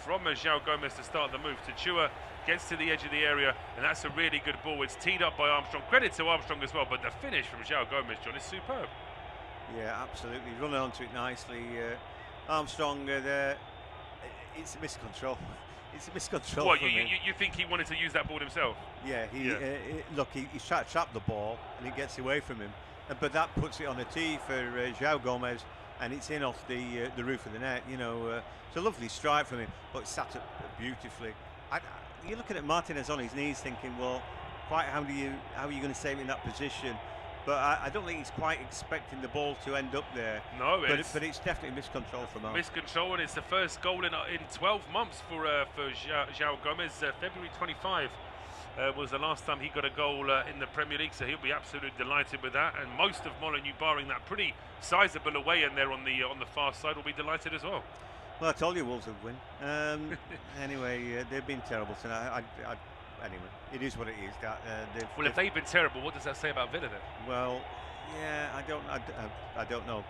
from João Gomez to start the move. Chichu gets to the edge of the area, and that's a really good ball. It's teed up by Armstrong. Credit to Armstrong as well, but the finish from João Gomez, John, is superb. Yeah, absolutely. Running onto it nicely. Armstrong there, it's a miscontrol. It's a miscontrol. What, you think he wanted to use that ball himself? Yeah, look, he's trying to trap the ball, and it gets away from him. But that puts it on a tee for João Gomez, and it's in off the roof of the net. You know, it's a lovely strike from him, but it's sat up beautifully. You're looking at Martinez on his knees, thinking, well, quite how are you going to save him in that position? But I don't think he's quite expecting the ball to end up there. No, but it's definitely miscontrol from him. Miscontrol, and it's the first goal in 12 months for João Gomez. February 25 was the last time he got a goal in the Premier League, so he'll be absolutely delighted with that. And most of Molineux, barring that pretty sizable away end there on the far side, will be delighted as well. Well, I told you Wolves would win. Anyway, they've been terrible tonight. Anyway, it is what it is. Well, if they've been terrible, what does that say about Villa then? Well, yeah, I don't know.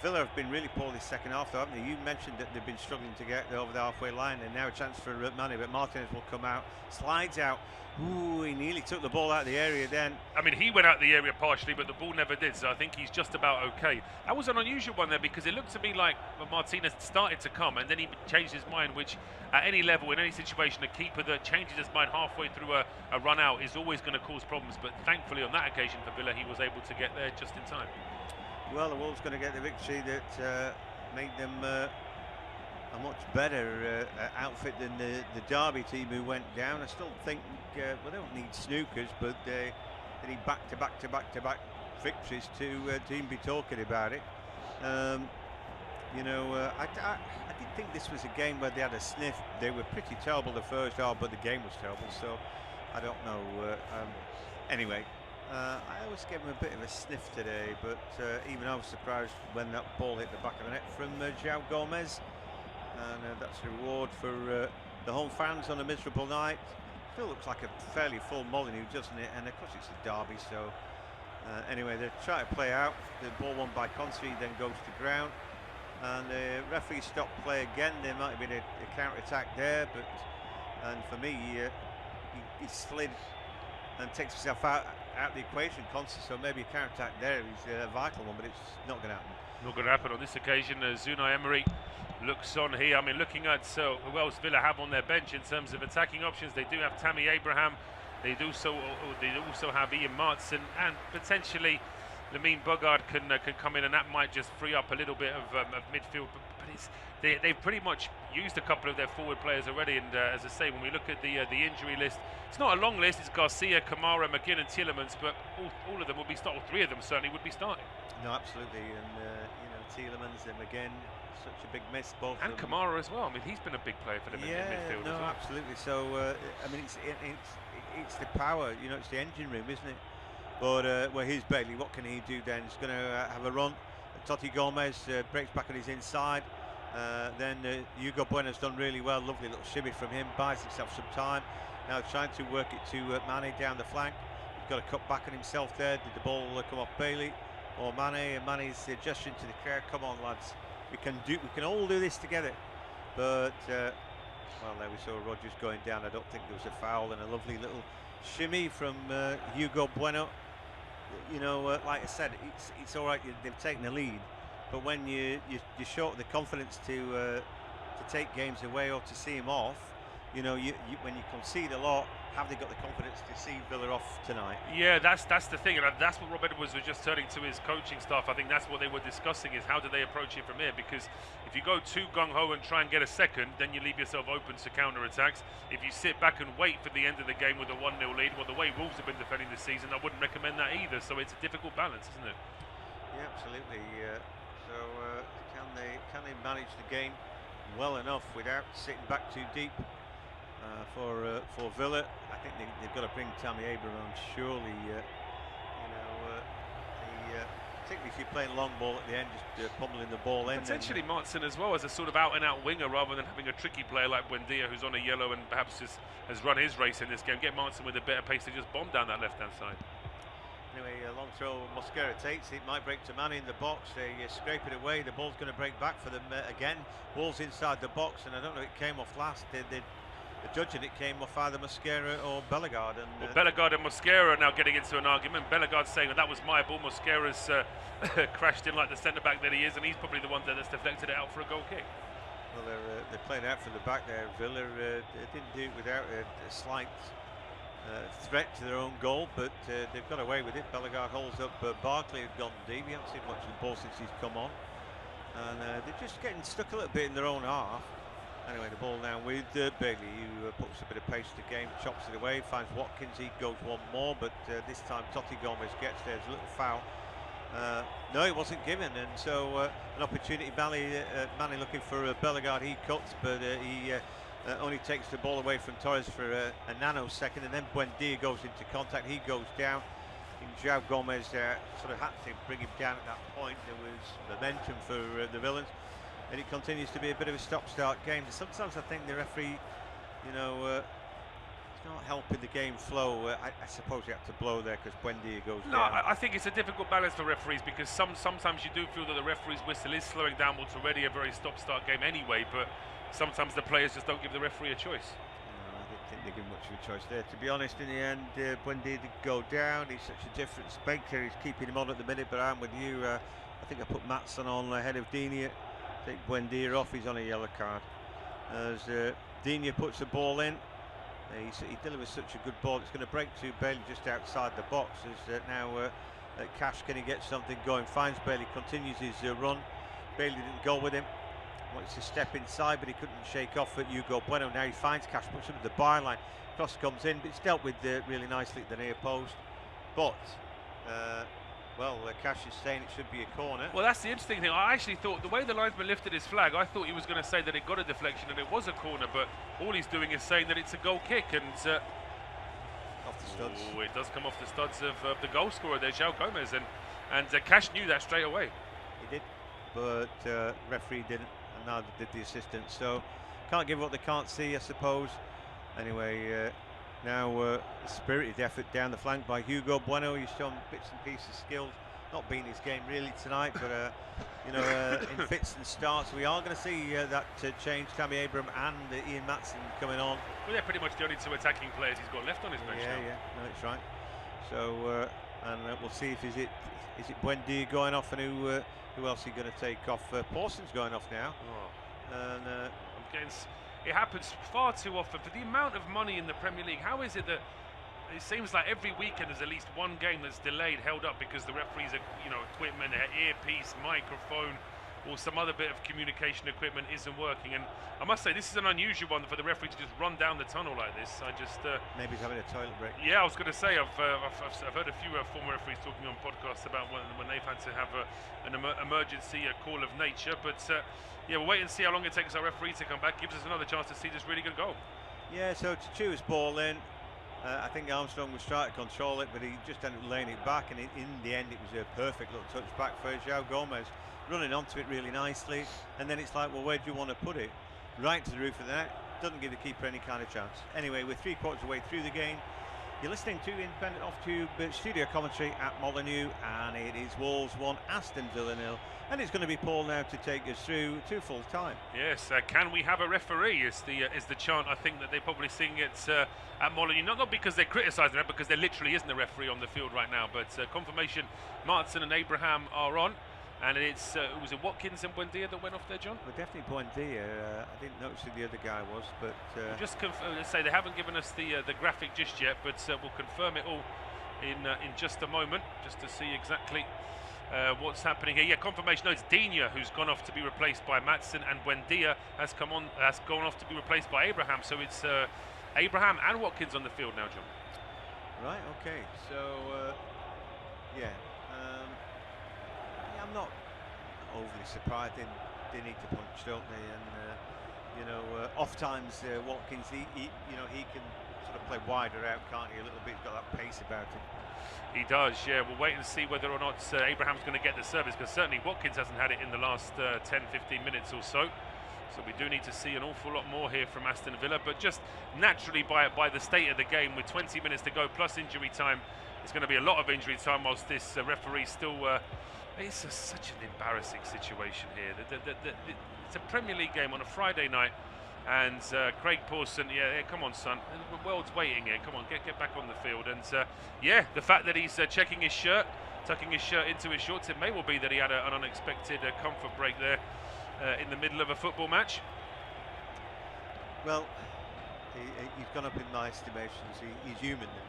Villa have been really poor this second half, though, haven't they? You mentioned that they've been struggling to get over the halfway line, and now a chance for Mane, but Martinez will come out, slides out. Ooh, he nearly took the ball out of the area then. I mean, he went out the area partially, but the ball never did, so I think he's just about okay. That was an unusual one there, because it looked to me like Martinez started to come, and then he changed his mind, which at any level, in any situation, a keeper that changes his mind halfway through a run out is always going to cause problems. But thankfully, on that occasion for Villa, he was able to get there just in time. Well, the Wolves going to get the victory that made them a much better outfit than the Derby team who went down. I still think, well, they don't need snookers, but they need back-to-back victories to even be talking about it. You know, I didn't think this was a game where they had a sniff. They were pretty terrible the first half, but the game was terrible, so I don't know. Anyway, I always gave him a bit of a sniff today, but even I was surprised when that ball hit the back of the net from João Gomez. And that's a reward for the home fans on a miserable night. Still looks like a fairly full Molineux, doesn't it? And of course it's a derby, so anyway, they're trying to play out. The ball won by Consi, then goes to ground. And the referee stopped play again. There might have been a counter-attack there, and for me, he slid and takes himself out the equation, Consi. So maybe a counter-attack there is a vital one, but it's not going to happen. Not going to happen on this occasion. Unai Emery looks on here. I mean, looking at who else Villa have on their bench in terms of attacking options, they do have Tammy Abraham. They also have Ian Martson, and potentially Lamine Bogard can come in, and that might just free up a little bit of midfield. But they've pretty much used a couple of their forward players already. And as I say, when we look at the injury list, it's not a long list. It's Garcia, Kamara, McGinn, and Tielemans, but all of them would be starting. All three of them certainly would be starting. No, absolutely, and you know, Tielemans and McGinn, such a big miss, both. And Kamara as well. I mean, he's been a big player for them in midfield as well. Absolutely. So I mean, it's the power. You know, it's the engine room, isn't it? But well, here's Bailey. What can he do then? He's going to have a run. Totti Gomez breaks back on his inside, Then Hugo Bueno's done really well. Lovely little shimmy from him. Buys himself some time. Now trying to work it to Mane down the flank. He's got a cut back on himself there. Did the ball come off Bailey or Mane? And Mane's gesturing to the crowd. Come on, lads. We can all do this together. But well, there we saw Rodgers going down. I don't think there was a foul, and a lovely little shimmy from Hugo Bueno. You know, like I said, it's all right. They've taken the lead, but when you short the confidence to take games away or to see him off, you know, when you concede a lot, have they got the confidence to see Villa off tonight? Yeah, that's the thing, and that's what Rob Edwards was just turning to his coaching staff. I think that's what they were discussing, is how do they approach it from here? Because if you go too gung-ho and try and get a second, then you leave yourself open to counter-attacks. If you sit back and wait for the end of the game with a 1-0 lead, well, the way Wolves have been defending this season, I wouldn't recommend that either. So it's a difficult balance, isn't it? Yeah, absolutely. So can they manage the game well enough without sitting back too deep? For Villa, I think they've got to bring Tammy Abraham on. Surely, particularly if you're playing long ball at the end, just pummeling the ball in. Potentially Martin as well as a sort of out-and-out winger, rather than having a tricky player like Buendia, who's on a yellow and perhaps just has run his race in this game. Get Martin with a bit of pace to just bomb down that left-hand side. Anyway, a long throw Mosquera takes. It might break to Mane in the box. They scrape it away. The ball's going to break back for them again. Wolves inside the box, and I don't know if it came off last. The judge, and it came off either Mosquera or Bellegarde. Well, Bellegarde and Mosquera are now getting into an argument. Bellegarde saying that was my ball. Mosquera's crashed in like the centre-back that he is, and he's probably the one that's deflected it out for a goal kick. Well, they're playing out from the back there. Villa didn't do it without a slight threat to their own goal, but they've got away with it. Bellegarde holds up. Barkley had gone deep. We haven't seen much of the ball since he's come on. And they're just getting stuck a little bit in their own half. Anyway, the ball now with Bailey, who puts a bit of pace to the game, chops it away, finds Watkins. He goes one more, but this time Totti Gomez gets there. There's a little foul. No, it wasn't given, and so an opportunity. Mane looking for Bellegarde. He cuts, but he only takes the ball away from Torres for a nanosecond, and then Buendia goes into contact. He goes down. João Gomez sort of had to bring him down at that point. There was momentum for the Villains. And it continues to be a bit of a stop-start game. Sometimes I think the referee, it's not helping the game flow. I suppose you have to blow there because Buendia goes down. No, I think it's a difficult balance for referees, because sometimes you do feel that the referee's whistle is slowing down what's already a very stop-start game anyway, but sometimes the players just don't give the referee a choice. No, I don't think they give much of a choice there. To be honest, in the end, Buendia did go down. He's such a different spectre. He's keeping him on at the minute, but I'm with you. I think I put Maatsen on ahead of Digne. Take Buendia off, he's on a yellow card. As Digne puts the ball in, he delivers such a good ball. It's going to break to Bailey just outside the box. As now Cash, can he get something going? Finds Bailey, continues his run. Bailey didn't go with him. Wants to step inside, but he couldn't shake off at Hugo Bueno. Now he finds Cash, puts him at the byline. Cross comes in, but it's dealt with really nicely at the near post. But Cash is saying it should be a corner. Well, that's the interesting thing. I actually thought the way the linesman lifted his flag, I thought he was going to say that it got a deflection and it was a corner, but all he's doing is saying that it's a goal kick, and off the studs. Oh, it does come off the studs of the goal scorer there, João Gomez, and Cash knew that straight away. He did, but referee didn't, and neither did the assistant. So can't give what they can't see, I suppose. Anyway, now spirited effort down the flank by Hugo Bueno. He's shown bits and pieces, skills. Not been his game really tonight, but in fits and starts, we are going to see that change. Tammy Abraham and Ian Maatsen coming on. Well, they're pretty much the only two attacking players he's got left on his bench now. Yeah, no, that's right. So, and we'll see if is it Buendia going off, and who else is going to take off? Pawson's going off now. Oh. And it happens far too often for the amount of money in the Premier League. How is it that it seems like every weekend there's at least one game that's delayed, held up because the referees are, equipment, earpiece, microphone, or some other bit of communication equipment isn't working? And I must say, this is an unusual one for the referee to just run down the tunnel like this. Maybe he's having a toilet break. Yeah, I was going to say, I've heard a few former referees talking on podcasts about when they've had to have an emergency call of nature. But we'll wait and see how long it takes our referee to come back. Gives us another chance to see this really good goal. Yeah, so to chew his ball in. I think Armstrong was trying to control it, but he just ended up laying it back, and in the end it was a perfect little touch back for João Gomez, running onto it really nicely, and then it's like, well, where do you want to put it? Right to the roof of the net, doesn't give the keeper any kind of chance. Anyway, we're 3/4 of the way through the game. You're listening to Independent Off-Tube studio commentary at Molineux, and it is Wolves 1, Aston Villa 0. And it's going to be Paul now to take us through to full time. Yes, can we have a referee? Is the chant I think that they're probably singing it at Molineux. Not because they're criticising it, because there literally isn't a referee on the field right now. But confirmation, Martin and Abraham are on, and it was Watkins and Buendia that went off there, John. Well, definitely Buendia. I didn't notice who the other guy was, but just say they haven't given us the graphic just yet, but we'll confirm it all in just a moment, just to see exactly. What's happening here? Yeah, confirmation. No, it's Digne who's gone off to be replaced by Madsen, and Buendia has gone off to be replaced by Abraham. So it's Abraham and Watkins on the field now, John. Right. Okay. So yeah, I'm not overly surprised. They need to punch, don't they? And off times Watkins, he can sort of play wider out, can't he? A little bit, got that pace about him. He does, yeah. We'll wait and see whether or not Abraham's going to get the service, because certainly Watkins hasn't had it in the last 10-15 minutes or so. So we do need to see an awful lot more here from Aston Villa. But just naturally, by the state of the game, with 20 minutes to go plus injury time, it's going to be a lot of injury time whilst this referee still... it's such an embarrassing situation here. It's a Premier League game on a Friday night. And Craig Pawson, yeah, come on, son. The world's waiting here. Come on, get back on the field. And yeah, the fact that he's checking his shirt, tucking his shirt into his shorts, it may well be that he had an unexpected comfort break there in the middle of a football match. Well, he's gone up in my estimations. He's human now.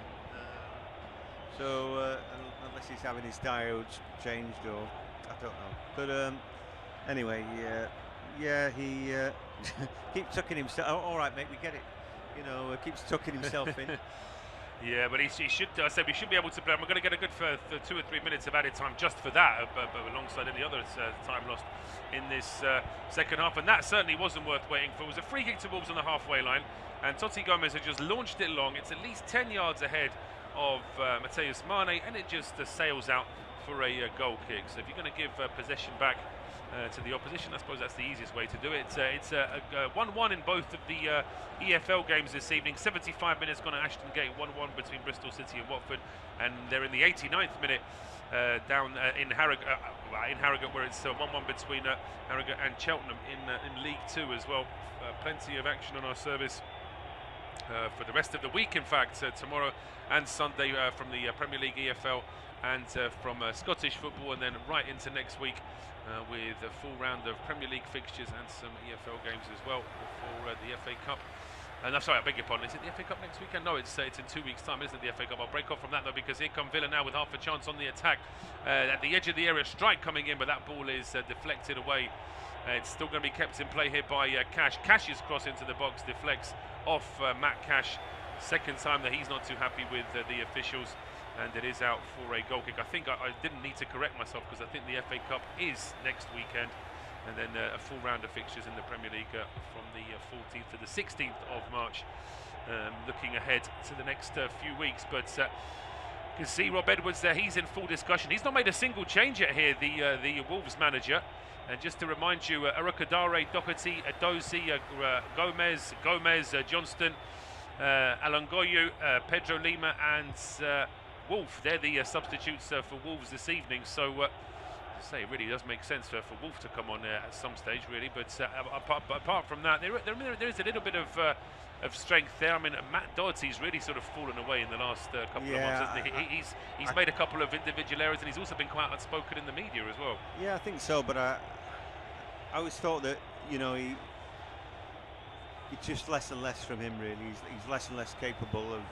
So unless he's having his diodes changed, or I don't know. But anyway, yeah, he keeps tucking himself. Oh, all right, mate, we get it. Keeps tucking himself in. Yeah, but he should. I said we should be able to play. We're going to get a good for 2 or 3 minutes of added time just for that, alongside any other time lost in this second half. And that certainly wasn't worth waiting for. It was a free kick to Wolves on the halfway line, and Totti Gomez had just launched it long. It's at least 10 yards ahead of Mateus Mane, and it just sails out for a goal kick. So if you're going to give possession back to the opposition, I suppose that's the easiest way to do it. It's 1-1 in both of the EFL games this evening. 75 minutes gone at Ashton Gate, 1-1 between Bristol City and Watford, and they're in the 89th minute down in Harrogate, where it's 1-1 between Harrogate and Cheltenham in League 2 as well. Plenty of action on our service for the rest of the week, in fact, tomorrow and Sunday from the Premier League, EFL, and from Scottish football, and then right into next week with a full round of Premier League fixtures and some EFL games as well before the FA Cup. And I'm sorry, I beg your pardon. Is it the FA Cup next weekend? No, it's in 2 weeks' time, isn't it? The FA Cup. I'll break off from that though, because here come Villa now with half a chance on the attack. At the edge of the area, strike coming in, but that ball is deflected away. It's still going to be kept in play here by Cash. Cash's cross into the box deflects off Matt Cash. Second time that he's not too happy with the officials, and it is out for a goal kick. I think I didn't need to correct myself, because I think the FA Cup is next weekend, and then a full round of fixtures in the Premier League from the 14th to the 16th of March. Looking ahead to the next few weeks, but you can see Rob Edwards there. He's in full discussion. He's not made a single change yet here, the Wolves manager. And just to remind you, Arukadare, Doherty, Adozi, Gomez, Johnston, Alongoyu, Pedro Lima, and Wolf. They're the substitutes for Wolves this evening. So, as I say, it really does make sense for Wolf to come on at some stage, really. But apart from that, there is a little bit of strength there. I mean, Matt Doherty's really sort of fallen away in the last couple of months, hasn't he? He's made a couple of individual errors, and he's also been quite outspoken in the media as well. Yeah, I think so. But I always thought that it's just less and less from him, really. He's less and less capable of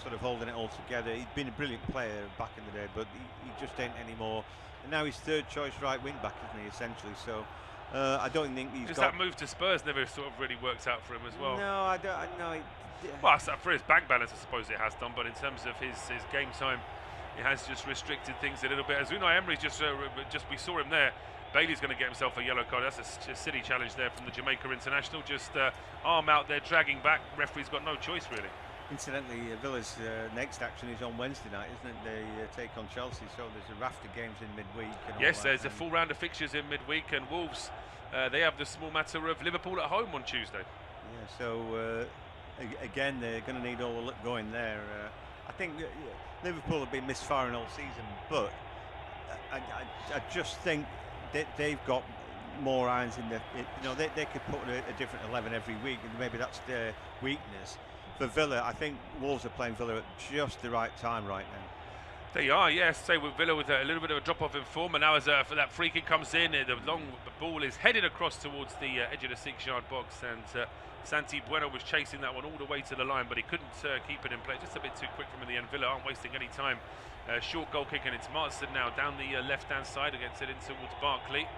sort of holding it all together. He'd been a brilliant player back in the day, but he just ain't anymore. And now he's third choice right wing back, isn't he, essentially? So I don't think he's that move to Spurs never sort of really worked out for him as well. No, I don't. No. Well, for his bank balance, I suppose it has done, but in terms of his game time, it has just restricted things a little bit. As Unai Emery's just we saw him there. Bailey's going to get himself a yellow card. That's a silly challenge there from the Jamaica international. Just arm out there, dragging back. Referee's got no choice, really. Incidentally, Villa's next action is on Wednesday night, isn't it? They take on Chelsea, so there's a raft of games in midweek. And yes, all there's that, a full round of fixtures in midweek, and Wolves, they have the small matter of Liverpool at home on Tuesday. Yeah, so again, they're going to need all the luck going there. I think Liverpool have been misfiring all season, but I just think that they've got more irons in the. They could put a different 11 every week, and maybe that's their weakness. For Villa, I think Wolves are playing Villa at just the right time right now. They are, yes. Say with Villa with a little bit of a drop-off in form, and now as for that free kick comes in, the long ball is headed across towards the edge of the 6-yard box, and Santi Bueno was chasing that one all the way to the line, but he couldn't keep it in play. Just a bit too quick from in the end. Villa aren't wasting any time. Short goal kick, and it's Martin now down the left-hand side, gets it in towards Barkley.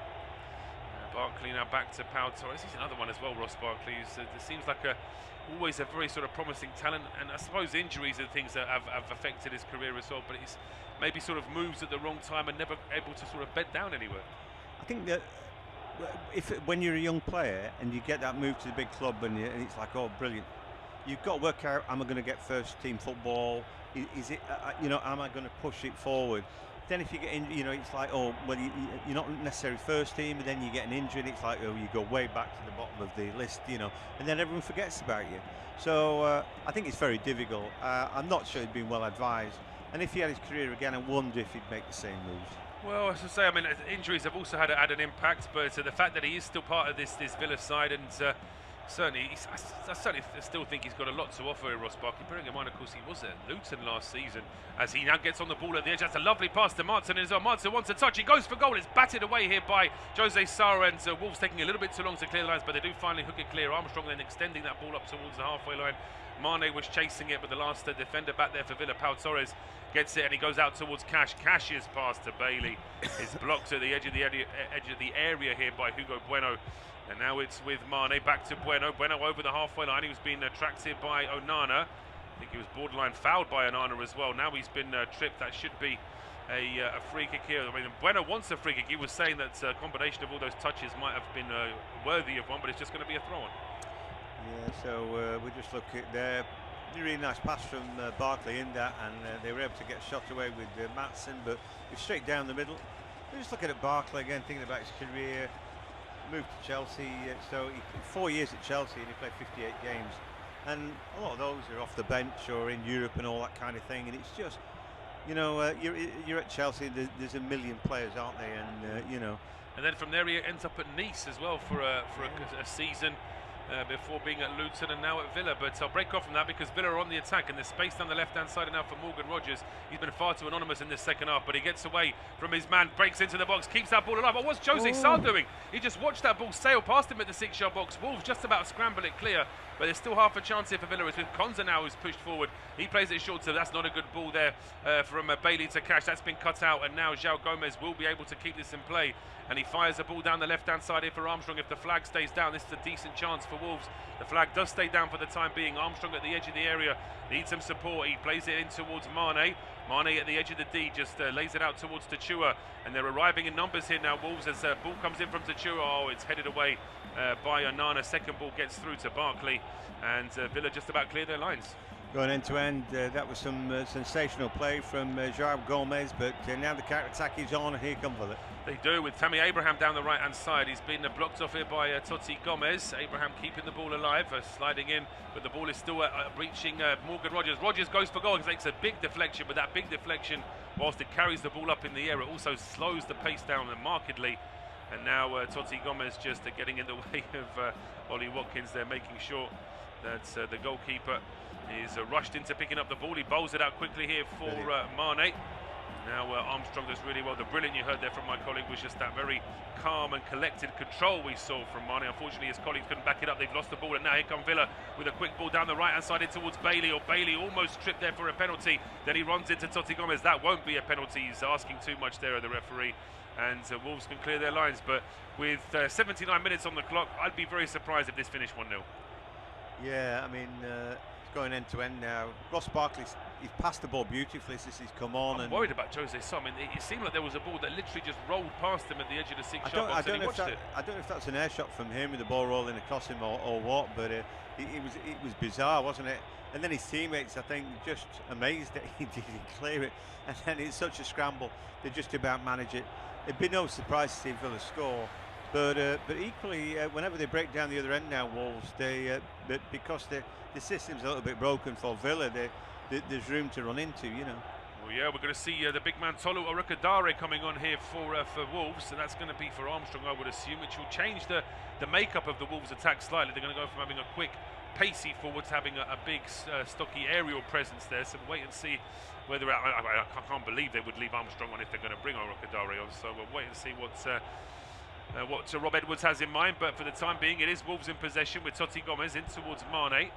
Barkley now back to Pau Torres. He's another one as well, Ross Barkley. It seems like always a very sort of promising talent, and I suppose injuries are things that have affected his career as well, but he's maybe sort of moves at the wrong time and never able to sort of bed down anywhere. I think that when you're a young player and you get that move to the big club and it's like, oh, brilliant, you've got to work out, am I going to get first team football? Is it, am I going to push it forward? Then if you get in, it's like, oh, well, you're not necessarily first team, but then you get an injury, and it's like, oh, you go way back to the bottom of the list, and then everyone forgets about you. So I think it's very difficult. I'm not sure he'd been well advised, and if he had his career again, I wonder if he'd make the same moves. Well, as I say, I mean, injuries have also had an impact, but the fact that he is still part of this Villa side, and certainly, I certainly still think he's got a lot to offer here, Ross Barkley. Bearing in mind, of course, he was at Luton last season. As he now gets on the ball at the edge, that's a lovely pass to Martin as well. Martin wants a touch, he goes for goal. It's batted away here by Jose Sarr, and Wolves taking a little bit too long to clear the lines, but they do finally hook it clear. Armstrong then extending that ball up towards the halfway line. Mane was chasing it, but the last defender back there for Villa, Pau Torres, gets it, and he goes out towards Cash. Cash's pass to Bailey is blocked at the edge of the area here by Hugo Bueno. And now it's with Mane, back to Bueno. Bueno over the halfway line. He was being tracked by Onana. I think he was borderline fouled by Onana as well. Now he's been tripped. That should be a free kick here. I mean, Bueno wants a free kick. He was saying that a combination of all those touches might have been worthy of one, but it's just going to be a throw-on. Yeah, so we just look at there. Really nice pass from Barkley in that, and they were able to get shot away with Maatsen, but it's straight down the middle. We're just looking at Barkley again, thinking about his career. Moved to Chelsea, so 4 years at Chelsea, and he played 58 games, and a lot of those are off the bench or in Europe and all that kind of thing. And it's just, you're at Chelsea. There's a million players, aren't they? And And then from there he ends up at Nice as well for a season. Before being at Luton and now at Villa, but I'll break off from that because Villa are on the attack, and there's space down the left-hand side now for Morgan Rogers. He's been far too anonymous in this second half, but he gets away from his man, breaks into the box, keeps that ball alive. What was Jose Sarr doing? He just watched that ball sail past him at the 6-yard box. Wolves just about scramble it clear, but there's still half a chance here for Villa. It's with Konza now who's pushed forward. He plays it short, so that's not a good ball there from Bailey to Cash. That's been cut out, and now João Gomez will be able to keep this in play, and he fires the ball down the left-hand side here for Armstrong. If the flag stays down, this is a decent chance for Wolves. The flag does stay down for the time being. Armstrong at the edge of the area needs some support. He plays it in towards Mane. Mane at the edge of the D just lays it out towards Tachua, and they're arriving in numbers here now, Wolves, as ball comes in from Tachua. Oh, it's headed away by Onana. Second ball gets through to Barkley, and Villa just about clear their lines. Going end to end, that was some sensational play from João Gomez, but now the counter-attack is on, and here come Villa. They do, with Tammy Abraham down the right-hand side. He's been blocked off here by Totti Gomez. Abraham keeping the ball alive, sliding in, but the ball is still reaching Morgan Rogers. Rogers goes for goal. He takes a big deflection, but that big deflection, whilst it carries the ball up in the air, it also slows the pace down markedly. And now Totti Gomez just getting in the way of Ollie Watkins there, making sure that the goalkeeper is rushed into picking up the ball. He bowls it out quickly here for Mane. Now Armstrong does really well. The brilliant you heard there from my colleague was just that very calm and collected control we saw from Mane. Unfortunately, his colleagues couldn't back it up. They've lost the ball, and now here come Villa with a quick ball down the right-hand side in towards Bailey. Or Bailey almost tripped there for a penalty. Then he runs into Totti Gomez. That won't be a penalty. He's asking too much there of the referee. And Wolves can clear their lines. But with 79 minutes on the clock, I'd be very surprised if this finished 1-0. Yeah, I mean, it's going end to end now. Ross Barkley's he's passed the ball beautifully since he's come on. I'm worried about Jose Sa. I mean, it seemed like there was a ball that literally just rolled past him at the edge of the 6-yard box, and he watched it. I don't know if that's an air shot from him with the ball rolling across him or what, but it was bizarre, wasn't it? And then his teammates, I think, just amazed that he didn't clear it. And then it's such a scramble, they just about manage it. It'd be no surprise to see Villa score. But equally, whenever they break down the other end now, Wolves, but because the system's a little bit broken for Villa, there's room to run into, you know. Well, yeah, we're going to see the big man Tolu Orukadare coming on here for Wolves, and that's going to be for Armstrong, I would assume, which will change the makeup of the Wolves attack slightly. They're going to go from having a quick, pacey forward to having a big, stocky aerial presence there. So we'll wait and see whether I can't believe they would leave Armstrong on if they're going to bring Orukadare on. So we'll wait and see what Rob Edwards has in mind. But for the time being, it is Wolves in possession with Totti Gomez in towards Mane.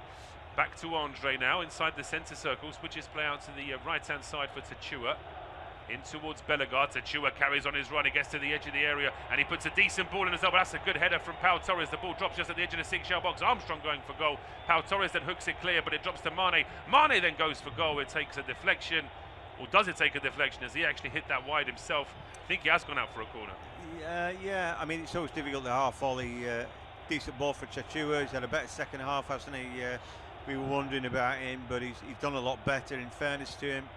Back to Andre now, inside the centre circle, switches play out to the right-hand side for Tachua. In towards Bellegarde, Tachua carries on his run, he gets to the edge of the area, and he puts a decent ball in as well, but that's a good header from Pau Torres. The ball drops just at the edge of the 6-yard box. Armstrong going for goal. Pau Torres then hooks it clear, but it drops to Mane. Mane then goes for goal. It takes a deflection, or does it take a deflection, as he actually hit that wide himself? I think he has gone out for a corner. Yeah, I mean, it's always difficult to half volley. Decent ball for Tachua. He's had a better second half, hasn't he? We were wondering about him, but he's done a lot better, in fairness to him.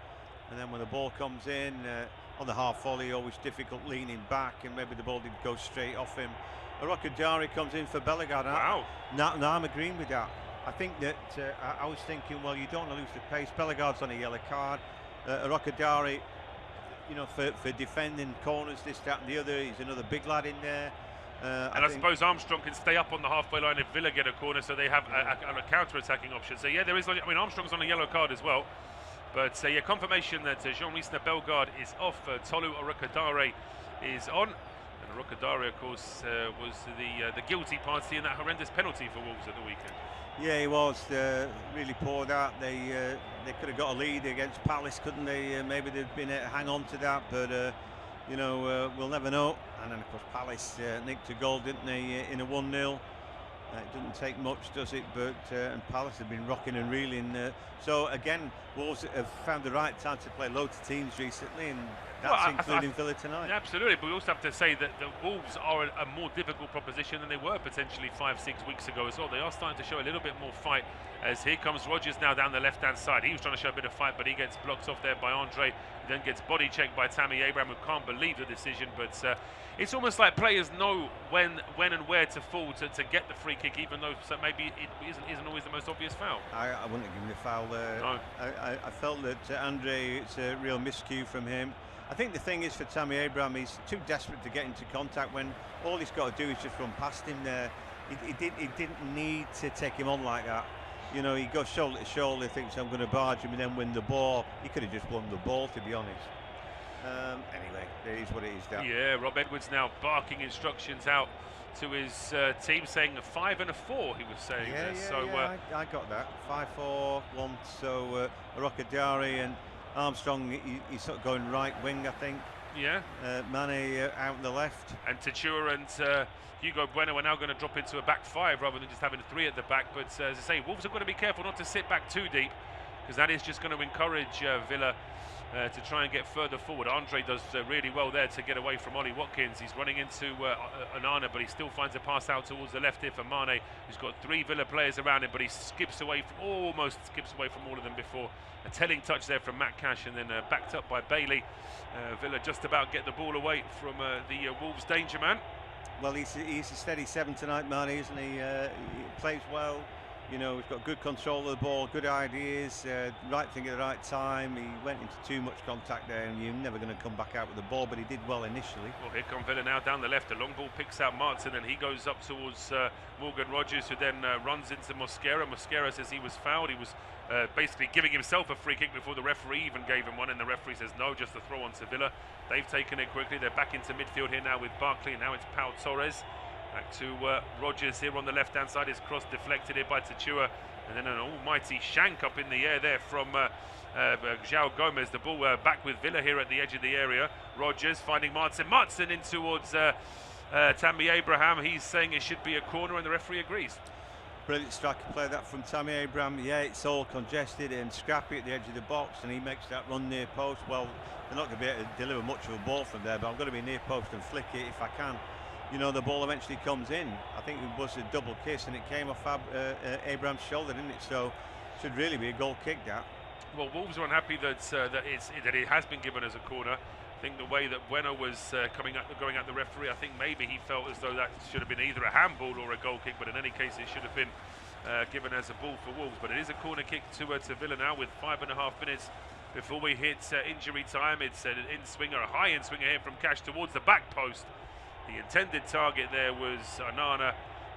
And then when the ball comes in on the half volley, always difficult leaning back, and maybe the ball didn't go straight off him. Orukadare comes in for Bellegarde. Wow. No, I'm agreeing with that. I think that I was thinking, well, you don't want to lose the pace. Bellegarde's on a yellow card. Orukadare, you know, for defending corners, this, that, and the other. He's another big lad in there. And I suppose Armstrong can stay up on the halfway line if Villa get a corner, so they have a counter-attacking option. So yeah, there is. I mean, Armstrong's on a yellow card as well. But yeah, confirmation that Jean-Louis Bellegarde is off. Tolu Orukadare is on. And Orukadare, of course, was the guilty party in that horrendous penalty for Wolves at the weekend. Yeah, he was really poor. That they could have got a lead against Palace, couldn't they? Maybe they'd been able to hang on to that, but you know, we'll never know. And then of course Palace nicked a goal, didn't they, in a 1-0. It doesn't take much, does it? But and Palace have been rocking and reeling. So again, Wolves have found the right time to play loads of teams recently, and that's including Villa tonight. Yeah, absolutely, but we also have to say that the Wolves are a more difficult proposition than they were potentially 5-6 weeks ago as well. They are starting to show a little bit more fight, as here comes Rodgers now down the left-hand side. He was trying to show a bit of fight, but he gets blocked off there by Andre, then gets body checked by Tammy Abraham, who can't believe the decision. But it's almost like players know when and where to fall to get the free kick, even though maybe it isn't always the most obvious foul. I wouldn't have given the foul there. No. I felt that Andre, it's a real miscue from him. I think the thing is for Tammy Abraham, he's too desperate to get into contact when all he's got to do is just run past him there. He didn't need to take him on like that. You know, he goes shoulder to shoulder, thinks I'm going to barge him and then win the ball. He could have just won the ball, to be honest. Anyway, it is what it is. That. Yeah, Rob Edwards now barking instructions out to his team, saying a 5 and a 4. He was saying. I got that. 5-4-1. So Orukadare and Armstrong, he's sort of going right wing, I think. Yeah. Mane out on the left. And Tachua and Hugo Bueno are now going to drop into a back 5 rather than just having 3 at the back. But as I say, Wolves have got to be careful not to sit back too deep, because that is just going to encourage Villa to try and get further forward. Andre does really well there to get away from Ollie Watkins. He's running into Onana, but he still finds a pass out towards the left here for Mane, who's got 3 Villa players around him, but he almost skips away from all of them before. A telling touch there from Matt Cash, and then backed up by Bailey. Villa just about get the ball away from the Wolves danger man. Well, he's a steady 7 tonight, Mane, isn't he? He plays well. You know, he's got good control of the ball, good ideas, right thing at the right time. He went into too much contact there, and you're never going to come back out with the ball, but he did well initially. Well, here come Villa now down the left. A long ball picks out Martin, and he goes up towards Morgan Rodgers, who then runs into Mosquera. Mosquera says he was fouled. He was basically giving himself a free kick before the referee even gave him one, and the referee says no, just a throw on to Villa. They've taken it quickly. They're back into midfield here now with Barkley, and now it's Pau Torres. Back to Rodgers here on the left-hand side. His cross deflected here by Tachua, and then an almighty shank up in the air there from João Gomes. The ball back with Villa here at the edge of the area. Rodgers finding Martin in towards Tammy Abraham. He's saying it should be a corner, and the referee agrees. Brilliant striker play that from Tammy Abraham. Yeah, it's all congested and scrappy at the edge of the box, and he makes that run near post. Well, they're not going to be able to deliver much of a ball from there, but I'm going to be near post and flick it if I can. You know, the ball eventually comes in. I think it was a double kiss, and it came off Abraham's shoulder, didn't it? So, should really be a goal kick, that. Well, Wolves are unhappy that it has been given as a corner. I think the way that Bueno was going at the referee, I think maybe he felt as though that should have been either a handball or a goal kick, but in any case it should have been given as a ball for Wolves. But it is a corner kick to Villa now with 5.5 minutes before we hit injury time. It's an in-swinger, a high in-swinger here from Cash towards the back post. The intended target there was Onana,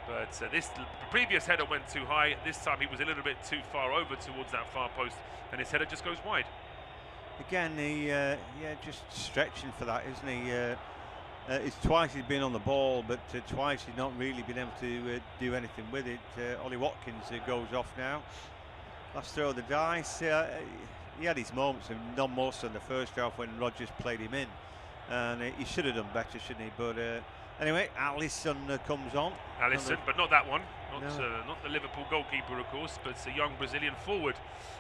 but the previous header went too high. This time he was a little bit too far over towards that far post, and his header just goes wide. Again, just stretching for that, isn't he? It's twice he's been on the ball, but twice he's not really been able to do anything with it. Ollie Watkins goes off now. Last throw of the dice. He had his moments, and not most in the first half when Rodgers played him in. And he should have done better, shouldn't he? But anyway, Alisson comes on. Alisson, but not that one. Not the Liverpool goalkeeper, of course, but it's a young Brazilian forward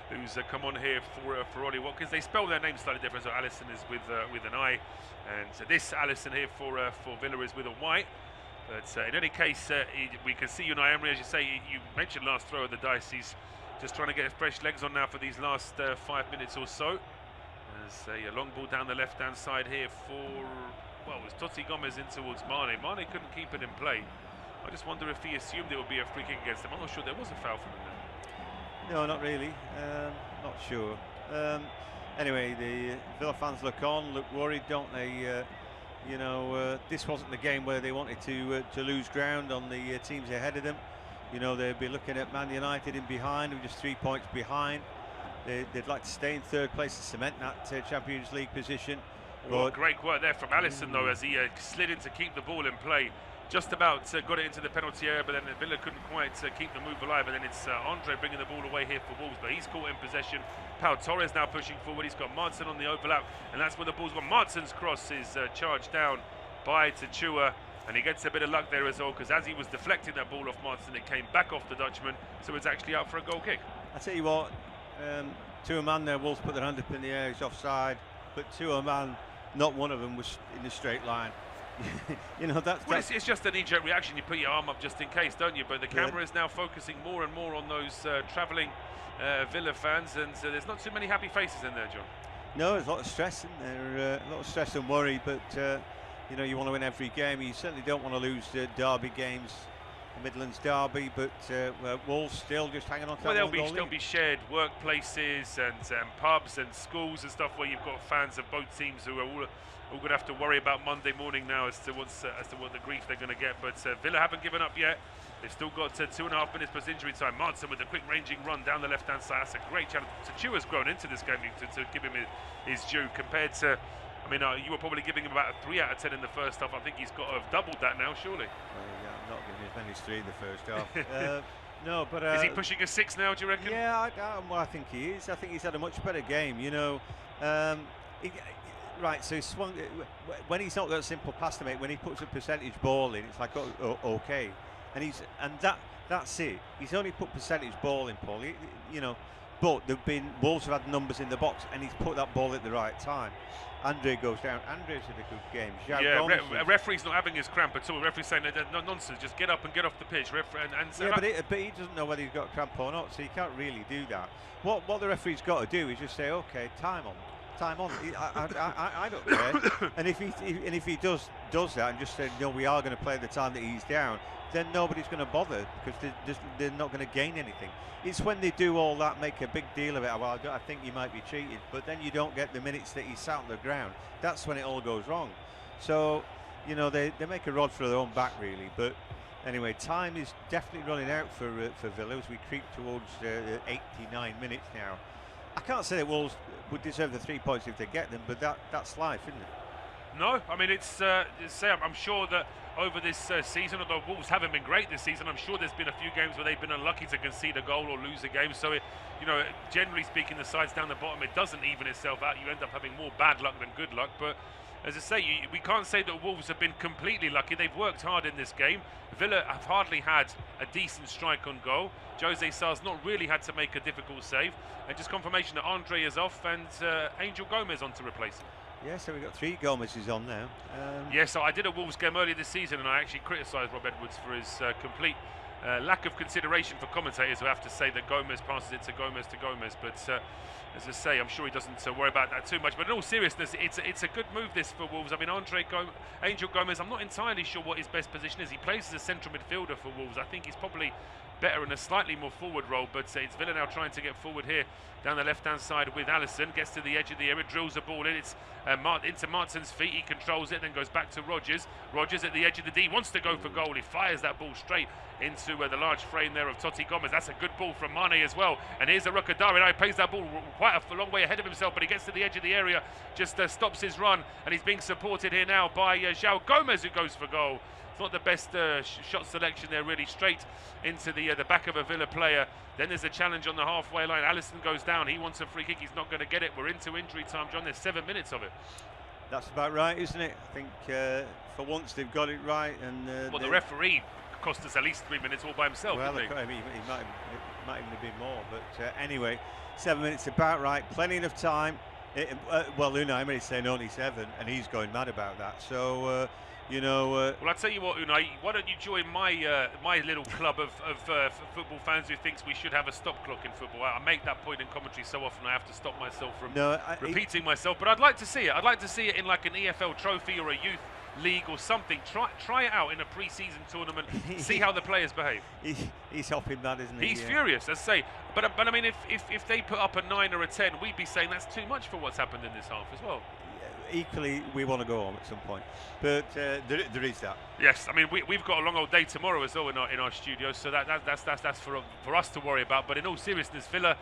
who's come on here for Ollie Watkins. They spell their name slightly different, so Alisson is with an I, and this Alisson here for Villa is with a Y. But in any case, we can see Unai Emery, as you say, you mentioned last throw of the dice. He's just trying to get fresh legs on now for these last 5 minutes or so. There's a long ball down the left-hand side here for, well, it was Totti Gomez in towards Mane. Mane couldn't keep it in play. I just wonder if he assumed it would be a free kick against him. I'm not sure there was a foul from him there. No, not really. Not sure. Anyway, the Villa fans look on, look worried, don't they? This wasn't the game where they wanted to lose ground on the teams ahead of them. You know, they'd be looking at Man United in behind, who just 3 points behind. They'd like to stay in third place and cement that Champions League position. Well, great work there from Alisson, though, as he slid in to keep the ball in play. Just about got it into the penalty area, but then Villa couldn't quite keep the move alive. And then it's Andre bringing the ball away here for Wolves, but he's caught in possession. Pau Torres now pushing forward. He's got Martin on the overlap, and that's where the ball's gone. Martin's cross is charged down by Tchua, and he gets a bit of luck there as well, because as he was deflecting that ball off Martin, it came back off the Dutchman, so it's actually out for a goal kick. I tell you what, to a man there, Wolves put their hand up in the air, he's offside, but to a man, not one of them was in a straight line. You know, it's just a knee-jerk reaction. You put your arm up just in case, don't you? But the camera is now focusing more and more on those travelling Villa fans, and there's not too many happy faces in there, John. No, there's a lot of stress in there, a lot of stress and worry, but you know, you want to win every game. You certainly don't want to lose derby games, the Midlands derby, but Wolves still just hanging on to that. Well, there'll still be shared workplaces and pubs and schools and stuff where you've got fans of both teams who are all going to have to worry about Monday morning now as to what the grief they're going to get. But Villa haven't given up yet. They've still got 2.5 minutes plus injury time. Martin with a quick ranging run down the left-hand side. That's a great challenge. Tchua's grown into this game to give him his due compared to, I mean, you were probably giving him about a 3 out of 10 in the first half. I think he's got to have doubled that now, surely. Yeah, I'm not giving him as many as 3 in the first half. No, but is he pushing a 6 now, do you reckon? Yeah, I think he is. I think he's had a much better game, you know. Right, so he swung, when he's not got a simple pass to make, when he puts a percentage ball in, it's like, okay. And that's it. He's only put percentage ball in, Paul. You know, but Wolves have had numbers in the box, and he's put that ball at the right time. Andre goes down. Andre's had a good game. A referee's not having his cramp at all. Referee's saying no nonsense. Just get up and get off the pitch. But he doesn't know whether he's got a cramp or not, so he can't really do that. What the referee's got to do is just say, okay, time on. I don't care. And if he does that and just say, no, we are going to play the time that he's down, then nobody's going to bother, because they're not going to gain anything. It's when they do all that, make a big deal of it. Well, I think you might be cheated, but then you don't get the minutes that he's sat on the ground. That's when it all goes wrong. So, you know, they make a rod for their own back, really. But anyway, time is definitely running out for Villa as we creep towards 89 minutes now. I can't say that Wolves would deserve the 3 points if they get them, but that's life, isn't it? No, I mean, I'm sure that over this season, although Wolves haven't been great this season, I'm sure there's been a few games where they've been unlucky to concede a goal or lose a game. So, generally speaking, the sides down the bottom, it doesn't even itself out. You end up having more bad luck than good luck. But as I say, we can't say that Wolves have been completely lucky. They've worked hard in this game. Villa have hardly had a decent strike on goal. Jose Sar's not really had to make a difficult save. And just confirmation that Andre is off and Angel Gomez on to replace him. Yeah, so we've got 3 Gomez's on now. Yes, I did a Wolves game earlier this season, and I actually criticised Rob Edwards for his complete lack of consideration for commentators who have to say that Gomez passes it to Gomez. But as I say, I'm sure he doesn't worry about that too much. But in all seriousness, it's a good move this for Wolves. I mean, Angel Gomez, I'm not entirely sure what his best position is. He plays as a central midfielder for Wolves. I think he's probably better in a slightly more forward role, but it's Villa now trying to get forward here down the left-hand side with Alisson. Gets to the edge of the area, drills the ball in. It's into Martin's feet. He controls it, then goes back to Rodgers. Rodgers at the edge of the D, wants to go for goal. He fires that ball straight into the large frame there of Totti Gomez. That's a good ball from Mane as well. And here's a Rukadari. Now he plays that ball quite a long way ahead of himself, but he gets to the edge of the area, just stops his run, and he's being supported here now by João Gomez, who goes for goal. It's not the best shot selection there, really, straight into the back of a Villa player. Then there's a challenge on the halfway line. Alisson goes down. He wants a free kick. He's not going to get it. We're into injury time, John. There's 7 minutes of it. That's about right, isn't it? I think for once they've got it right. And well, the referee cost us at least 3 minutes all by himself. Well, he might even have been more. But anyway, 7 minutes about right. Plenty enough time. Well, Unai Emery's saying only 7, and he's going mad about that. So. Well, I'll tell you what, Unai, why don't you join my my little club of football fans who thinks we should have a stop clock in football. I make that point in commentary so often I have to stop myself from repeating myself. But I'd like to see it. I'd like to see it in like an EFL trophy or a youth league or something. Try it out in a pre-season tournament. See how the players behave. He's hopping mad, isn't he? He's furious, let's say. But I mean, if they put up a 9 or a 10, we'd be saying that's too much for what's happened in this half as well. Equally, we want to go home at some point, but there is that. Yes, I mean we've got a long old day tomorrow as well in our studio, so that's for us to worry about. But in all seriousness, Villa,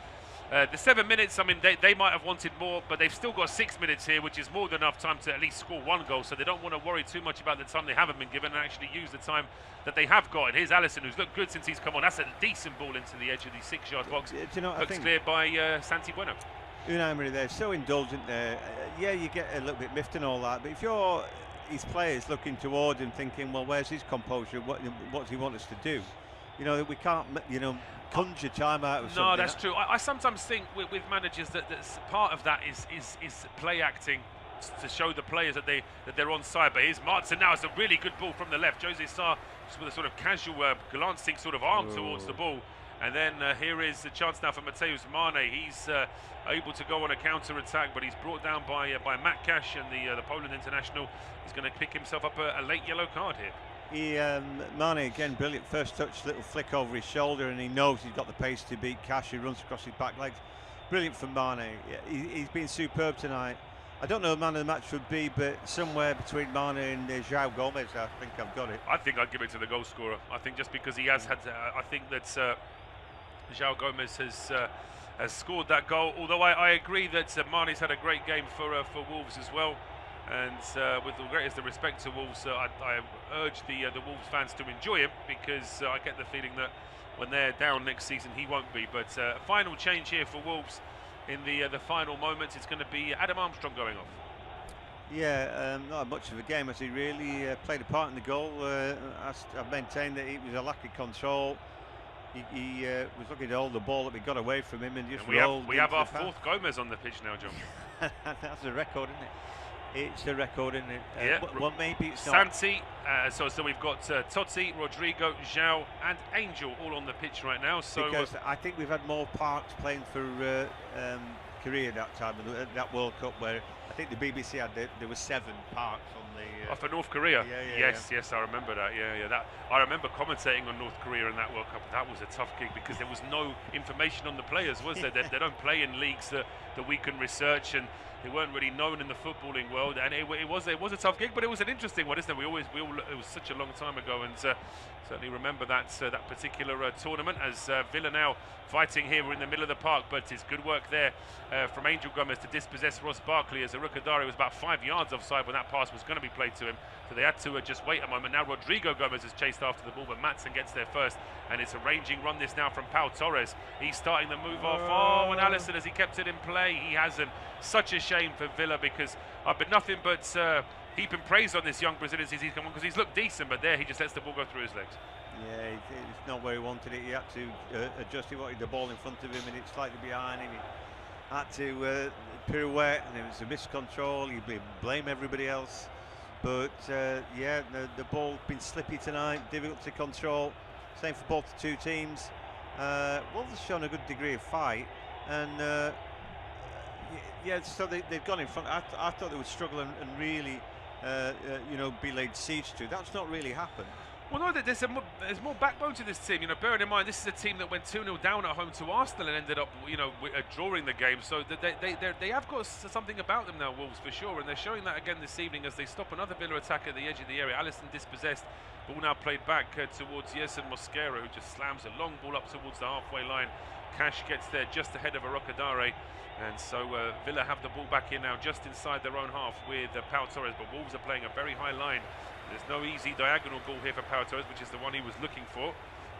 the 7 minutes, I mean they might have wanted more, but they've still got 6 minutes here, which is more than enough time to at least score 1 goal. So they don't want to worry too much about the time they haven't been given and actually use the time that they have got. And here's Alisson, who's looked good since he's come on. That's a decent ball into the edge of the 6-yard box. Do you know, Looks cleared by Santi Bueno. Unai Emery there, so indulgent there. Yeah, you get a little bit miffed and all that, but if you're his players looking towards him thinking, well, where's his composure? What does he want us to do? We can't, conjure time out of something. No, that's true. I sometimes think with managers that part of that is play acting to show the players that they're on side. But here's Martin now. It's a really good ball from the left. Jose Sa just with a sort of casual glancing sort of arm towards the ball. And then here is the chance now for Matheus Mane. He's able to go on a counter-attack, but he's brought down by Matt Cash, and the Poland international. He's going to pick himself up a late yellow card here. Mane again, brilliant first touch, little flick over his shoulder, and he knows he's got the pace to beat Cash. He runs across his back legs. Brilliant from Mane. He's been superb tonight. I don't know who man of the match would be, but somewhere between Mane and João Gomez, I think I've got it. I think I'd give it to the goal scorer. I think just because he has had, I think that João Gomez has scored that goal. Although I agree that Mane's had a great game for Wolves as well. And with the greatest of respect to Wolves, I urge the Wolves fans to enjoy him, because I get the feeling that when they're down next season, he won't be. But a final change here for Wolves in the final moments. It's going to be Adam Armstrong going off. Yeah, not much of a game as he really played a part in the goal. I've maintained that it was a lack of control. He was looking to hold the ball that we got away from him and just rolled. We have our 4th Gomez on the pitch now, John. That's a record, isn't it? It's a record, isn't it? Yeah. Well, maybe it's not. Santi. So we've got Totti, Rodrigo, João, and Angel all on the pitch right now. So because I think we've had more Parks playing for Korea that time, that World Cup, where I think the BBC had there were 7 Parks on the. For North Korea. Yeah, yes, I remember that. Yeah. That I remember commentating on North Korea in that World Cup. That was a tough gig because there was no information on the players, was there? They don't play in leagues that we can research, and they weren't really known in the footballing world. And it was a tough gig, but it was an interesting one, isn't it? We all it was such a long time ago, and certainly remember that particular tournament. As Villa now fighting here, we're in the middle of the park, but it's good work there from Angel Gomez to dispossess Ross Barkley, as Rukadari was about 5 yards offside when that pass was going to be played to him. So they had to just wait a moment. Now Rodrigo Gomez has chased after the ball, but Matson gets there first, and it's a ranging run this now from Pau Torres. He's starting the move off. Oh, and Alisson, has he kept it in play? He hasn't. such a shame for Villa, because I've been nothing but heaping praise on this young Brazilian since he's come on, because he's looked decent, but there he just lets the ball go through his legs. Yeah, it's not where he wanted it. He had to adjust. He wanted the ball in front of him and it's slightly behind him. He had to pirouette, and it was a miscontrol. He blame everybody else. But yeah, the ball's been slippy tonight, difficult to control. Same for both the two teams. Wolves have shown a good degree of fight, and yeah, so they've gone in front. I thought they would struggle and really, be laid siege to. That's not really happened. Well, no, there's more backbone to this team. Bearing in mind this is a team that went 2-0 down at home to Arsenal and ended up, drawing the game. So they have got something about them now, Wolves, for sure, and they're showing that again this evening as they stop another Villa attack at the edge of the area. Alisson dispossessed, ball now played back towards Yerson Mosquera, who just slams a long ball up towards the halfway line. Cash gets there just ahead of Arocadare, and so Villa have the ball back in now, just inside their own half with Pau Torres. But Wolves are playing a very high line. There's no easy diagonal ball here for Pau Torres, which is the one he was looking for.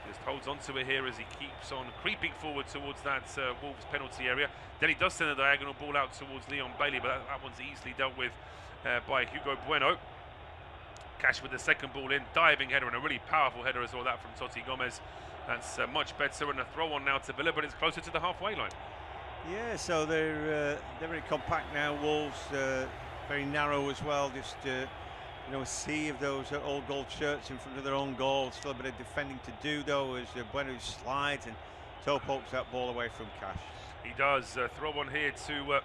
Just holds on to it here as he keeps on creeping forward towards that Wolves penalty area. Then he does send a diagonal ball out towards Leon Bailey, but that one's easily dealt with by Hugo Bueno. Cash with the second ball in, diving header, and a really powerful header as well, that from Totti Gomez. That's much better, and a throw on now to Villa, but it's closer to the halfway line. Yeah, so they're very compact now. Wolves very narrow as well. Just a sea of those old gold shirts in front of their own goal. Still a bit of defending to do though, as Bueno slides and toe pokes that ball away from Cash. He does. Throw on here to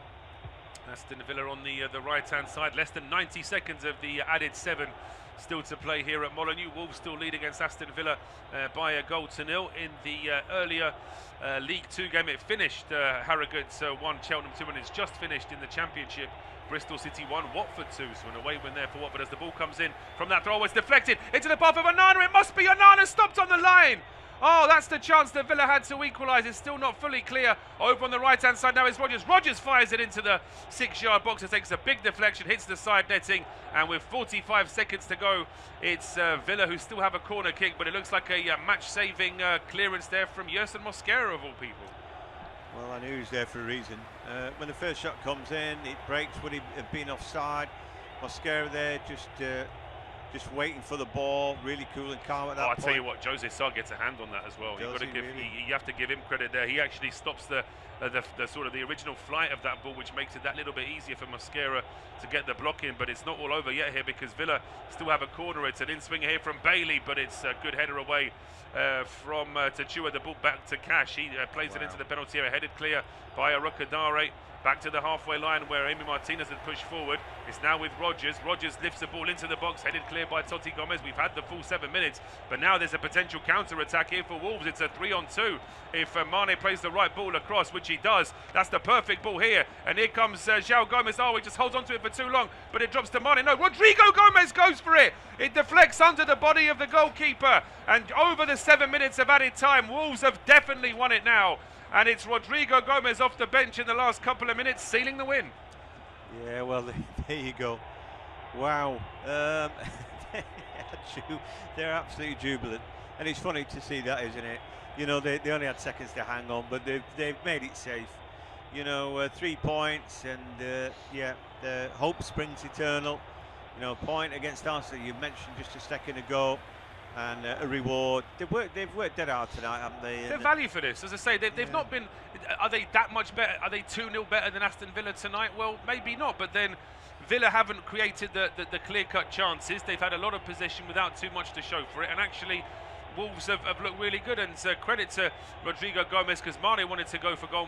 Aston Villa on the right hand side. Less than 90 seconds of the added 7 still to play here at Molineux. Wolves still lead against Aston Villa by a goal to 0. In the earlier League 2 game it finished Harrogate 1, Cheltenham 2, and it's just finished in the Championship. Bristol City 1, Watford 2, so an away win there for Watford as the ball comes in from that throw. It's deflected into the path of Onana. It must be Onana, stopped on the line. Oh, that's the chance that Villa had to equalise. It's still not fully clear. Over on the right-hand side now is Rodgers. Rodgers fires it into the 6-yard box. It takes a big deflection, hits the side netting, and with 45 seconds to go, it's Villa who still have a corner kick, but it looks like a match-saving clearance there from Yerson Mosquera, of all people. Well, I knew he was there for a reason. When the first shot comes in, it breaks. Would he have been offside? Mosquera there just waiting for the ball, really cool and calm at that point. I'll tell you what, Jose Sarr gets a hand on that as well. You have to give him credit there. He actually stops the sort of the original flight of that ball, which makes it that little bit easier for Mosquera to get the block in. But it's not all over yet here, because Villa still have a corner. It's an in-swing here from Bailey, but it's a good header away from Tachua. The ball back to Cash. He plays it into the penalty area, headed clear by Arocadare. Back to the halfway line where Emi Martinez had pushed forward. It's now with Rodgers. Rodgers lifts the ball into the box, headed clear by Totti Gomez. We've had the full 7 minutes, but now there's a potential counter-attack here for Wolves. It's a 3-on-2 if Mane plays the right ball across, which he does. That's the perfect ball here. And here comes João Gomez. Oh, he just holds on to it for too long, but it drops to Mane. No, Rodrigo Gomez goes for it. It deflects under the body of the goalkeeper. And over the 7 minutes of added time, Wolves have definitely won it now. And it's Rodrigo Gomez off the bench in the last couple of minutes, sealing the win. Yeah, well, there you go. Wow. They're absolutely jubilant. And it's funny to see that, isn't it? They only had seconds to hang on, but they've made it safe. 3 points, and the hope springs eternal. Point against Arsenal, you mentioned just a second ago. And a reward. They've worked dead hard tonight, haven't they? Their value for this, as I say, they've not been. Are they that much better? Are they 2-0 better than Aston Villa tonight? Well, maybe not. But then Villa haven't created the clear-cut chances. They've had a lot of possession without too much to show for it. And actually, Wolves have looked really good. And credit to Rodrigo Gomez, because Mane wanted to go for goal.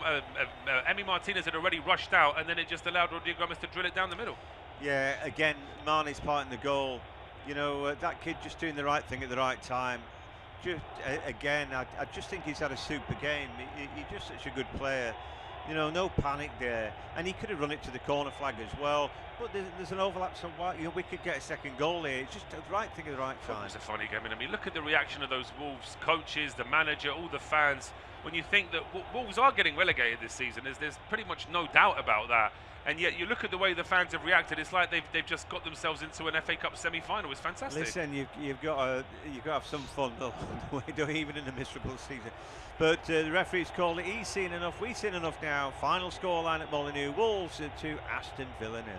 Emi Martinez had already rushed out, and then it just allowed Rodrigo Gomez to drill it down the middle. Yeah, again, Mane's part in the goal. That kid just doing the right thing at the right time. Again, I just think he's had a super game. He's just such a good player. No panic there. And he could have run it to the corner flag as well. But there's an overlap somewhere. We could get a second goal here. It's just the right thing at the right time. It's a funny game. I mean, look at the reaction of those Wolves coaches, the manager, all the fans. When you think that Wolves are getting relegated this season, there's pretty much no doubt about that. and yet you look at the way the fans have reacted. It's like they've just got themselves into an FA Cup semi-final. It's fantastic. Listen, you've got to have some fun though, even in a miserable season. But the referee's called it. He's seen enough. We've seen enough now. Final scoreline at Molineux: Wolves 2, Aston Villa 0.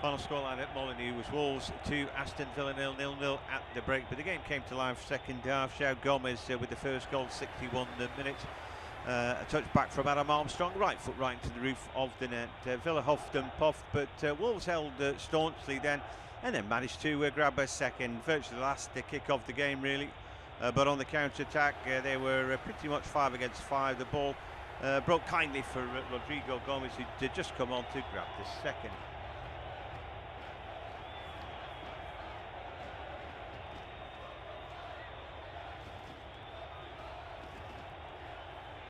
Final scoreline at Molineux was Wolves 2, Aston Villa 0, 0-0 at the break. But the game came to life second half. João Gomez with the first goal, 61 minutes. A touch back from Adam Armstrong, right foot right into the roof of the net. Villa huffed and puffed, but Wolves held staunchly then, and then managed to grab a second, virtually the last kick of the game really. But on the counter-attack, they were pretty much 5 against 5. The ball broke kindly for Rodrigo Gomez, who did just come on to grab the second.